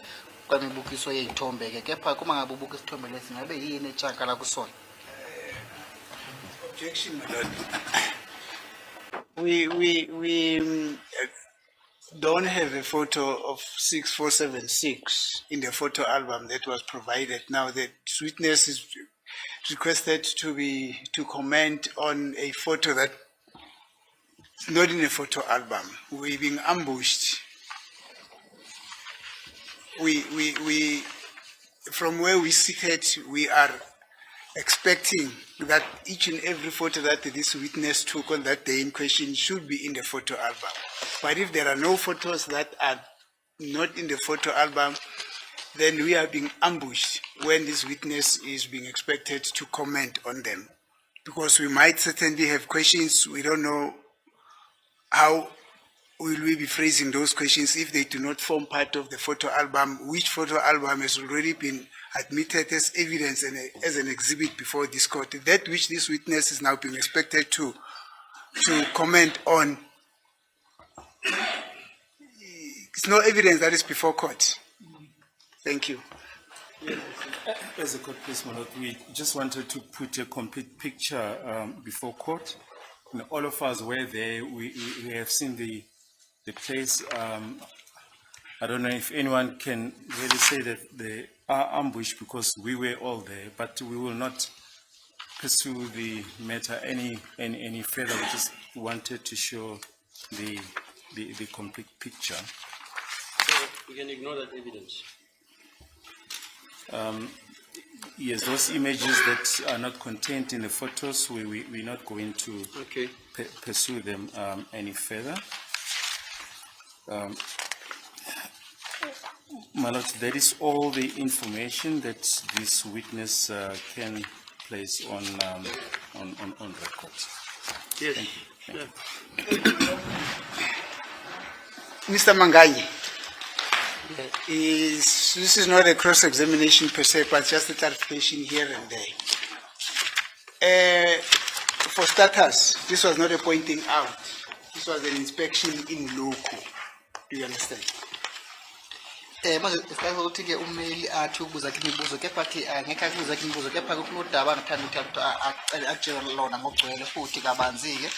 kwemibukiso yey'thombe-ke kepha kuma ngabe ubuka isithombe lesi ngabe yini etshaka la kusona? Objection, my lord. We don't have a photo of 6476 in the photo album that was provided. Now the witness is requested to comment on a photo that is not in a photo album. We're being ambushed. We from where we sit, we are expecting that each and every photo that this witness took on that day in question should be in the photo album. But if there are no photos that are not in the photo album, then we are being ambushed when this witness is being expected to comment on them. Because we might certainly have questions, we don't know how will we be phrasing those questions if they do not form part of the photo album, which photo album has already been admitted as evidence and as an exhibit before this court. That which this witness is now being expected to comment on, it's no evidence that is before court. Thank you. As a court case, my lord, we just wanted to put a complete picture before court. You know, all of us were there. We have seen the place. I don't know if anyone can really say that they are ambushed because we were all there, but we will not pursue the matter any further. We just wanted to show the complete picture. So we can ignore that evidence. Yes, those images that are not contained in the photos, we're not going to pursue them any further. My lord, that is all the information that this witness can place on record. Yes. Thank you. Mr. Manganyi, this is not a cross-examination per se, but just a clarification here and there. For starters, this was not a pointing out. This was an inspection in loco. Do you understand? Manje sicela ukuthi-ke ummeli athi ukubuza khe imibuzo kepha-ke angekho akubuza khe imibuzo kepha-ke kunodaba angathanda ukuthi atshele lona ngokugcwele futhi kabanzi-ke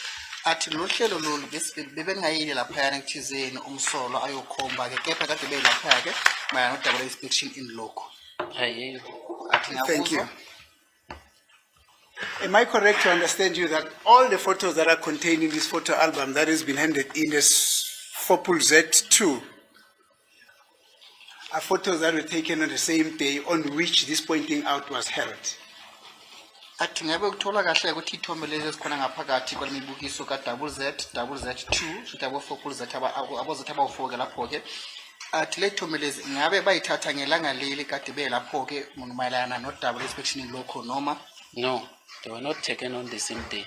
athi lolu hlelo lolu bebengayile laphayana ekuthizeni umsolo ayokhomba-ke kepha kade belaphaya-ke mayana nodaba le-inspection in loco. Athi Thank you. ngiyakuzwa. Am I correct to understand you that all the photos that are contained in this photo album that has been handed in as Fopul Z2 are photos that were taken on the same day on which this pointing out was held? Athi ngabe ukuthola kahle ukuthi ithombe lezi esikhona ngaphakathi kwale mibukiso ka-double Z2 futhi abo-Fopul Z abo-Z abawu-4-ke lapho-ke athi le thombe lezi ngabe bayithatha ngelanga leli kade belapho-ke mayelana nodaba le-inspection in loco noma? No, they were not taken on the same day.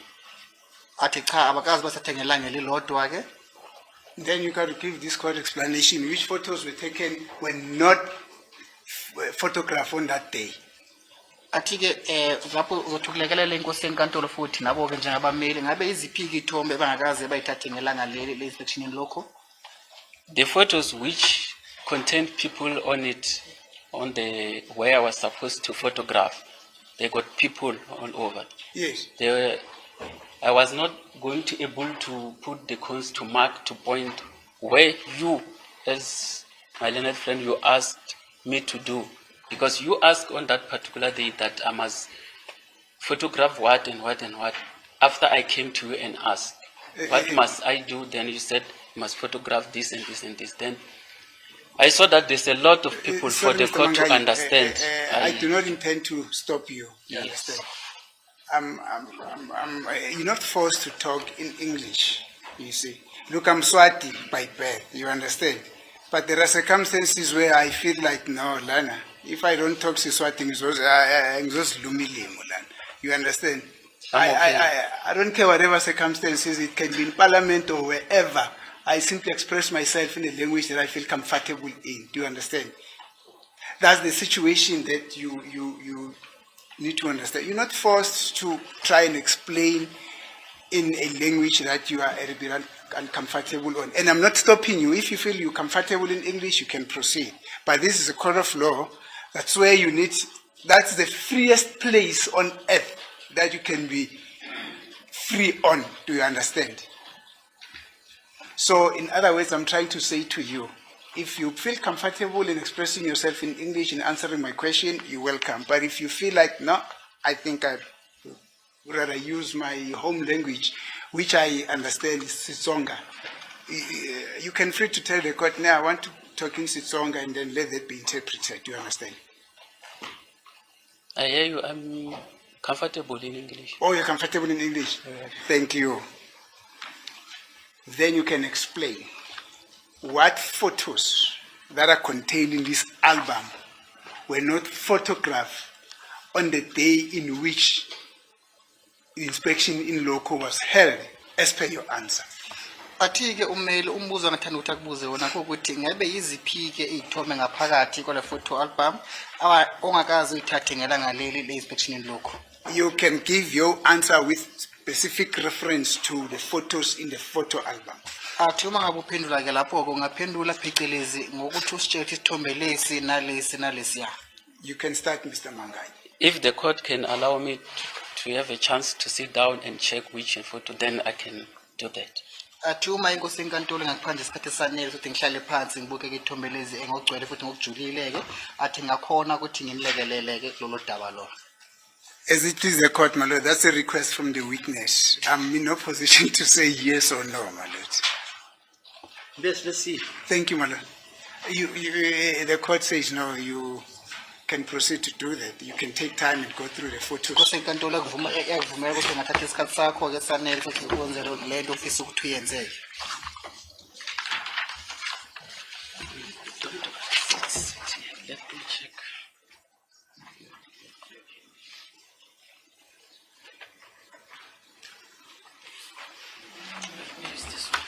Athi cha abakazi basathe ngelanga elilodwa-ke. Then you can give this court explanation which photos were taken when not photographed on that day. Athi-ke lapho uzothukulekelela inkosi yenkantolo futhi nabo-ke njengabameli ngabe iziphi-ke ithombe bangakaze bayithathe ngelanga leli le-inspection in loco? The photos which contained people on it, on the where I was supposed to photograph, they got people all over. Yes. I was not going to able to put the cones to mark, to point where you, as my learned friend, you asked me to do. Because you asked on that particular day that I must photograph what and what and what. After I came to you and asked, what must I do? Then you said, you must photograph this and this and this. Then I saw that there's a lot of people for the Mr. court to Manganyi, understand. I do not intend to stop you. You Yes. understand? You're not forced to talk in English, you see. Look, I'm Swati by birth, you understand? But there are circumstances where I feel like, no, Lana, if I don't talk Siswati, I'm just lumili, you understand? I don't care whatever circumstances, it can be in parliament or wherever. I simply express myself in a language that I feel comfortable in. Do you understand? That's the situation that you need to understand. You're not forced to try and explain in a language that you are a bit uncomfortable on. And I'm not stopping you. If you feel you're comfortable in English, you can proceed. But this is a court of law. That's where you need, that's the freest place on earth that you can be free on. Do you understand? So in other words, I'm trying to say to you, if you feel comfortable in expressing yourself in English and answering my question, you're welcome. But if you feel like, no, I think I'd rather use my home language, which I understand is Sitsonga, you can free to tell the court, now I want to talk in Sitsonga and then let that be interpreted. Do you understand? I hear you. I'm comfortable in English. Oh, you're comfortable in English? Yeah. Thank you. Then you can explain what photos that are contained in this album were not photographed on the day in which the inspection in loco was held, as per your answer. Athi-ke ummeli umbuzo angathanda ukuthi akubuze wona ukuthi ngabe yiziphi-ke iy'thombe ngaphakathi kwale photo album ongakazi uyithathe ngelanga leli le-inspection in loco. You can give your answer with specific reference to the photos in the photo album. Athi uma ngabe uphendula-ke lapho-ke ungaphendula phecelezi ngokuthi usitshele ukuthi isithombe lesi nalesi nalesiya. You can start, Mr. Mangai. If the court can allow me to have a chance to sit down and check which photo, then I can do that. Athi uma inkosi yenkantolo ngakuphandle isikhathi esanele ukuthi ngihlale phansi ngibuke ithombe lezi engokugcwele futhi ngokujulile-ke athi ngakhona ukuthi ngimlekelele-ke kulolo daba lo. As it is the court, my lord, that's a request from the witness. I'm in no position to say yes or no, my lord. Let's see. Thank you, my lord. The court says no, you can proceed to do that. You can take time and go through the photos. Inkosi yenkantolo yakuvumela ukuthi ungathatha isikhathi sakho-ke esanele futhi ukwenze le nto ofisa ukuthi uyenzeke. Let me check. Where is this one?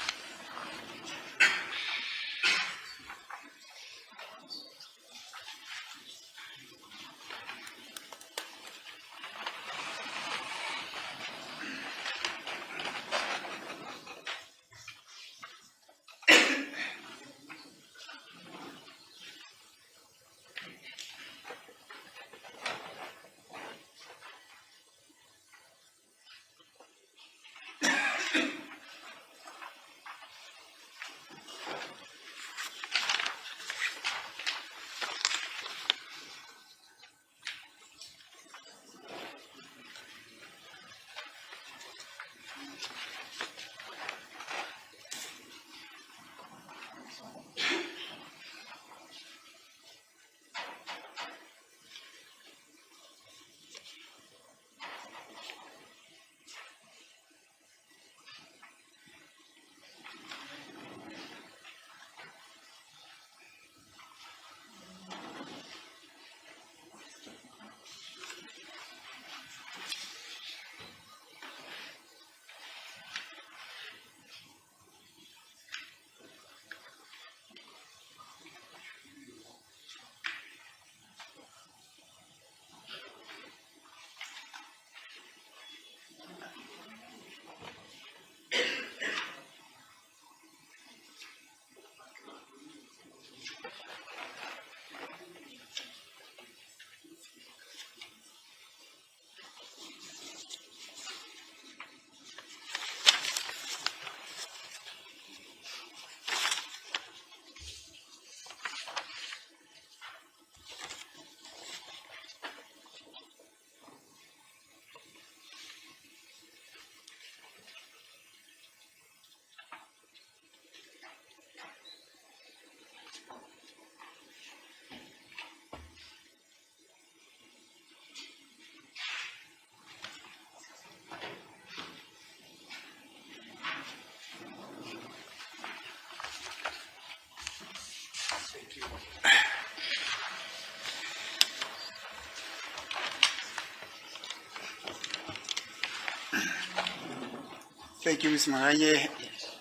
Thank you, Ms. Maganye.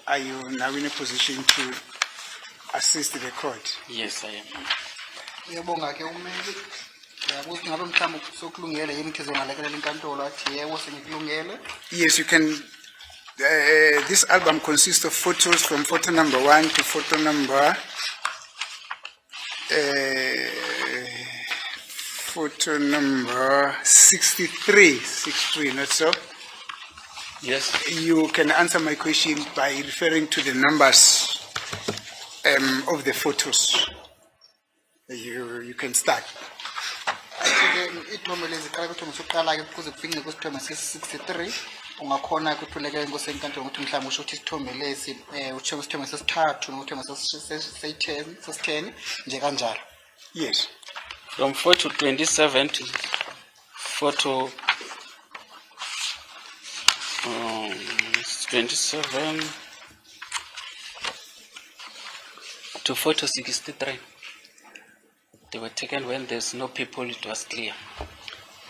Are you now in a position to assist the court? Yes, I am. Uyabonga-ke ummeli. ukuthi ngabe mhlawumbe sokulungele yini ukuthi zongalekelela inkantolo athi yebo sengikulungele. Yes, you can. This album consists of photos from photo number 1 to photo number 63, not so? Yes. You can answer my question by referring to the numbers of the photos. You can start. Athi-ke ithombe lezi qala kuthombe sokuqala-ke kuze kufince kusithombe sesi-63 ungakhona ukuthulekela inkosi enkantolo ukuthi mhlawumbe usho ukuthi isithombe lesi uthombe isithombe sesithathu nokuthombe sesi-10 nje kanjalo. Yes. From photo 27 to photo 27 to photo 63. They were taken when there's no people, it was clear.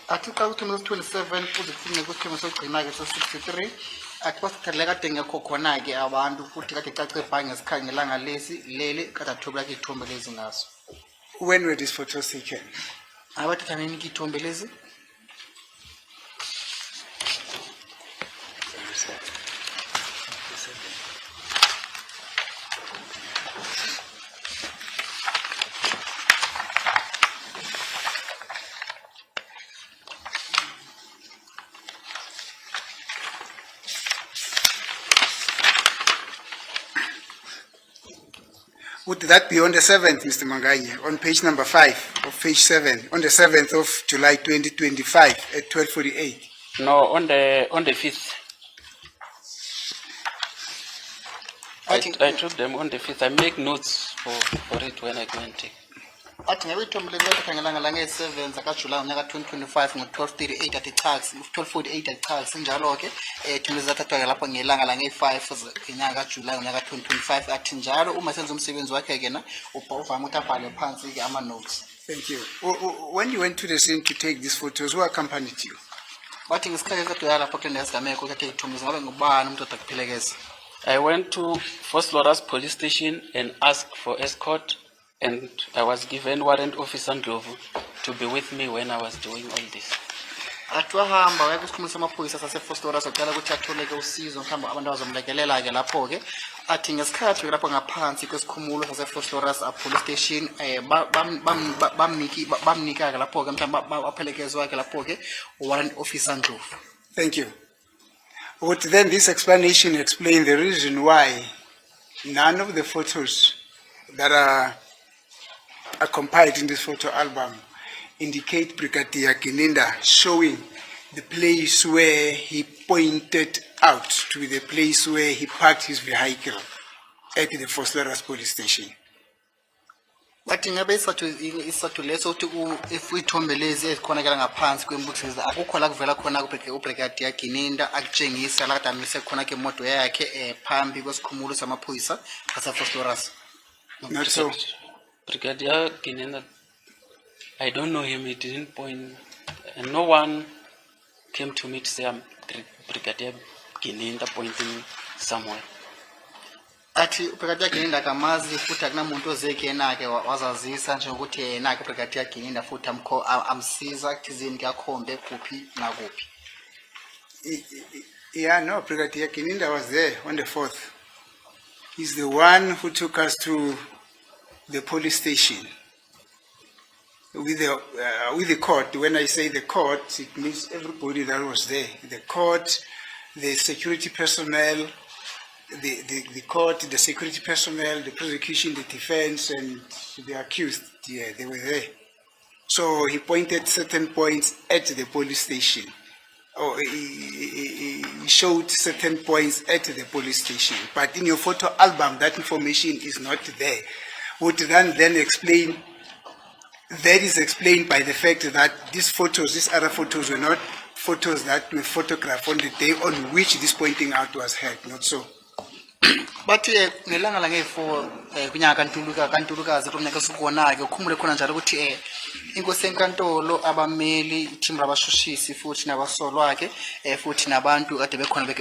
Athi xa kuthombe sesi-27 kuze kufince kusithombe sokugcina-ke sesi-63 athi basithathele kade ngekho khona-ke abantu futhi kade cace ebhange sikhangelanga leli kade athobela-ke iy'thombe lezi ngazo. When were these photos taken? Abathatha nini-ke iy'thombe lezi? Would that be on the 7th, Mr. Mangaye, on page number 5 of page 7, on the 7th of July 2025 at 12:48? No, on the 5th. I took them on the 5th. I make notes for it when I go and take. Athi ngabe ithombe leli bathatha ngelanga lange-7 zakaJulayi ngonyaka 2025 ngo-12:38 athi cha 12:48 athi cha sinjalo-ke ithombe lezi zathathwa-ke lapho ngelanga lange-5 ngenyanga kaJulayi ngonyaka 2025 athi njalo uma senza umsebenzi wakhe-ke na uvame ukuthi abhale phansi-ke ama-notes. Thank you. When you went to the scene to take these photos, who accompanied you? Bathi ngesikhathi esadoya lapho kule nesigameko ukuthatha iy'thombe zingabe ngubani umuntu odakuphilekeza. I went to First Loras police station and asked for escort, and I was given warrant officer Ndlovu to be with me when I was doing all this. Athi wahamba waya kwisikhumulo samaphoyisa sase-Fostoras wacela ukuthi atholeke usizo mhlawumbe abantu abazomlekelela-ke lapho-ke athi ngesikhathi lapho ngaphansi kwesikhumulo sase-Fostoras police station bamnika-ke lapho-ke mhlawumbe aphelekezwa-ke lapho-ke warrant officer Ndlovu. Thank you. Would then this explanation explain the reason why none of the photos that are compiled in this photo album indicate Brigadier Gininda showing the place where he pointed out to be the place where he parked his vehicle at the Fostoras police station? Bathi ngabe isathu leso ukuthi if ithombe lezi ezikhonakala ngaphansi kwembuthisi akukho la kuvela khona uBrigadier Gininda akutshengisa la kade amise khona-ke imoto yakhe phambi kwesikhumulo samaphoyisa sase-Fostoras. Not so. Brigadier Gininda, I don't know him, he didn't point, and no one came to me to say I'm Brigadier Gininda pointing somewhere. Athi uBrigadier Gininda akamazi futhi akunamuntu ozeke yena-ke wazazisa nje ukuthi yena-ke uBrigadier Gininda futhi amsiza kuthizeni kuyakhombe kuphi nakuphi. Yeah, no, Brigadier Gininda was there on the 4th. He's the one who took us to the police station with the court. When I say the court, it means everybody that was there. The court, the security personnel, the court, the security personnel, the prosecution, the defense, and the accused. Yeah, they were there. So he pointed certain points at the police station. Or he showed certain points at the police station. But in your photo album, that information is not there. Would then explain, that is explained by the fact that these photos, these other photos, were not photos that were photographed on the day on which this pointing out was held, not so. Bathi ngelanga lange-4 kunyaka kaNtulukazi lo mnyaka sikubona-ke ukhumule khona njalo ukuthi Inkosi enkantolo abameli team rabashushisi futhi nabasolwa ke futhi nabantu kade bekhona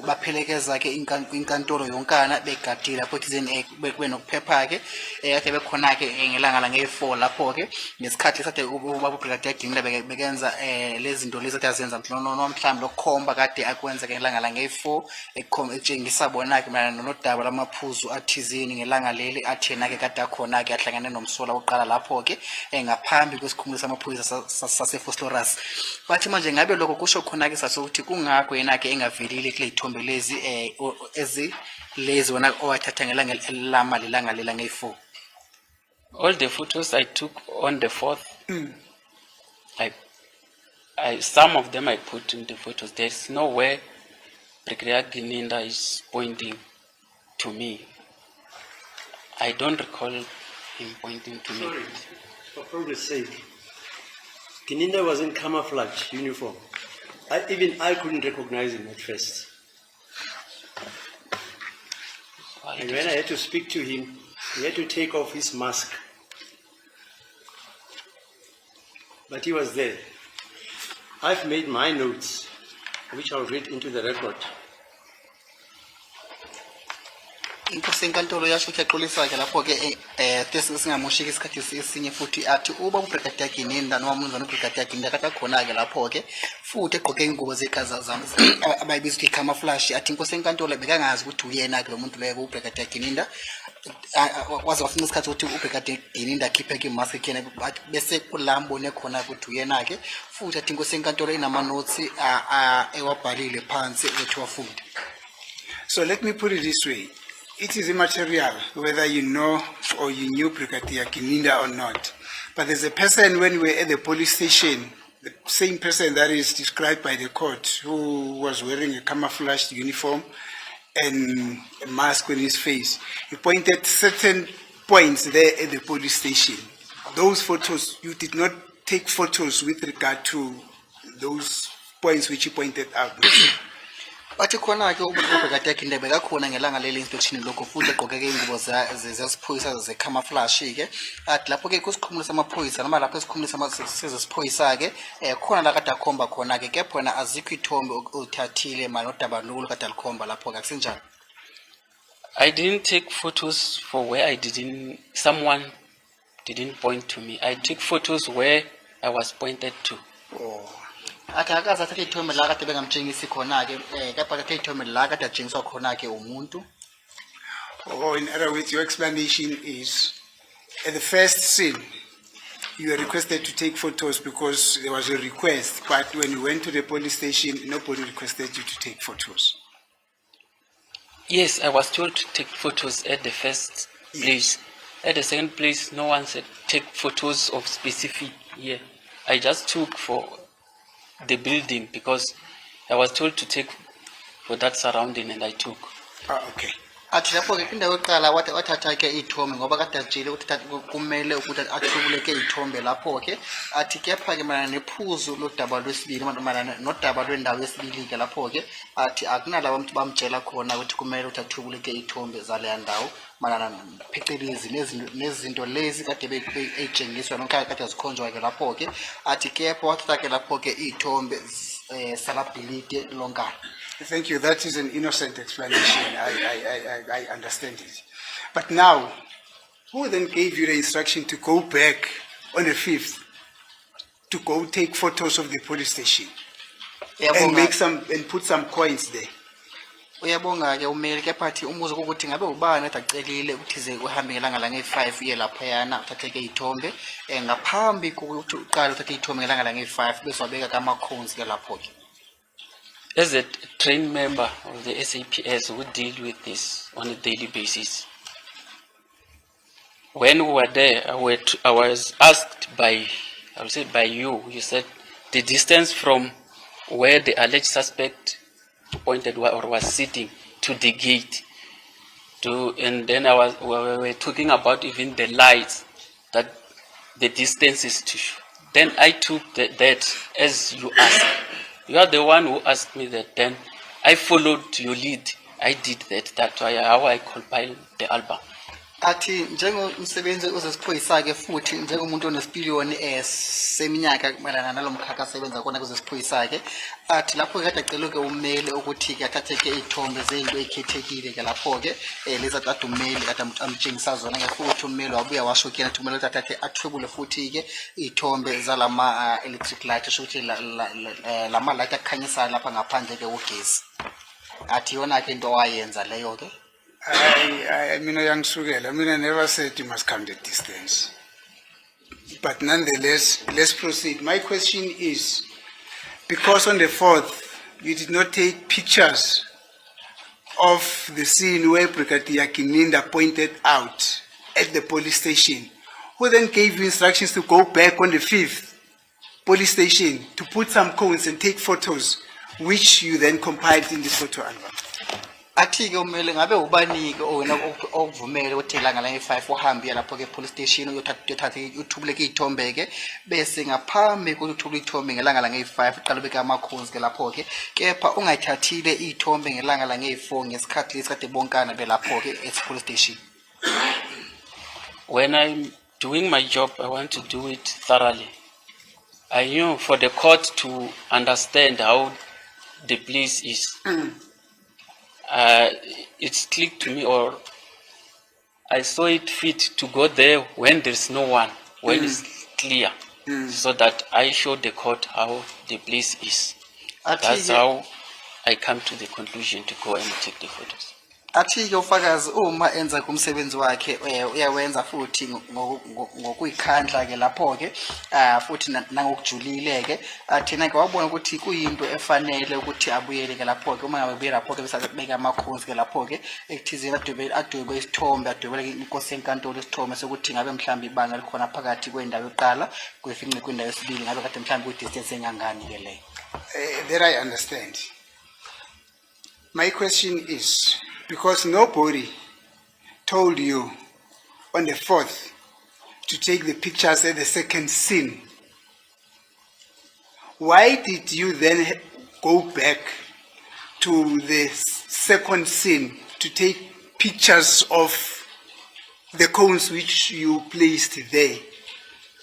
baphelekeza ke inkantolo yonkana begadile lapho thizeni bekube nokuphepha ke kade bekhona ke ngelanga la nge4 lapho ke ngesikhathi kade ubaba Brigadier Ginda bekenza lezi zinto lezi azenza mhlawumbe lokukhomba kade akwenza ke ngelanga la nge4 etshengisa bona ke mina nodaba lamaphuzu athizeni ngelanga leli athena ke kade akhona ke ahlangene nomsola oqala lapho ke ngaphambi kwesikhumulo samaphoyisa sase-Phosphorus bathi manje ngabe lokho kusho khona ke sasokuthi kungakho yena ke engavelile kule ithombe lezi lezi wona owathatha ngelanga lamali langa lela nge4. All the photos I took on the 4th, some of them I put in the photos. There's nowhere Brigadier Gininda is pointing to me. I don't recall him pointing to me. Sorry, for progress sake, Gininda was in camouflage uniform. Even I couldn't recognize him at first. And when I had to speak to him, he had to take off his mask. But he was there. I've made my notes, which I'll read into the record. Inkosi enkantolo yasho ukuthi yaxolisa ke lapho ke singamoshiki isikhathi esinye futhi athi uba uBrigadier Gininda noma umnumzana uBrigadier Gininda kade khona ke lapho ke futhi egqoke ingubo zegaza zami abayibiza ukuthi camouflage athi inkosi enkantolo bekangazi ukuthi uyena ke lo muntu leyo uBrigadier Gininda waze wafuna isikhathi ukuthi uBrigadier Gininda akhiphe ke imask yakhe bese kulambone khona ukuthi uyena ke futhi athi inkosi enkantolo inama notes ewabhalile phansi ukuthi wafunde. So let me put it this way. It is immaterial whether you know or you knew Brigadier Gininda or not. But there's a person when we were at the police station, the same person that is described by the court, who was wearing a camouflaged uniform and a mask on his face. He pointed certain points there at the police station. Those photos, you did not take photos with regard to those points which he pointed out. Bathi khona ke uBrigadier Ginda bekakhona ngelanga leli inspection lokho futhi egqoke ke ingubo zesiphoyisa ze camouflage ke athi lapho ke kusikhumulo samaphoyisa noma lapho esikhumulo sezesiphoyisa ke khona la kade akhomba khona ke kepha wena azikho ithombe uthathile manje nodaba lokho kade alikhomba lapho ke akusenjani. I didn't take photos for where someone didn't point to me. I took photos where I was pointed to. Athi akaza athathe ithombe la kade bengamtshengisi khona ke kepha athathe ithombe la kade atshengiswa khona ke umuntu. Or in other words, your explanation is, at the first scene, you were requested to take photos because there was a request, but when you went to the police station, nobody requested you to take photos. Yes, I was told to take photos at the first place. At the second place, no one said take photos of specific here. I just took for the building because I was told to take for that surrounding and I took. Okay. Athi lapho ke indawo yokuqala wathatha ke ithombe ngoba kade ajile ukuthi kumele ukuthi athubuleke ithombe lapho ke athi kepha ke mana nephuzu lodaba lwesibili mana nodaba lwendawo yesibili ke lapho ke athi akunalabo abantu bamtshela khona ukuthi kumele ukuthi athubuleke ithombe zale ndawo mana phecelezi nezinto lezi kade beyitshengiswa nonke kade zikhonjwa ke lapho ke athi kepha wathatha ke lapho ke ithombe salabhilide lonkana. Thank you. That is an innocent explanation. I understand it. But now, who then gave you the instruction to go back on the 5th to go take photos of the police station and make and put some coins there? Uyabonga ke umeli ke phathi umuzo ukuthi ngabe ubani acelile ukuthi ze uhambe ngelanga la nge5 ye lapha yana uthathe ke ithombe ngaphambi kokuthi uqale uthathe ithombe ngelanga la nge5 bese wabeka kama coins ke lapho ke. As a trained member of the SAPS who deal with this on a daily basis, when we were there, I was asked by you, you said the distance from where the alleged suspect pointed or was sitting to the gate, and then we were talking about even the lights, that the distance is to. Then I took that as you asked. You are the one who asked me that. Then I followed your lead. I did that. That's why how I compiled the album. athi njengomsebenzi ozesiphoyisa-ke futhi njengomuntu onesipiliyoni seminyaka mayelana nalo mkhakha asebenza kona kwezesiphoyisa-ke athi lapho-ke kade acelwe-ke ummeli ukuthi-ke athathe-ke iy'thombe zey'nto ey'khethekile-ke lapho-ke lezi ade ummeli kade amtshengisa zona-ke futhi ummeli wabuya washo kuyena ukuthi kumele ukuthi athathe athwebule futhi-ke iy'thombe zalama-electric light esho ukuthi lama-light akukhanyisayo lapha ngaphandle-ke ugesi athi yona-ke into owayenza leyo-ke. I mean, I never said you must come the distance. But nonetheless, let's proceed. My question is, because on the 4th, you did not take pictures of the scene where Brigadier Kininda pointed out at the police station, who then gave you instructions to go back on the 5th police station to put some cones and take photos, which you then compiled in this photo album? Athi-ke umele ngabe ubani-ke wena okuvumele ukuthi ilanga lange-5 uhambe lapho-ke police station uyothatha uthubuleke iy'thombe-ke bese ngaphambi kokuthi uthubule iy'thombe ngelanga lange-5 uqale ubeke amakhozi-ke lapho-ke kepha ungayithathile iy'thombe ngelanga lange-4 ngesikhathi lesi kade bonkana belapho-ke at police station. When I'm doing my job, I want to do it thoroughly. I knew for the court to understand how the place is. It's clicked to me, or I saw it fit to go there when there's no one, when it's clear, so that I showed the court how the place is. That's how I come to the conclusion to go and take the photos. Athi-ke ufakazi uma enza kumsebenzi wakhe uyawenza futhi ngokuyikhandla-ke lapho-ke futhi nangokujulile-ke thina-ke wabona ukuthi kuyinto efanele ukuthi abuyele-ke lapho-ke uma ngabe buye lapho-ke bese beka amakhozi-ke lapho-ke ekuthizeni adwebe isithombe adwebele inkosi yenkantolo isithombe sokuthi ngabe mhlawumbe ibanga likhona phakathi kwendawo yokuqala kuyifince kwindawo yesibili ngabe kade mhlawumbe kwi-distance engangani-ke leyo. That I understand. My question is, because nobody told you on the 4th to take the pictures at the second scene, why did you then go back to the second scene to take pictures of the cones which you placed there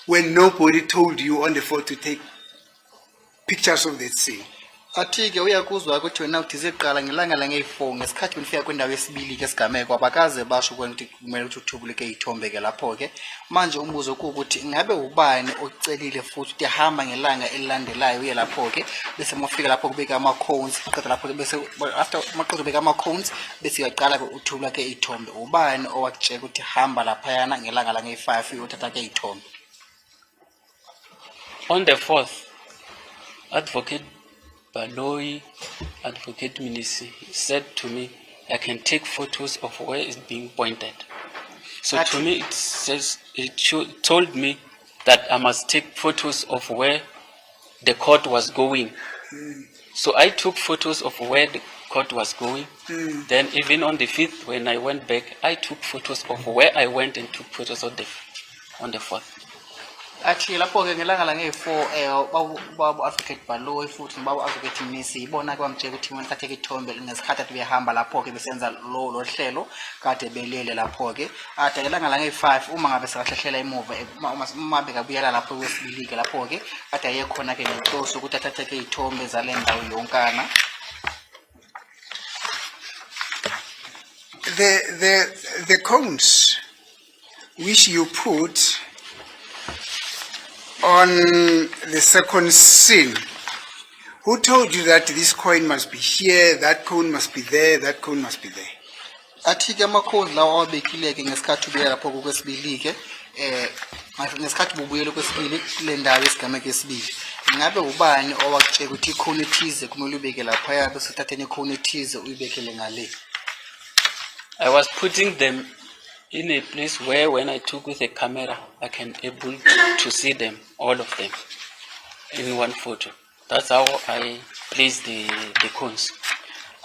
when nobody told you on the 4th to take pictures of that scene? Athi-ke uyakuzwa ukuthi wena uthize kuqala ngelanga lange-4 ngesikhathi benifika kwendawo yesibili-ke esigameko abakaze basho ukuthi kumele ukuthi uthubuleke iy'thombe-ke lapho-ke manje umbuzo kuwukuthi ngabe ubani ocelile futhi ukuthi hamba ngelanga elilandelayo uye lapho-ke bese mafika lapho kubeka ama-cones qeda lapho bese after maqeda ubeka ama-cones bese uyaqala-ke uthubuleke iy'thombe ubani owakutshela ukuthi hamba laphayana ngelanga lange-5 uyothatha-ke iy'thombe? On the 4th, Advocate Baloyi, Advocate Minisi, said to me, I can take photos of where it's being pointed. So to me, it told me that I must take photos of where the court was going. So I took photos of where the court was going. Then even on the 5th, when I went back, I took photos of where I went and took photos on the 4th. Athi lapho-ke ngelanga lange-4 baba Advocate Baloyi futhi baba Advocate Mnisi ibona-ke bamtshela ukuthi mina thathe iy'thombe ngesikhathi ade behamba lapho-ke besenza lo hlelo kade belele lapho-ke ade ngelanga lange-5 uma ngabe sekahlehlela emuva uma bekabuyela lapho kwesibili-ke lapho-ke ade aye khona-ke nenhloso ukuthi athathe-ke iy'thombe zale ndawo yonkana. The cones which you put on the second scene, who told you that this coin must be here, that cone must be there, that cone must be there? Athi-ke ama-cones lawa awabekile-ke ngesikhathi ubuyela lapho kwesibili-ke ngesikhathi bubuyela kwesibili kule ndawo yesigameko esibili ngabe ubani owakutshela ukuthi ikhona ethize kumele ubeke laphaya bese uthathe nekhona ethize uyibekele ngale? I was putting them in a place where when I took with a camera, I can able to see them, all of them, in one photo. That's how I placed the cones.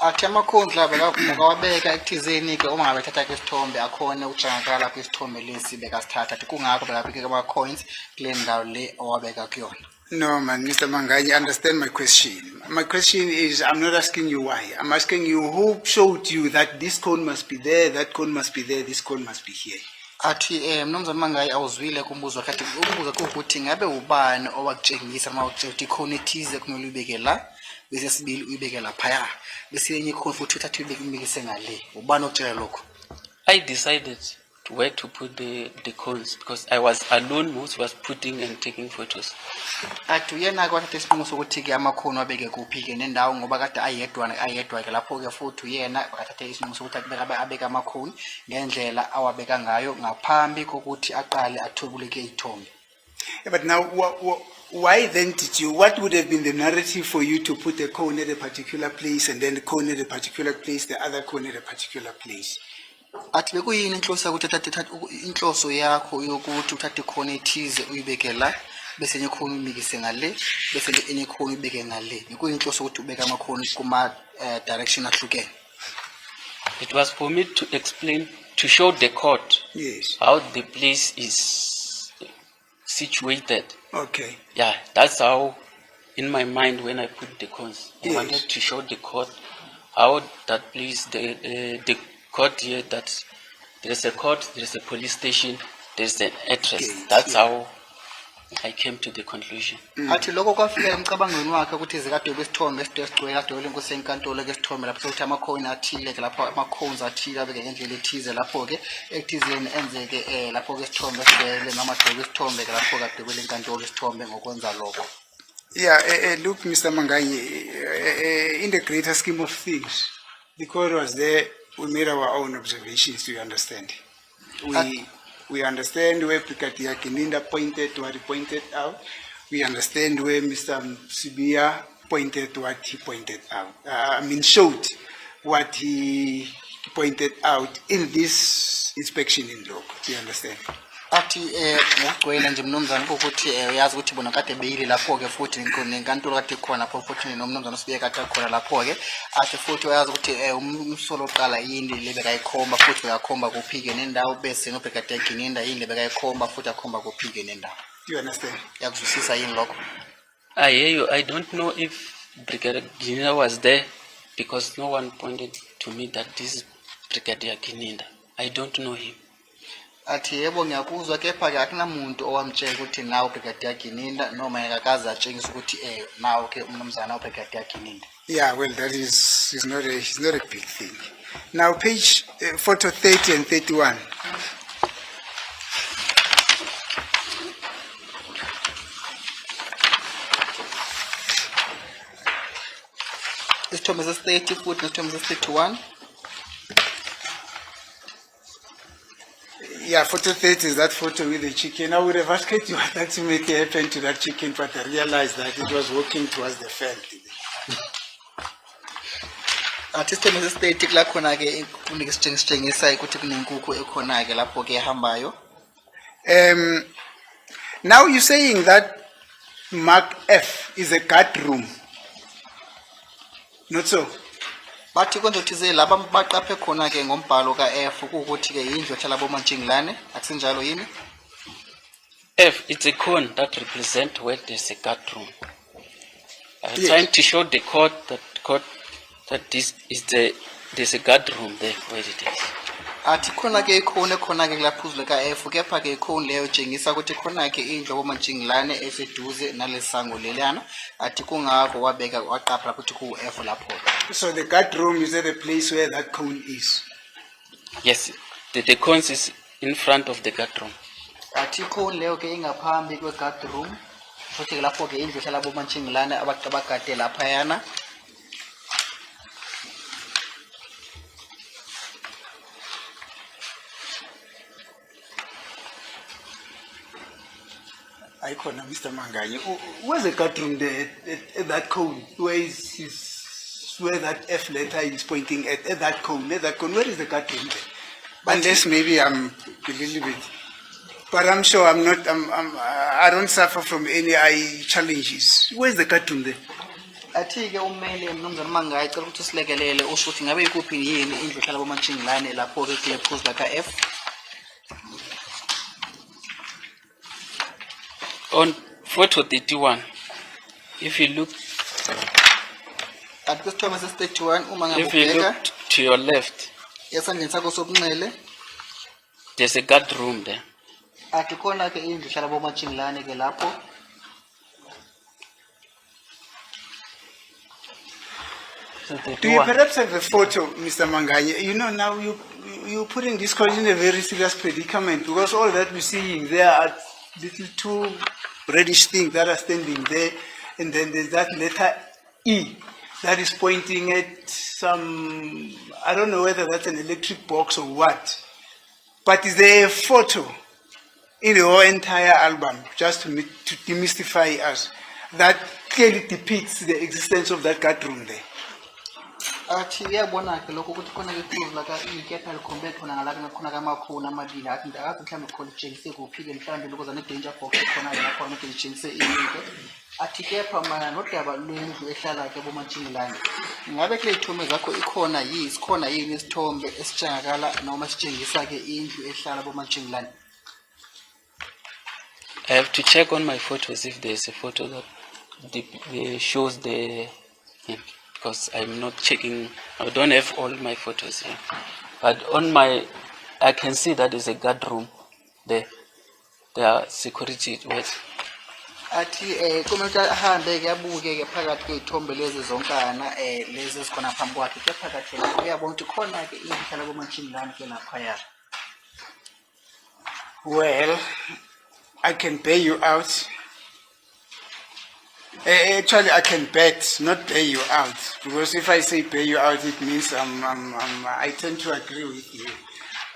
Athi ama-cones la bekawabeka ekuthizeni-ke uma ngabe ethatha-ke isithombe akhona ukutshengakala lapho isithombe lesi bekasithatha athi kungakho bekabeke ama-coins kule ndawo le owabeka kuyona. No, man, Mr. Manganyi, understand my question. My question is, I'm not asking you why. I'm asking you who showed you that this cone must be there, that cone must be there, this cone must be here. Athi mnumzane Mangayi awuzwile kumbuzo kathi ukubuza ukuthi ngabe ubani owakutshengisa mawuthi ikhona ethize kumele uyibeke la bese sibili uyibeke lapha bese yenye ikhona futhi uthathe uyibeke ngale ubani okutshela lokho? I decided where to put the cones because I was alone who was putting and taking photos. Athi uyena kwathatha isinqumo sokuthi ke amakhona abeke kuphi ke nendawo ngoba kade ayedwa ke lapho ke futhi uyena wakathatha isinqumo sokuthi abeke amakhona ngendlela awabeka ngayo ngaphambi kokuthi aqale athobuleke izithombe. Yeah, but now, why then what would have been the narrative for you to put a cone at a particular place and then the cone at a particular place, the other cone at a particular place? Athi bekuyini inhloso yakuthatha inhloso yakho yokuthi uthathe ikhona ethize uyibeke la bese enye ikhona uyimikise ngale bese enye ikhona uyibeke ngale bekuyinhloso ukuthi ubeke amakhona kuma direction ahlukene? It was for me to explain, to show the court Yes. how the place is situated. Okay. Yeah, that's how, in my mind, when I put the cones, I Yes. wanted to show the court how that place, the court here, that there's a court, there's a police station, there's an address. Okay, That's yeah. how I came to the conclusion. Athi lokho kwafika emcabangweni wakhe ukuthi izikade besithombe esigcwele kade olenkosi enkantolo ke sithombe lapho sokuthi amakhona athile ke lapho amacones athile abeke ngendlela ethize lapho ke ekuthizeni enzeke lapho ke sithombe sigcwele noma dobe sithombe ke lapho kade kwelenkantolo sithombe ngokwenza lokho. Yeah, look, Mr. Manganyi, in the greater scheme of things, the court was there, we made our own observations, do you understand? We understand where Brigadier Kininda pointed to what he pointed out. We understand where Mr. Sibia pointed to what he pointed out. Showed what he pointed out in this inspection in loco. Do you understand? Athi ngokugcwele nje mnumzane ukuthi uyazi ukuthi bona kade beyile lapho ke futhi nenkantolo kade khona lapho futhi nomnumzane Sibiya kade khona lapho ke athi futhi uyazi ukuthi umsolo oqala yini lebe kayikhomba futhi uyakhomba kuphike nendawo bese no Brigadier Kininda yini lebe kayikhomba futhi akhomba kuphike nendawo. Do you understand? Yakuzwisisa yini lokho? I hear you. I don't know if Brigadier Kininda was there because no one pointed to me that this is Brigadier Kininda. I don't know him. Athi yebo ngiyakuzwa kepha ke akunamuntu owamtshela ukuthi nawo Brigadier Kininda noma yakakaza atshengisa ukuthi nawo ke umnumzana uBrigadier Kininda. Yeah, well, that is not a big thing. Now, page photo 30 and 31. Isithombe se-30 futhi nesithombe se-31. Yeah, photo 30 is that photo with the chicken. I would have asked you what actually happened to that chicken, but I realized that it was walking towards the fence. Athi isithombe se-30 kula khona ke kunika isitshengisa ukuthi kunenkukhu ekhona ke lapho ke ehambayo. Now you're saying that Mark F is a guard room. Not so. Bathi konzothi laba baqaphe khona ke ngombhalo ka-F ukuthi ke yindlu ehlala bomantshinglane akusenjalo yini? F, it's a cone that represents where there's a guard room. I'm trying to show the court that this is there's a guard room there where it is. Athi khona ke ikhona khona ke laphuzu ka-F kepha ke ikhona leyo tshengisa ukuthi khona ke indlu bomantshinglane eseduze nalesango lelana athi kungakho wabeka waqapha lapho ukuthi ku-F lapho. So the guard room is at the place where that cone is. Yes, the cone is in front of the guard room. Athi ikhona leyo ke ingaphambi kwe-guard room futhi ke lapho ke indlu ehlala bomantshinglane abagade laphayana. I call Mr. Manganyi. Where's the guard room there at that cone? Where that F letter is pointing at that cone? Where is the guard room there? Unless maybe I'm a little bit, but I'm sure I don't suffer from any eye challenges. Where's the guard room there? Athi ke umele mnumzane Mangayi cela ukuthi silekelele usho ukuthi ngabe ikuphi yini indlu ehlala bomantshinglane lapho ke kule phuzu la ka-F. On photo 31, If you look, Athi kwisithombe sesi-31 uma ngabe if you ubheka look to your left, esandleni sakho sokunxele there's a guard room there. athi khona ke indlu ihlala bomajingilane ke lapho. So the Do you door- perhaps have a photo, Mr. Manganye? You know, now you're putting this college in a very serious predicament because all that we're seeing there are little two reddish things that are standing there, and then there's that letter E that is pointing at some, I don't know whether that's an electric box or what, but is there a photo in the whole entire album, just to demystify us, that clearly depicts the existence of that guard room there? Athi uyabona ke lokho ukuthi khona ke clue la ka ikepha likhombe khona ngala khona kamakhona amabili athi akazi mhlawumbe khona itshengise kuphi ke mhlawumbe lokuza ne danger box khona lapho ukuthi itshengise into athi kepha mana nodaba lwendlu ehlala ke bomajingilane ngabe kule ithombe zakho ikhona isikhona yini isithombe esitshengakala noma sitshengisa ke indlu ehlala bomajingilane. I have to check on my photos if there's a photo that shows the, because I'm not checking, I don't have all my photos here. But on my, I can see that there's a guard room there. There are security words. Athi kumele ahambe ke abuke ke phakathi kwezithombe lezi zonkana lezi esikhona phambi kwakhe ke phakathi la uyabona ukuthi khona ke indlu ehlala bomajingilane ke lapha. Well, I can pay you out. Actually, I can bet, not pay you out. Because if I say pay you out, it means I tend to agree with you.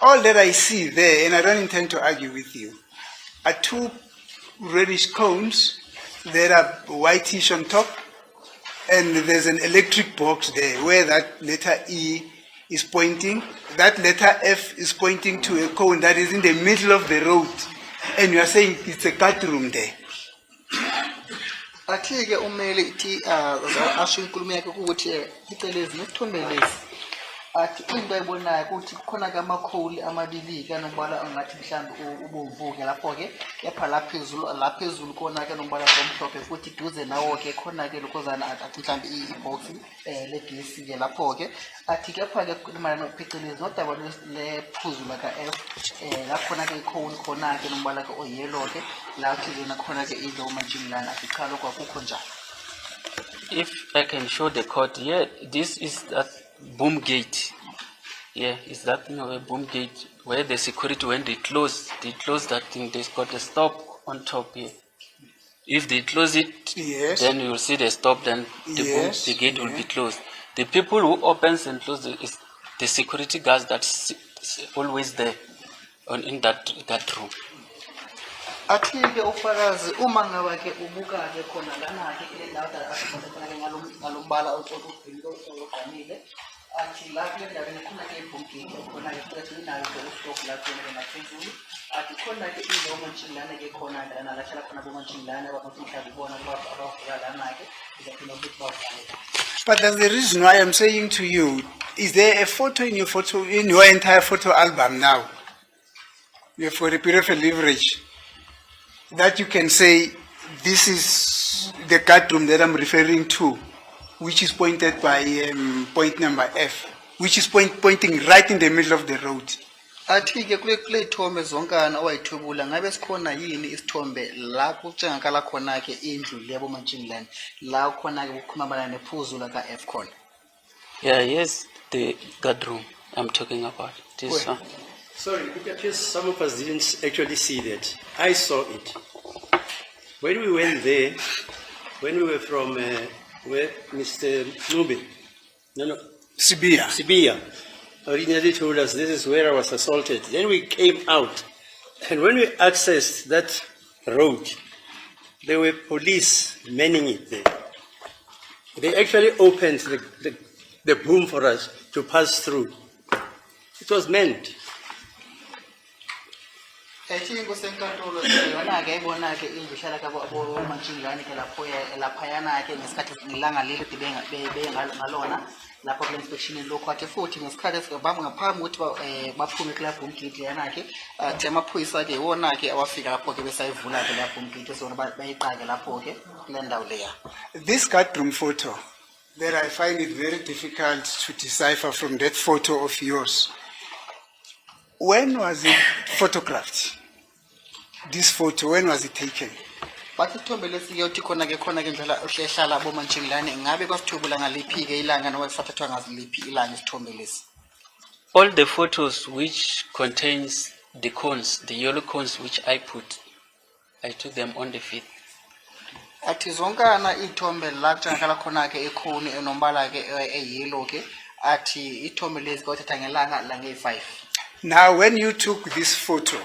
All that I see there, and I don't intend to argue with you, are two reddish cones that are whitish on top, and there's an electric box there where that letter E is pointing. That letter F is pointing to a cone that is in the middle of the road, and you are saying it's a guard room there. Athi ke umele ithi asho inkulumo yakhe ukuthi icelezi nesithombe lesi athi into ayibonayo ukuthi khona ke amakholi amabili kanobala angathi mhlawumbe ubomvuke lapho ke kepha laphezulu khona ke nombala omhlophe futhi duze nawo ke khona ke lokozana athi mhlawumbe ibox legesi ke lapho ke athi kepha ke imali nophecelezi nodaba lephuzu la ka F la khona ke ikhona khona ke nombala ke oyellow ke la kuzona khona ke indlu omajingilane athi cha lokho akukho njalo. If I can show the code, yeah, this is that boom gate. Yeah, is that a boom gate where the security, when they close that thing, they've got a stop on top here. If they close it, Yes. then you will see the stop, then the gate will be closed. The people who opens and closes is the security guards that's always there in that room. Athi ke ufakazi uma ngaba ke ubuka ke khona lana ke ile ndawo la asikhona khona ke ngalombala oqanile athi la kule ndawo khona ke ibhunki khona ke futhi inayo ke stock la khona ngaphezulu athi khona ke indlu omajingilane ke khona lana la hlala khona bomajingilane abathi mhlawumbe ibona abavuka lana ke izaphinde ukuthi bavale. But that's the reason why I'm saying to you, is there a photo in your entire photo album now? You for a period of leverage that you can say this is the guard room that I'm referring to, which is pointed by point number F, which is pointing right in the middle of the road. Athi ke kule ithombe zonkana owayithubula ngabe sikhona yini isithombe la kutshengakala khona ke indlu lebo majingilane la khona ke kukhumabala nephuzu la ka F khona. Yeah, yes, the guard room I'm talking about. This one. Sorry, it appears some of us didn't actually see that. I saw it. When we went there, when we were from where Mr. Nube, Sibia, originally told us this is where I was assaulted. Then we came out, and when we accessed that road, there were police manning it there. They actually opened the boom for us to pass through. It was manned. Ethi kusenkantolo yona ke ibona ke indlu ihlala ka bomajingilane ke lapho laphayana ke ngesikhathi ngilanga leli ngalona lapho kule inspection lokho athi futhi ngesikhathi esibamba ngaphambi ukuthi baphume kula boom gate yana ke athi amaphoyisa ke wona ke awafika lapho ke besayivula ke la boom gate sona bayiqake lapho ke kule ndawo leya. This guardroom photo, that I find it very difficult to decipher from that photo of yours. When was it photographed? This photo, when was it taken? Bathi ithombe lesiyothi khona ke ndlela uhlala bomantshingilane ngabe kwasithubula ngaliphi ke ilanga noma kusathethwa ngaziliphi ilanga isithombe lesi. All the photos which contains the cones, the yellow cones which I took them on the 5th. Athi zonkana ithombe la kutshengakala khona ke ekhoni enombala ke eyellow ke athi ithombe lezi kwathatha ngelanga lange-5. Now, when you took this photo,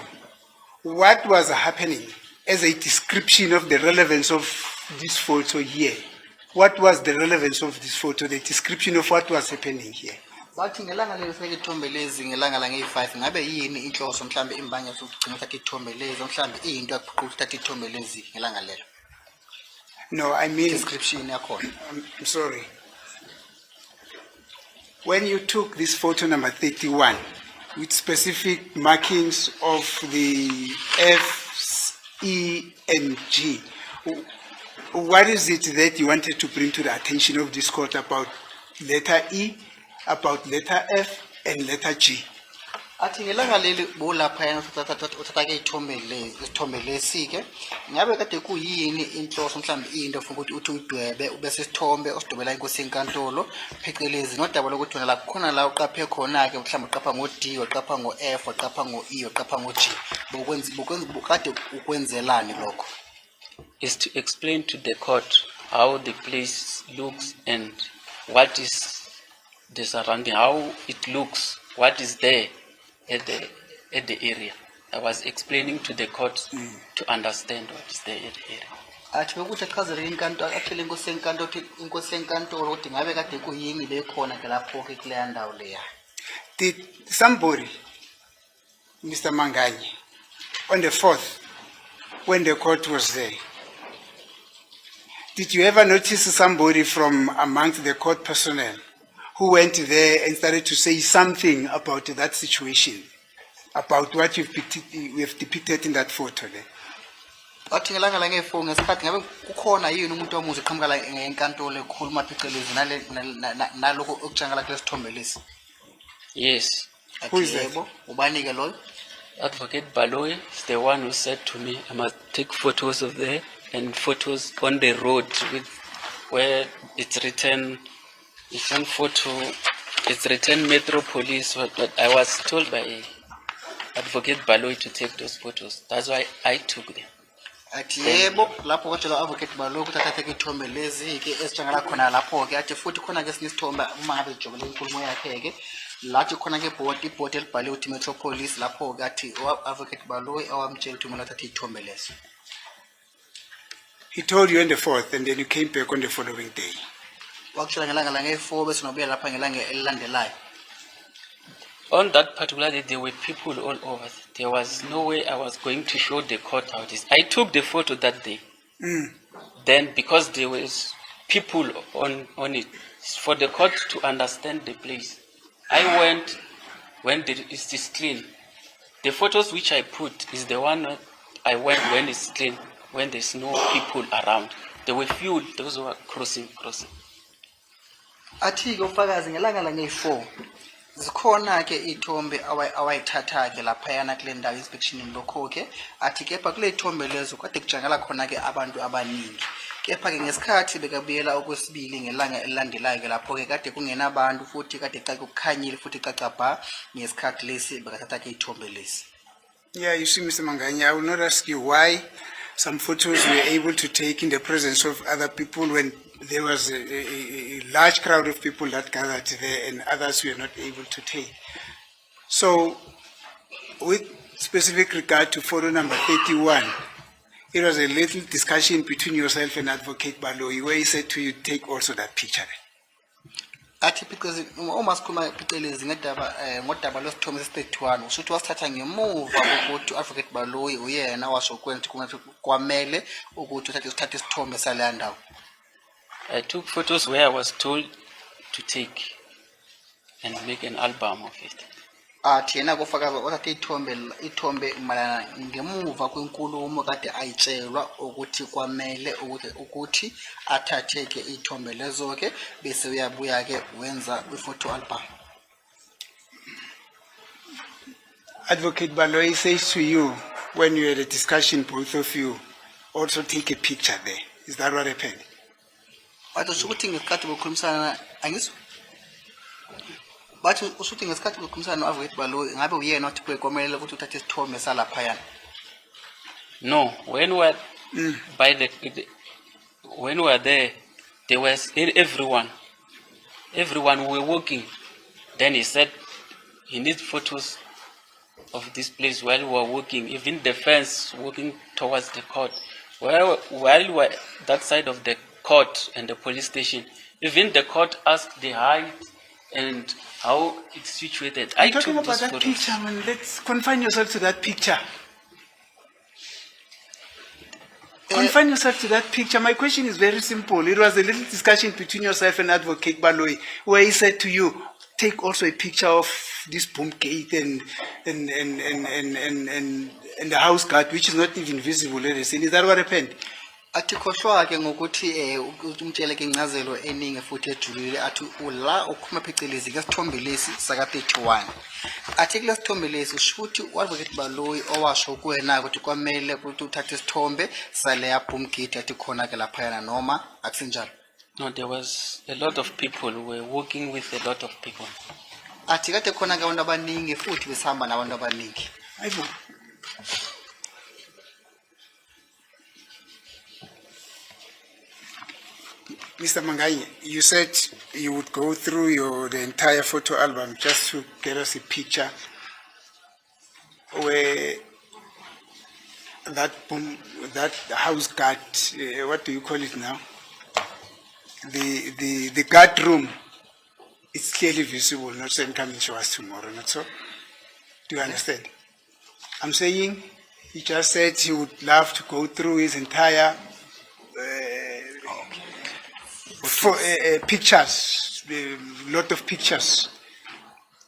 what was happening as a description of the relevance of this photo here? What was the relevance of this photo, the description of what was happening here? Bathi ngelanga leli ithombe lezi ngelanga lange-5 ngabe yini inhloso mhlambe imbangela ukugcina uthatha ithombe lezi mhlambe into yaphuqula uthatha ithombe lezi ngelanga lelo. No, I mean Description yakhona. I'm sorry. When you took this photo number 31 with specific markings of the F, E, and G, what is it that you wanted to bring to the attention of this court about letter E, about letter F, and letter G? Athi ngelanga leli bolapha yana uthatha ke ithombe lesi ke ngabe kade kuyini inhloso mhlambe into ufuna ukuthi uthi udwebe ubese isithombe osidobela inkosi enkantolo phecelezi nodaba lokuthi wena la khona la uqaphe khona ke mhlambe uqapha ngo D uqapha ngo F uqapha ngo E uqapha ngo G bukade ukwenzelani lokho? Is to explain to the court how the place looks and what is the surrounding, how it looks, what is there at the area. I was explaining to the court to understand what is there at the area. Athi ukuthi achazele inkantolo athele inkosi enkantolo ukuthi ngabe kade kuyini lekhona ke lapho ke kule ndawo leya. Did somebody, Mr. Manganye, on the 4th, when the court was there, did you ever notice somebody from amongst the court personnel who went there and started to say something about that situation, about what we have depicted in that photo there? Athi ngelanga lange-4 ngesikhathi ngabe kukhona yini umuntu omuzi eqhamuka enkantolo ekhuluma phecelezi nalokho okutshengala kule sithombe lesi? Yes. Who is that? Ubani ke loyo? Advocate Baloy is the one who said to me I must take photos of there and photos on the road with where it's written. It's one photo. It's written Metropolis. But I was told by Advocate Baloy to take those photos. That's why I took them. Athi yebo lapho kwatshela Advocate Baloy ukuthi athathe ithombe lezi ke esitshengala khona lapho ke athi futhi khona ke sinisithombe uma ngabe ijobele inkulumo yakhe ke lathi khona ke ibhodi elibhaliwe ukuthi Metropolis lapho ke athi Advocate Baloy awamtshela ukuthi mina athathe ithombe lezi. He told you on the 4th and then you came back on the following day. Wakutshela ngelanga lange-4 bese nobuya lapha ngelanga elilandelayo. On that particular day, there were people all over. There was no way I was going to show the court how it is. I took the photo that day. Then, because there was people on it, for the court to understand the place, I went when it is clean. The photos which I put is the one I went when it's clean, when there's no people around. There were few, those who were crossing. Athi ke ufakazi ngelanga lange-4 zikhona ke ithombe awayithatha ke lapha yana kule ndawo inspection lokho ke athi kepha kule ithombe lezo kade kujangala khona ke abantu abaningi kepha ke ngesikhathi bekabuyela okwesibili ngelanga elilandelayo ke lapho ke kade kungena abantu futhi kade kukhanyile futhi cacabha ngesikhathi lesi bekathatha ke ithombe lesi. Yeah, you see, Mr. Manganye, I will not ask you why some photos were able to take in the presence of other people when there was a large crowd of people that gathered there and others were not able to take. So, with specific regard to photo number 31, it was a little discussion between yourself and Advocate Baloy where he said to you, take also that picture. Athi because uma sikhuluma phecelezi ngodaba losithombe sesi-31 usuthi wasithatha ngemuva ukuthi Advocate Baloy uyena washo ukuthi kwamele ukuthi uthathe isithombe saleya ndawo. I took photos where I was told to take. and make an album of it. athi yena kufakaza othathe ithombe malana ngemuva kwenkulumo kade ayitshelwa ukuthi kwamele ukuthi athathe ke ithombe lezo ke bese uyabuya ke wenza i-photo album. Advocate Baloyi says to you, when you had a discussion, both of you, also take a picture there. Is that what happened? Bathi ukuthi ngesikhathi bokhulumisana angizwa. Bathi usuthi ngesikhathi bokhulumisana no-Advocate Baloyi ngabe uyena othi kwamele ukuthi uthathe isithombe salaphayana. No, when we were when we were there was everyone were walking. Then he said he needs photos of this place while we were walking, even the fence walking towards the court. While we were that side of the court and the police station, even the court asked the height and how it's situated. I'm talking about that picture, man. Let's confine yourself to that picture. Confine yourself to that picture. My question is very simple. It was a little discussion between yourself and Advocate Baloyi, where he said to you, take also a picture of this boom gate and the house guard, which is not even visible at the scene. Is that what happened? Athi khohlwa ke ngokuthi umtshele ke incazelo eningi futhi ejulile athi ula ukhuma phecelezi ke sithombe lesi saka 31. Athi kule sithombe lesi ushuthi u-Advocate Baloyi owasho kuwena ukuthi kwamele ukuthi uthathe isithombe sale ya boom gate athi khona ke laphayana noma akusenjalo. No, there was a lot of people. We were working with a lot of people. Athi kade khona ke abantu abaningi futhi besihamba nabantu abaningi. Ayibo. Mr. Mangayi, you said you would go through the entire photo album just to get us a picture where that house guard, what do you call it now? The guard room, it's clearly visible, not saying come and show us tomorrow, not so? Do you understand? I'm saying he just said he would love to go through his entire pictures, a lot of pictures,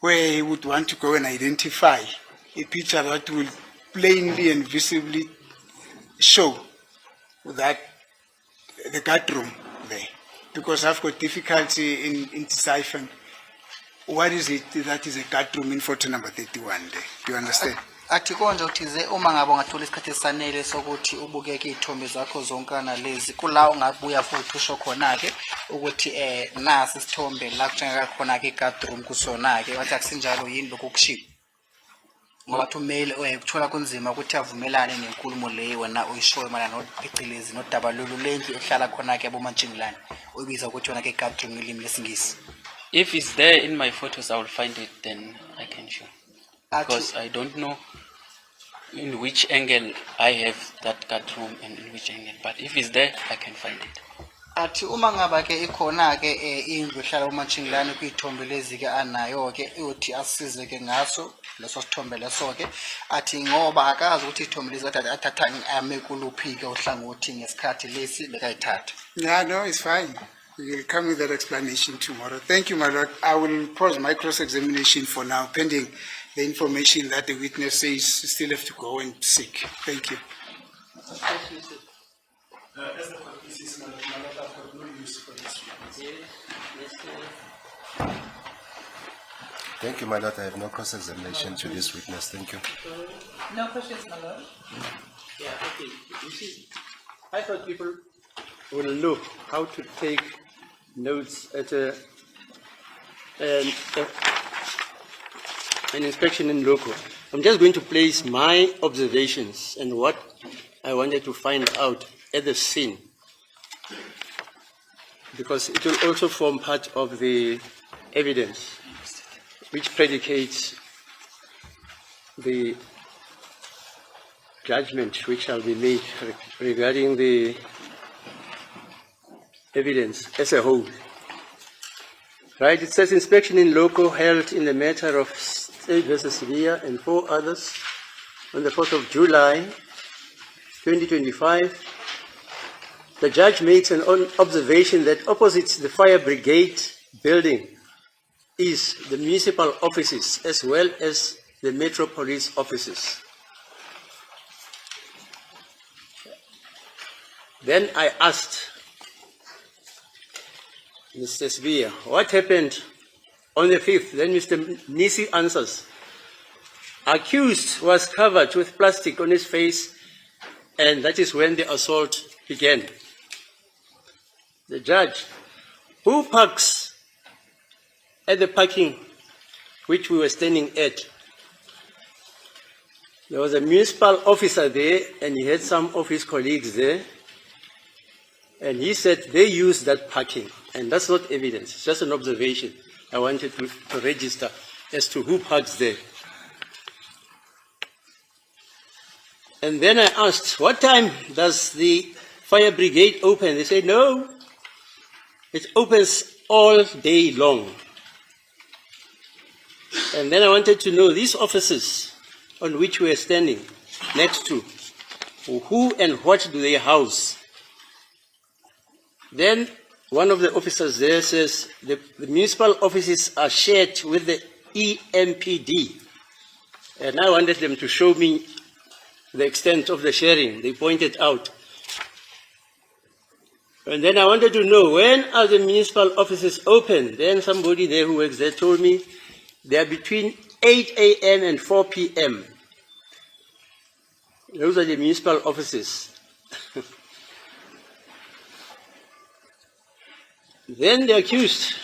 where he would want to go and identify a picture that will plainly and visibly show that the guard room there. Because I've got difficulty in deciphering what is it that is a guard room in photo number 31 there. Do you understand? Athi konje uthize uma ngabe ungathola isikhathi esanele sokuthi ubukeke izithombe zakho zonkana lezi kula ungabuya futhi usho khona ke ukuthi nasi isithombe la kutshengeka khona ke guard room kusona ke wathi akusinjalo yini lokho kushiwo ngoba thumele uyakuthola kunzima ukuthi avumelane nenkulumo leyo wena uyishowe mana nophecelezi nodaba lolu lendlu ehlala khona ke abomantshinglane uyibiza ukuthi wona ke guard room ngelimi lesingisi. If it's there in my photos, I will find it, then I can show. Because I don't know in which angle I have that guard room and in which angle. But if it's there, I can find it. Athi uma ngaba ke ikhona ke indlu ehlala umantshinglane kwithombe lezi ke anayo ke uthi asize ke ngaso leso sithombe leso ke athi ngoba akazi ukuthi ithombe lezi athatha ame kuluphi ke uhlangothi ngesikhathi lesi bekayithatha. Yeah, no, it's fine. We will come with that explanation tomorrow. Thank you, my lord. I will pause my cross-examination for now, pending the information that the witness says still have to go and seek. Thank you. As the court is, my lord, I've got no use for this witness. Thank you, my lord. I have no cross-examination to this witness. Thank you. No questions, my lord. Yeah, okay. You see, I thought people will know how to take notes at an inspection in loco. I'm just going to place my observations and what I wanted to find out at the scene, because it will also form part of the evidence which predicates the judgment which shall be made regarding the evidence as a whole. Right, it says inspection in loco held in the matter of State versus Sevilla and 4 others on the 4th of July 2025. The judge makes an observation that opposite the fire brigade building is the municipal offices as well as the Metro Police offices. Then I asked Mr. Sbiya, what happened on the 5th? Then Mr. Nisi answers, accused was covered with plastic on his face, and that is when the assault began. The judge, who parks at the parking which we were standing at? There was a municipal officer there, and he had some of his colleagues there, and he said they used that parking, and that's not evidence, it's just an observation I wanted to register as to who parks there. And then I asked, what time does the fire brigade open? They said, no, it opens all day long. And then I wanted to know these offices on which we are standing next to, who and what do they house? Then one of the officers there says the municipal offices are shared with the EMPD. And I wanted them to show me the extent of the sharing. They pointed out. And then I wanted to know, when are the municipal offices open? Then somebody there who works there told me they are between 8 a.m. and 4 p.m. Those are the municipal offices. Then the accused,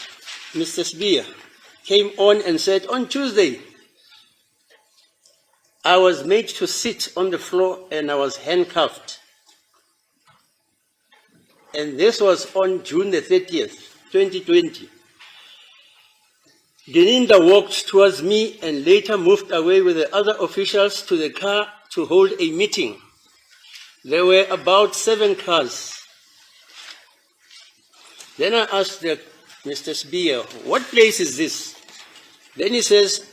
Mr. Sbiya, came on and said, on Tuesday, I was made to sit on the floor and I was handcuffed. And this was on June the 30th, 2020. Geninda walked towards me and later moved away with the other officials to the car to hold a meeting. There were about 7 cars. Then I asked Mr. Sbiya, what place is this? Then he says,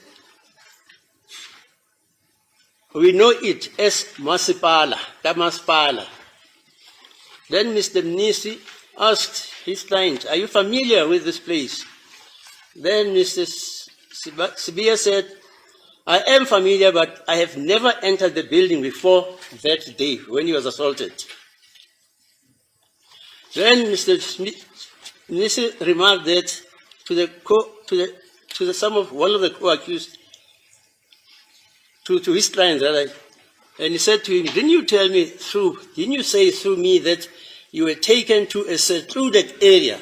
we know it as Masipala, Tamaspala. Then Mr. Nisi asked his client, are you familiar with this place? Then Mr. Sbiya said, I am familiar, but I have never entered the building before that day when he was assaulted. Then Mr. Nisi remarked that to some of one of the co-accused, to his client, rather, and he said to him, didn't you say through me that you were taken to a secluded area?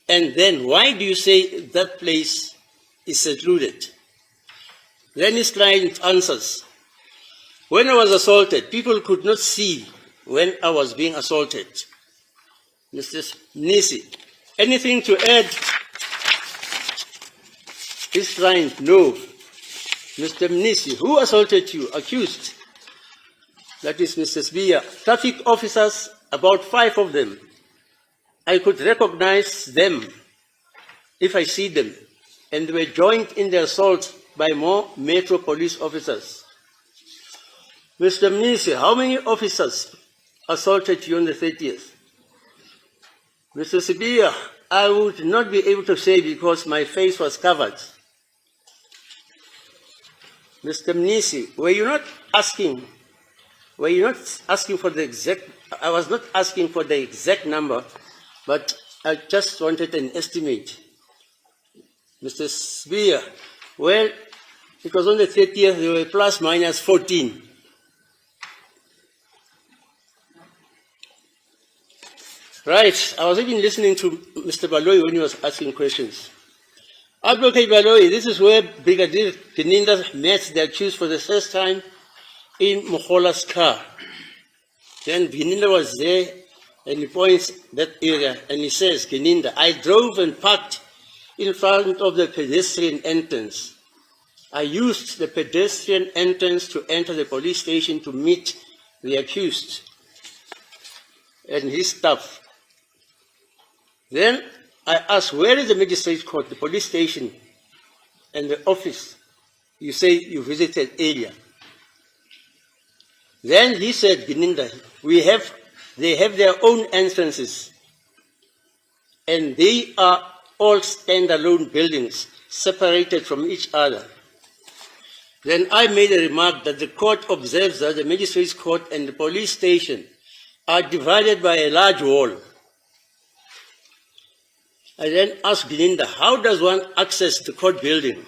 And then why do you say that place is secluded? Then his client answers, when I was assaulted, people could not see when I was being assaulted. Mr. Nisi, anything to add? His client, no. Mr. Nisi, who assaulted you? Accused. That is Mr. Sbiya. Traffic officers, about 5 of them. I could recognize them if I see them, and they were joined in the assault by more Metro Police officers. Mr. Nisi, how many officers assaulted you on the 30th? Mr. Sbiya, I would not be able to say because my face was covered. Mr. Nisi, were you not asking for the exact, I was not asking for the exact number, but I just wanted an estimate. Mr. Sbiya, well, it was on the 30th, there were plus minus 14. Right, I was even listening to Mr. Baloyi when he was asking questions. Advocate Baloyi, this is where Brigadier Geninda met the accused for the first time in Mokhola's car. Then Geninda was there, and he points that area, and he says, Geninda, I drove and parked in front of the pedestrian entrance. I used the pedestrian entrance to enter the police station to meet the accused and his staff. Then I asked, where is the magistrate court, the police station, and the office? You say you visited earlier. Then he said, Geninda, they have their own entrances, and they are all standalone buildings separated from each other. Then I made a remark that the court observes that the magistrates' court and the police station are divided by a large wall. I then asked Gininda, how does one access the court building?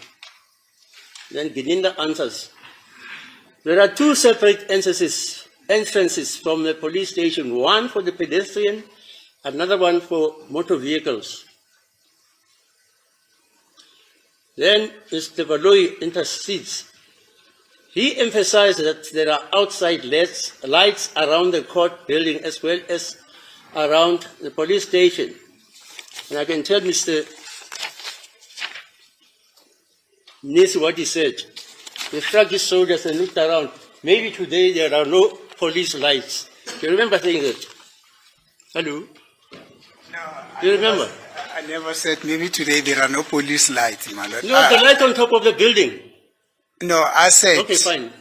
Then Gininda answers, there are two separate entrances from the police station, one for the pedestrian, another one for motor vehicles. Then Mr. Valoi intercedes. He emphasized that there are outside lights around the court building as well as around the police station. And I can tell Mr. Nisi what he said. He shrugged his shoulders and looked around. Maybe today there are no police lights. Do you remember saying that? Hello? No, Do you remember? I never said maybe today there are no police lights, my lord. No, the light on top of the building. No, I said. Okay, fine.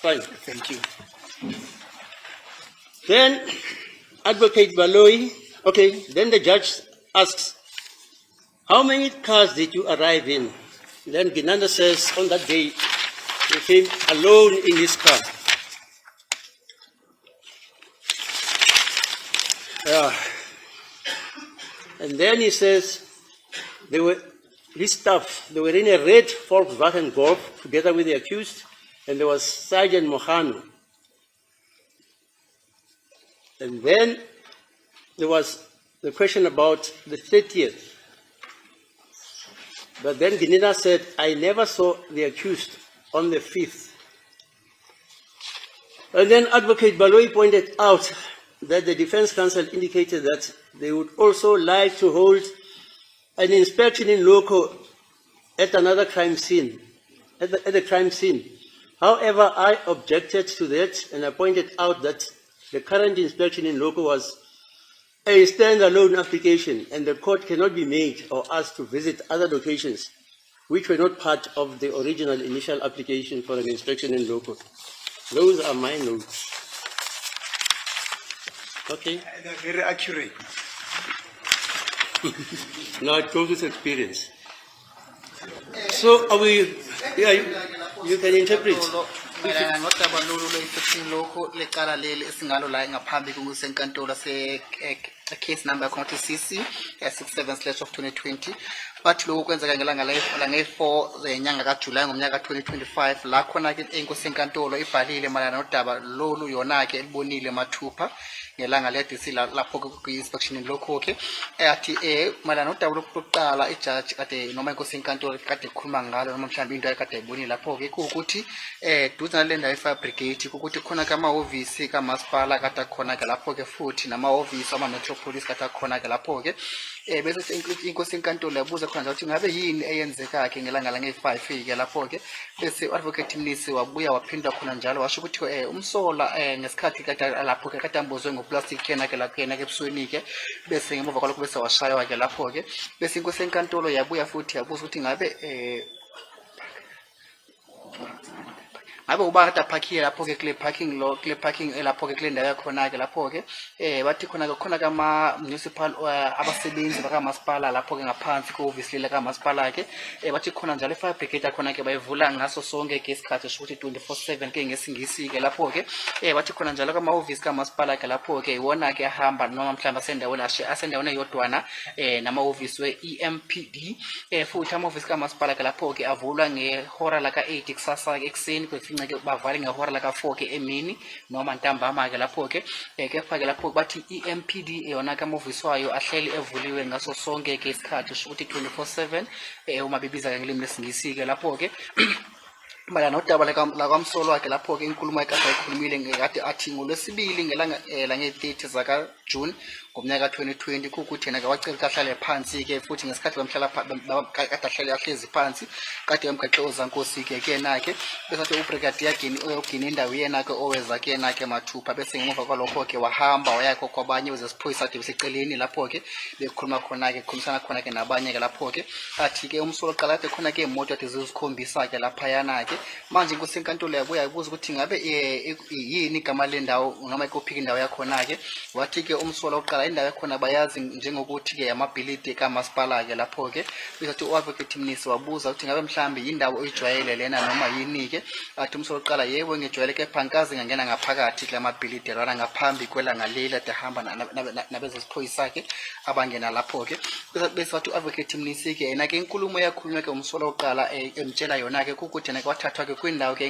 Fine. Thank you. Then Advocate Valoi, okay, then the judge asks, how many cars did you arrive in? Then Ginanda says, on that day, he came alone in his car. And then he says, his staff, they were in a red Volkswagen Golf together with the accused, and there was Sergeant Mohano. And then there was the question about the 30th. But then Ginina said, I never saw the accused on the 5th. And then Advocate Valoi pointed out that the defense counsel indicated that they would also like to hold an inspection in loco at another crime scene, at the crime scene. However, I objected to that, and I pointed out that the current inspection in loco was a standalone application, and the court cannot be made or asked to visit other locations which were not part of the original initial application for an inspection in loco. Those are my notes. Okay? They're very accurate. Now it goes with experience. So are we, yeah, you can interpret. mayelana nodaba lolu lwe-inspection lokho lecala leli esingalo la ngaphambi kusenkantolo case number yakhona ukuthi CC 67/2020 but lokho kwenzeka ngelanga lange-4 zenyanga kaJulayi ngomnyaka ka-2025 la khona-ke inkosi enkantolo ibhalile mayelana nodaba lolu yona-ke elibonile mathupha ngelanga le-DC lapho ku-inspection lokho-ke athi mayelana nodaba lokuqala ijaji kade noma inkosi enkantolo kade ikhuluma ngalo noma mhlawumbe into ayekade ayibonile lapho-ke kuwukuthi duze nale ndawo i-fire brigade kukuthi khona-ke amahhovisi kamasipala kade akhona-ke lapho-ke futhi namahhovisi ama-metropolis kade akhona-ke lapho-ke bese inkosi enkantolo yabuza khona njalo ukuthi ngabe yini eyenzeka-ke ngelanga lange-5-ke lapho-ke bese u-advocate Mnisi wabuya waphinda khona njalo washo ukuthi umsola ngesikhathi kade lapho-ke kade ambozwe ngoplastic kena-ke lakena-ke ebusweni-ke bese ngemuva kwalokho bese washaywa-ke lapho-ke bese inkosi enkantolo yabuya futhi yabuza ukuthi ngabe ngabe ubakade aphakile lapho-ke kule parking lapho-ke kule ndawo yakhona-ke lapho-ke bathi khona-ke ama-municipal abasebenzi bakamasipala lapho-ke ngaphansi ko-ofisi leli kamasipala-ke bathi khona njalo i-fire brigade yakhona-ke bayivula ngaso sonke-ke isikhathi shukuthi 24/7-ke ngesingisi-ke lapho-ke bathi khona njalo kama-ofisi kamasipala-ke lapho-ke iwona-ke ahamba noma mhlawumbe asendaweni eyodwana nama-ofisi we-EMPD futhi ama-ofisi kamasipala-ke lapho-ke avulwa ngehora laka-8 kusasa-ke ekuseni bavale ngehora laka-4-ke emini noma ntambama-ke lapho-ke kepha-ke lapho bathi i-EMPD yona-ke amahhovisi wayo ahleli evuliwe ngaso sonke-ke isikhathi shukuthi 24/7 uma bebiza-ke ngelimi lesingisi-ke lapho-ke mayelana nodaba lakwamsolo wakhe lapho-ke inkulumo ekade ayikhulumile ngekade athi ngolwesibili ngelanga lange-30 zakaJune ngomnyaka ka-2020 kuwukuthi yena-ke wacela kahlale phansi-ke futhi ngesikhathi kade ahlezi phansi kade emgaxe ozankosi-ke kuyena-ke bese athi ubrigadier ogcina indawo yena-ke oweza-ke yena-ke mathupha bese ngemuva kwalokho-ke wahamba wayakho kwabanye wezesiphoyisa ade beseceleni lapho-ke bekhuluma khona-ke khulumisana khona-ke nabanye-ke lapho-ke athi-ke umsolo qala kade khona-ke imoto ade zizikhombisa-ke laphayana-ke manje inkosi enkantolo yabuya yabuza ukuthi ngabe yini igama lendawo noma ikuphi indawo yakhona-ke wathi-ke umsola oqala indawo ekhona bayazi njengokuthi-ke amabhilidi kamasipala-ke lapho-ke besathi u-advocate Mnisi wabuza ukuthi ngabe mhlawumbe yindawo oyijwayele lena noma yini-ke athi umsola oqala yebo ngijwayele kepha ngikaze ngangena ngaphakathi kula mabhilidi lana ngaphambi kwelanga leli ade hamba nabezesiphoyisa-ke abangena lapho-ke bese wathi u-advocate Mnisi-ke yena-ke inkulumo yakhulunywa-ke umsola oqala emtshela yona-ke kukuthi yena-ke wathathwa-ke kwindawo-ke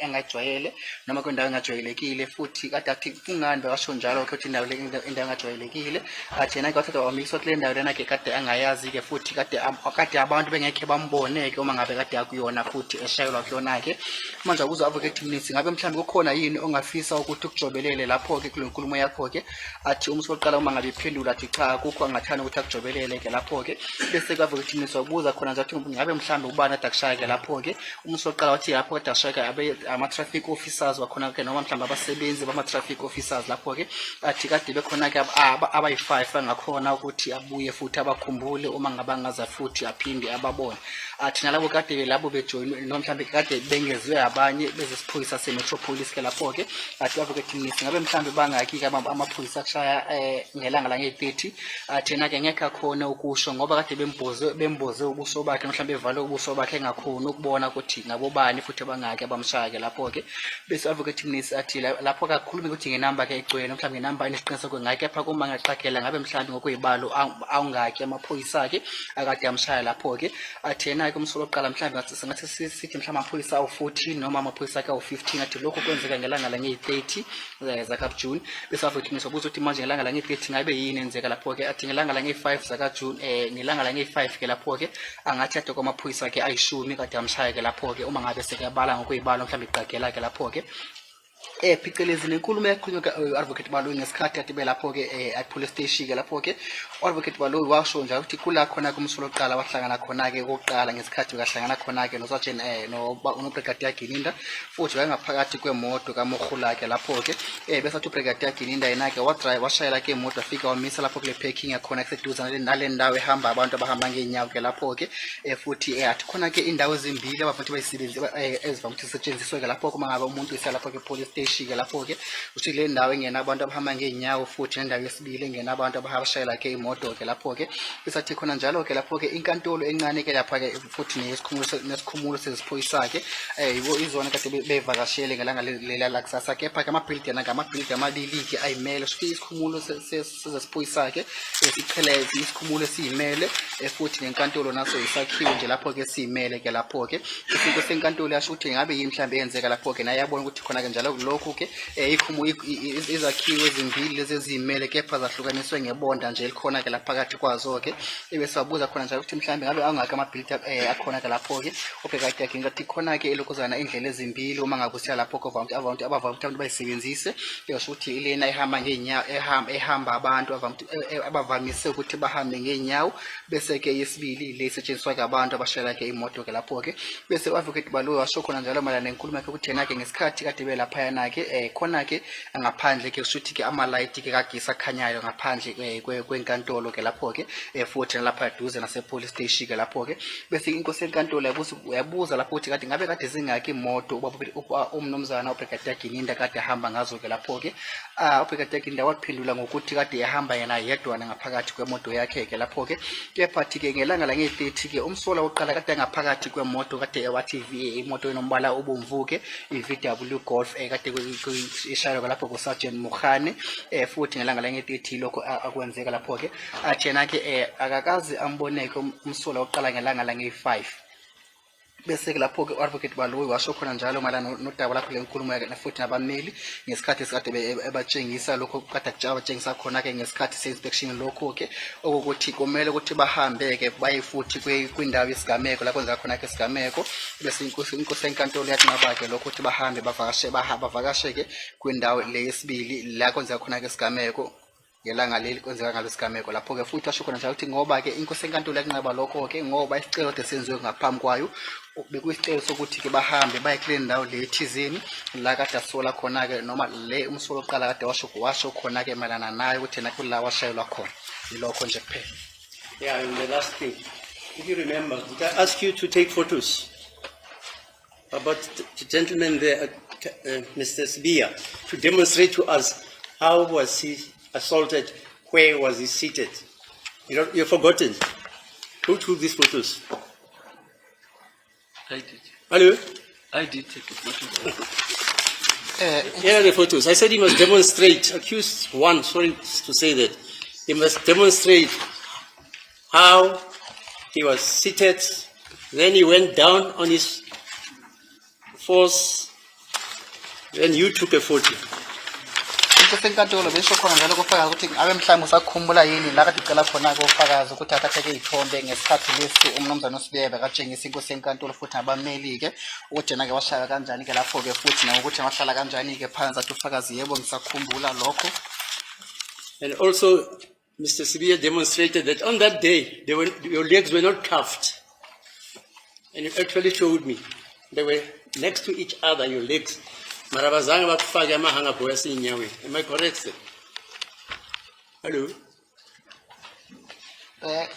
engayijwayele noma kwindawo engajwayelekile futhi kade athi kungani bekasho njalo-ke ukuthi indawo engajwayelekile athi yena-ke wathathwa wamikiswa kule ndawo lena-ke kade angayazi-ke futhi kade abantu bengekhe bambone-ke uma ngabe kade akuyona futhi eshayelwa kuyona-ke manje wabuza u-advocate Mnisi ngabe mhlawumbe kukhona yini ongafisa ukuthi ukujobelele lapho-ke kule nkulumo yakho-ke athi umsola oqala uma ngabe iphendula athi cha akukho angathanda ukuthi akujobelele-ke lapho-ke bese u-advocate Mnisi wabuza khona nje athi ngabe mhlawumbe ubani ade akushaya-ke lapho-ke umsola oqala wathi lapho kade ashaya-ke ama-traffic officers wakhona-ke noma mhlawumbe abasebenzi bama-traffic officers lapho-ke athi kade bekhona-ke abayi-5 angakhona ukuthi abuye futhi abakhumbule uma ngabe angaza futhi aphinde ababone athi nalabo kade labo bejoyinwe noma mhlawumbe kade bengezwe abanye bezesiphoyisa se-Metropolis-ke lapho-ke athi u-advocate Mnisi ngabe mhlawumbe bangaki-ke amaphoyisa akushaya ngelanga lange-30 athi yena-ke ngekho akhona ukusho ngoba kade bemboze ubuso bakhe mhlawumbe evale ubuso bakhe engakhoni ukubona ukuthi ngabobani futhi abangaki abamshaya-ke lapho-ke bese u-advocate Mnisi athi lapho-ke akhulume ukuthi ngenamba-ke egcwele mhlawumbe ngenamba enesiqiniseko ngaki kepha kuma ngaqagela ngabe mhlawumbe ngokuyibalo awungaki amaphoyisa-ke akade amshaya lapho-ke athi yena-ke umsola oqala mhlawumbe singathi sithi mhlawumbe amaphoyisa awu-14 noma amaphoyisa-ke awu-15 athi lokhu kwenzeka ngelanga lange-30 zakaJune bese u-advocate Mnisi wabuza ukuthi manje ngelanga lange-30 ngabe yini enzeka lapho-ke athi ngelanga lange-5 zakaJune ngelanga lange-5-ke lapho-ke angathi ade kwamaphoyisa-ke ayishumi kade amshaya-ke lapho-ke uma ngabe sekuyabala ngokuyibalo mhlawumbe iqagela-ke lapho-ke phecelezi nenkulumo yakhulunywa u-advocate Baloyi ngesikhathi ade belapho-ke police station-ke lapho-ke u-advocate Baloyi washo njalo ukuthi kula khona kumsola oqala wahlangana khona-ke kokuqala ngesikhathi bekahlangana khona-ke noSergeant noBrigadier Gininda futhi wayengaphakathi kwemoto kaMorhula-ke lapho-ke bese athi uBrigadier Gininda yena-ke washayela-ke imoto afika wamisa lapho kule parking yakhona kuseduze nale ndawo ehamba abantu abahamba ngeenyawo-ke lapho-ke futhi athi khona-ke indawo ezimbili abafuthi ezivame ukuthi zisetshenziswe-ke lapho-ke uma ngabe umuntu isa lapho-ke police station-ke lapho-ke uthi le ndawo engena abantu abahamba ngeenyawo futhi nendawo yesibili engena abantu abashayela-ke imoto-ke lapho-ke besathi khona njalo-ke lapho-ke inkantolo encane-ke lapha-ke futhi nesikhumulo seziphoyisa-ke izona kade bevakashele ngelanga lela lakusasa kepha-ke amabhilidi amabili-ke ayimele sho isikhumulo seziphoyisa-ke sichelezi isikhumulo esiyimele futhi nenkantolo naso isakhiwo nje lapho-ke siyimele-ke lapho-ke isinto senkantolo yasho ukuthi ngabe yini mhlawumbe yenzeka lapho-ke naye yabona ukuthi khona-ke njalo lokhu-ke izakhiwo ezimbili lezi eziyimele kepha zahlukaniswe ngebonda nje elikhona-ke laphakathi kwazo-ke bese wabuza khona njalo ukuthi mhlawumbe ngabe angaki amabhilidi akhona-ke lapho-ke uBrigadier Gininda athi khona-ke elokhuzana indlela ezimbili uma ngabe usiya lapho-ke abavame ukuthi bayisebenzise yasho ukuthi ilena ehamba ngeenyawo ehamba abantu abavamise ukuthi bahambe ngeenyawo bese-ke yesibili le isetshenziswa-ke abantu abashayela-ke imoto-ke lapho-ke bese u-advocate Baloyi washo khona njalo mayelana nenkulumo yakhe ukuthi yena-ke ngesikhathi kade belaphayana-ke khona-ke ngaphandle-ke kushuthi-ke amalayithi-ke kagesi akhanyayo ngaphandle kwenkantolo-ke lapho-ke futhi nalapha eduze nase-police station-ke lapho-ke bese inkosi yenkantolo yabuza lapho ukuthi kade ngabe kade zingaki imoto umnumzana uBrigadier Gininda kade ahamba ngazo-ke lapho-ke uBrigadier Gininda waphendula ngokuthi kade ehamba yena yedwana ngaphakathi kwemoto yakhe-ke lapho-ke kepha-ke ngelanga lange-30-ke umsola oqala kade ngaphakathi kwemoto kade wathi imoto enombala obomvu-ke i-VW Golf kade ishayelwa lapho kuSergeant Mokhane futhi ngelanga lange-30 lokho akwenzeka lapho-ke athi yena-ke akakazi amboneke umsola oqala ngelanga lange-5 bese-ke lapho-ke u-advocate Baloyi washo khona njalo mayelana nodaba lapho lenkulumo yakhe futhi nabameli ngesikhathi esikade ebatshengisa lokho kade abatshengisa khona-ke ngesikhathi se-inspection lokho-ke okokuthi kumele ukuthi bahambe-ke baye futhi kwindawo yesigameko la kwenzeka khona-ke isigameko bese inkosi yenkantolo yathi naba-ke lokho ukuthi bahambe bavakashe-ke kwindawo le yesibili la kwenzeka khona-ke isigameko ngelanga leli kwenzeka ngalo sigameko lapho-ke futhi washo khona njalo ukuthi ngoba-ke inkosi yenkantolo yakunqaba lokho-ke ngoba isicelo kade senziwe ngaphambi kwayo bekuyisicelo sokuthi-ke bahambe baye kule ndawo le thizeni la kade asola khona-ke noma le umsola oqala kade washo khona-ke mayelana nayo ukuthi yena kula washayelwa khona yilokho nje kuphela. Yeah, and the last thing, if you remember, did I ask you to take photos about the gentleman there, Mr. Sibia, to demonstrate to us how was he assaulted, where was he seated? You've forgotten. Who took these photos? I did. Hello? I did take a photo. Here are the photos. I said he must demonstrate, accused one, sorry to say that, he must demonstrate how he was seated, then he went down on his force, then you took a photo. Senkantolo besho khona njalo kufakaza ukuthi abe mhlawumbe usakhumbula yini la kade ucela khona kufakaza ukuthi athathe izithombe ngesikhathi lesi umnumzana uSibebe katshengisa inkosi enkantolo futhi abameli ke ukuthi yena ke washaya kanjani ke lapho ke futhi nokuthi wahlala kanjani ke phansi athi ufakazi yebo ngisakhumbula lokho. And also Mr. Sibiya demonstrated that on that day your legs were not cuffed. And you actually showed me. They were next to each other, your legs. Marabazanga bakufake amahanga boyasi inyawe. Am I correct, sir? Hello?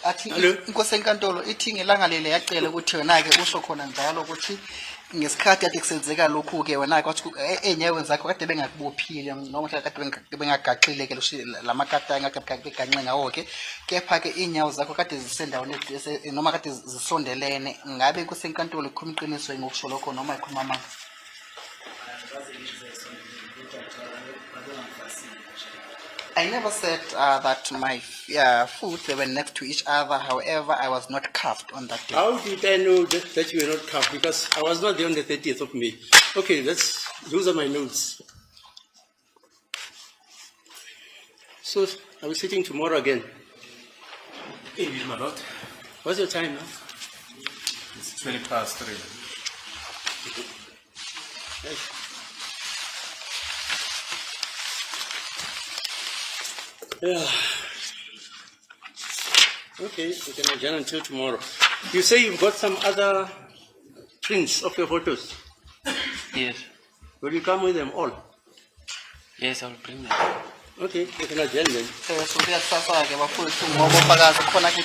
Athi Hello? inkosi enkantolo ithi ngelanga lele yacela ukuthi wena ke usho khona njalo ukuthi ngesikhathi kade kusenzeka lokhu ke wena ke wathi enyaweni zakho kade bengakubophile noma kade bengagaxile ke lamakatanga kade beganxe ngawo ke kepha ke inyawo zakho kade zisendaweni noma kade zisondelene ngabe inkosi enkantolo ikhuluma iqiniso ngokusho lokho noma ikhuluma amanga. I never said that my foot they were next to each other. However, I was not cuffed on that day. How did I know that you were not cuffed? Because I was not there on the 30th of May. Okay, those are my notes. So, are we sitting tomorrow again? Indeed, my lord. What's your time now? It's 20 past 3. Yes. Yeah. Okay, we can adjourn until tomorrow. You say you've got some other prints of your photos. Yes. Will you come with them all? Yes, I'll bring them. Okay, we can adjourn then. So we are sasa ke bafowethu ngoba ufakazi khona ke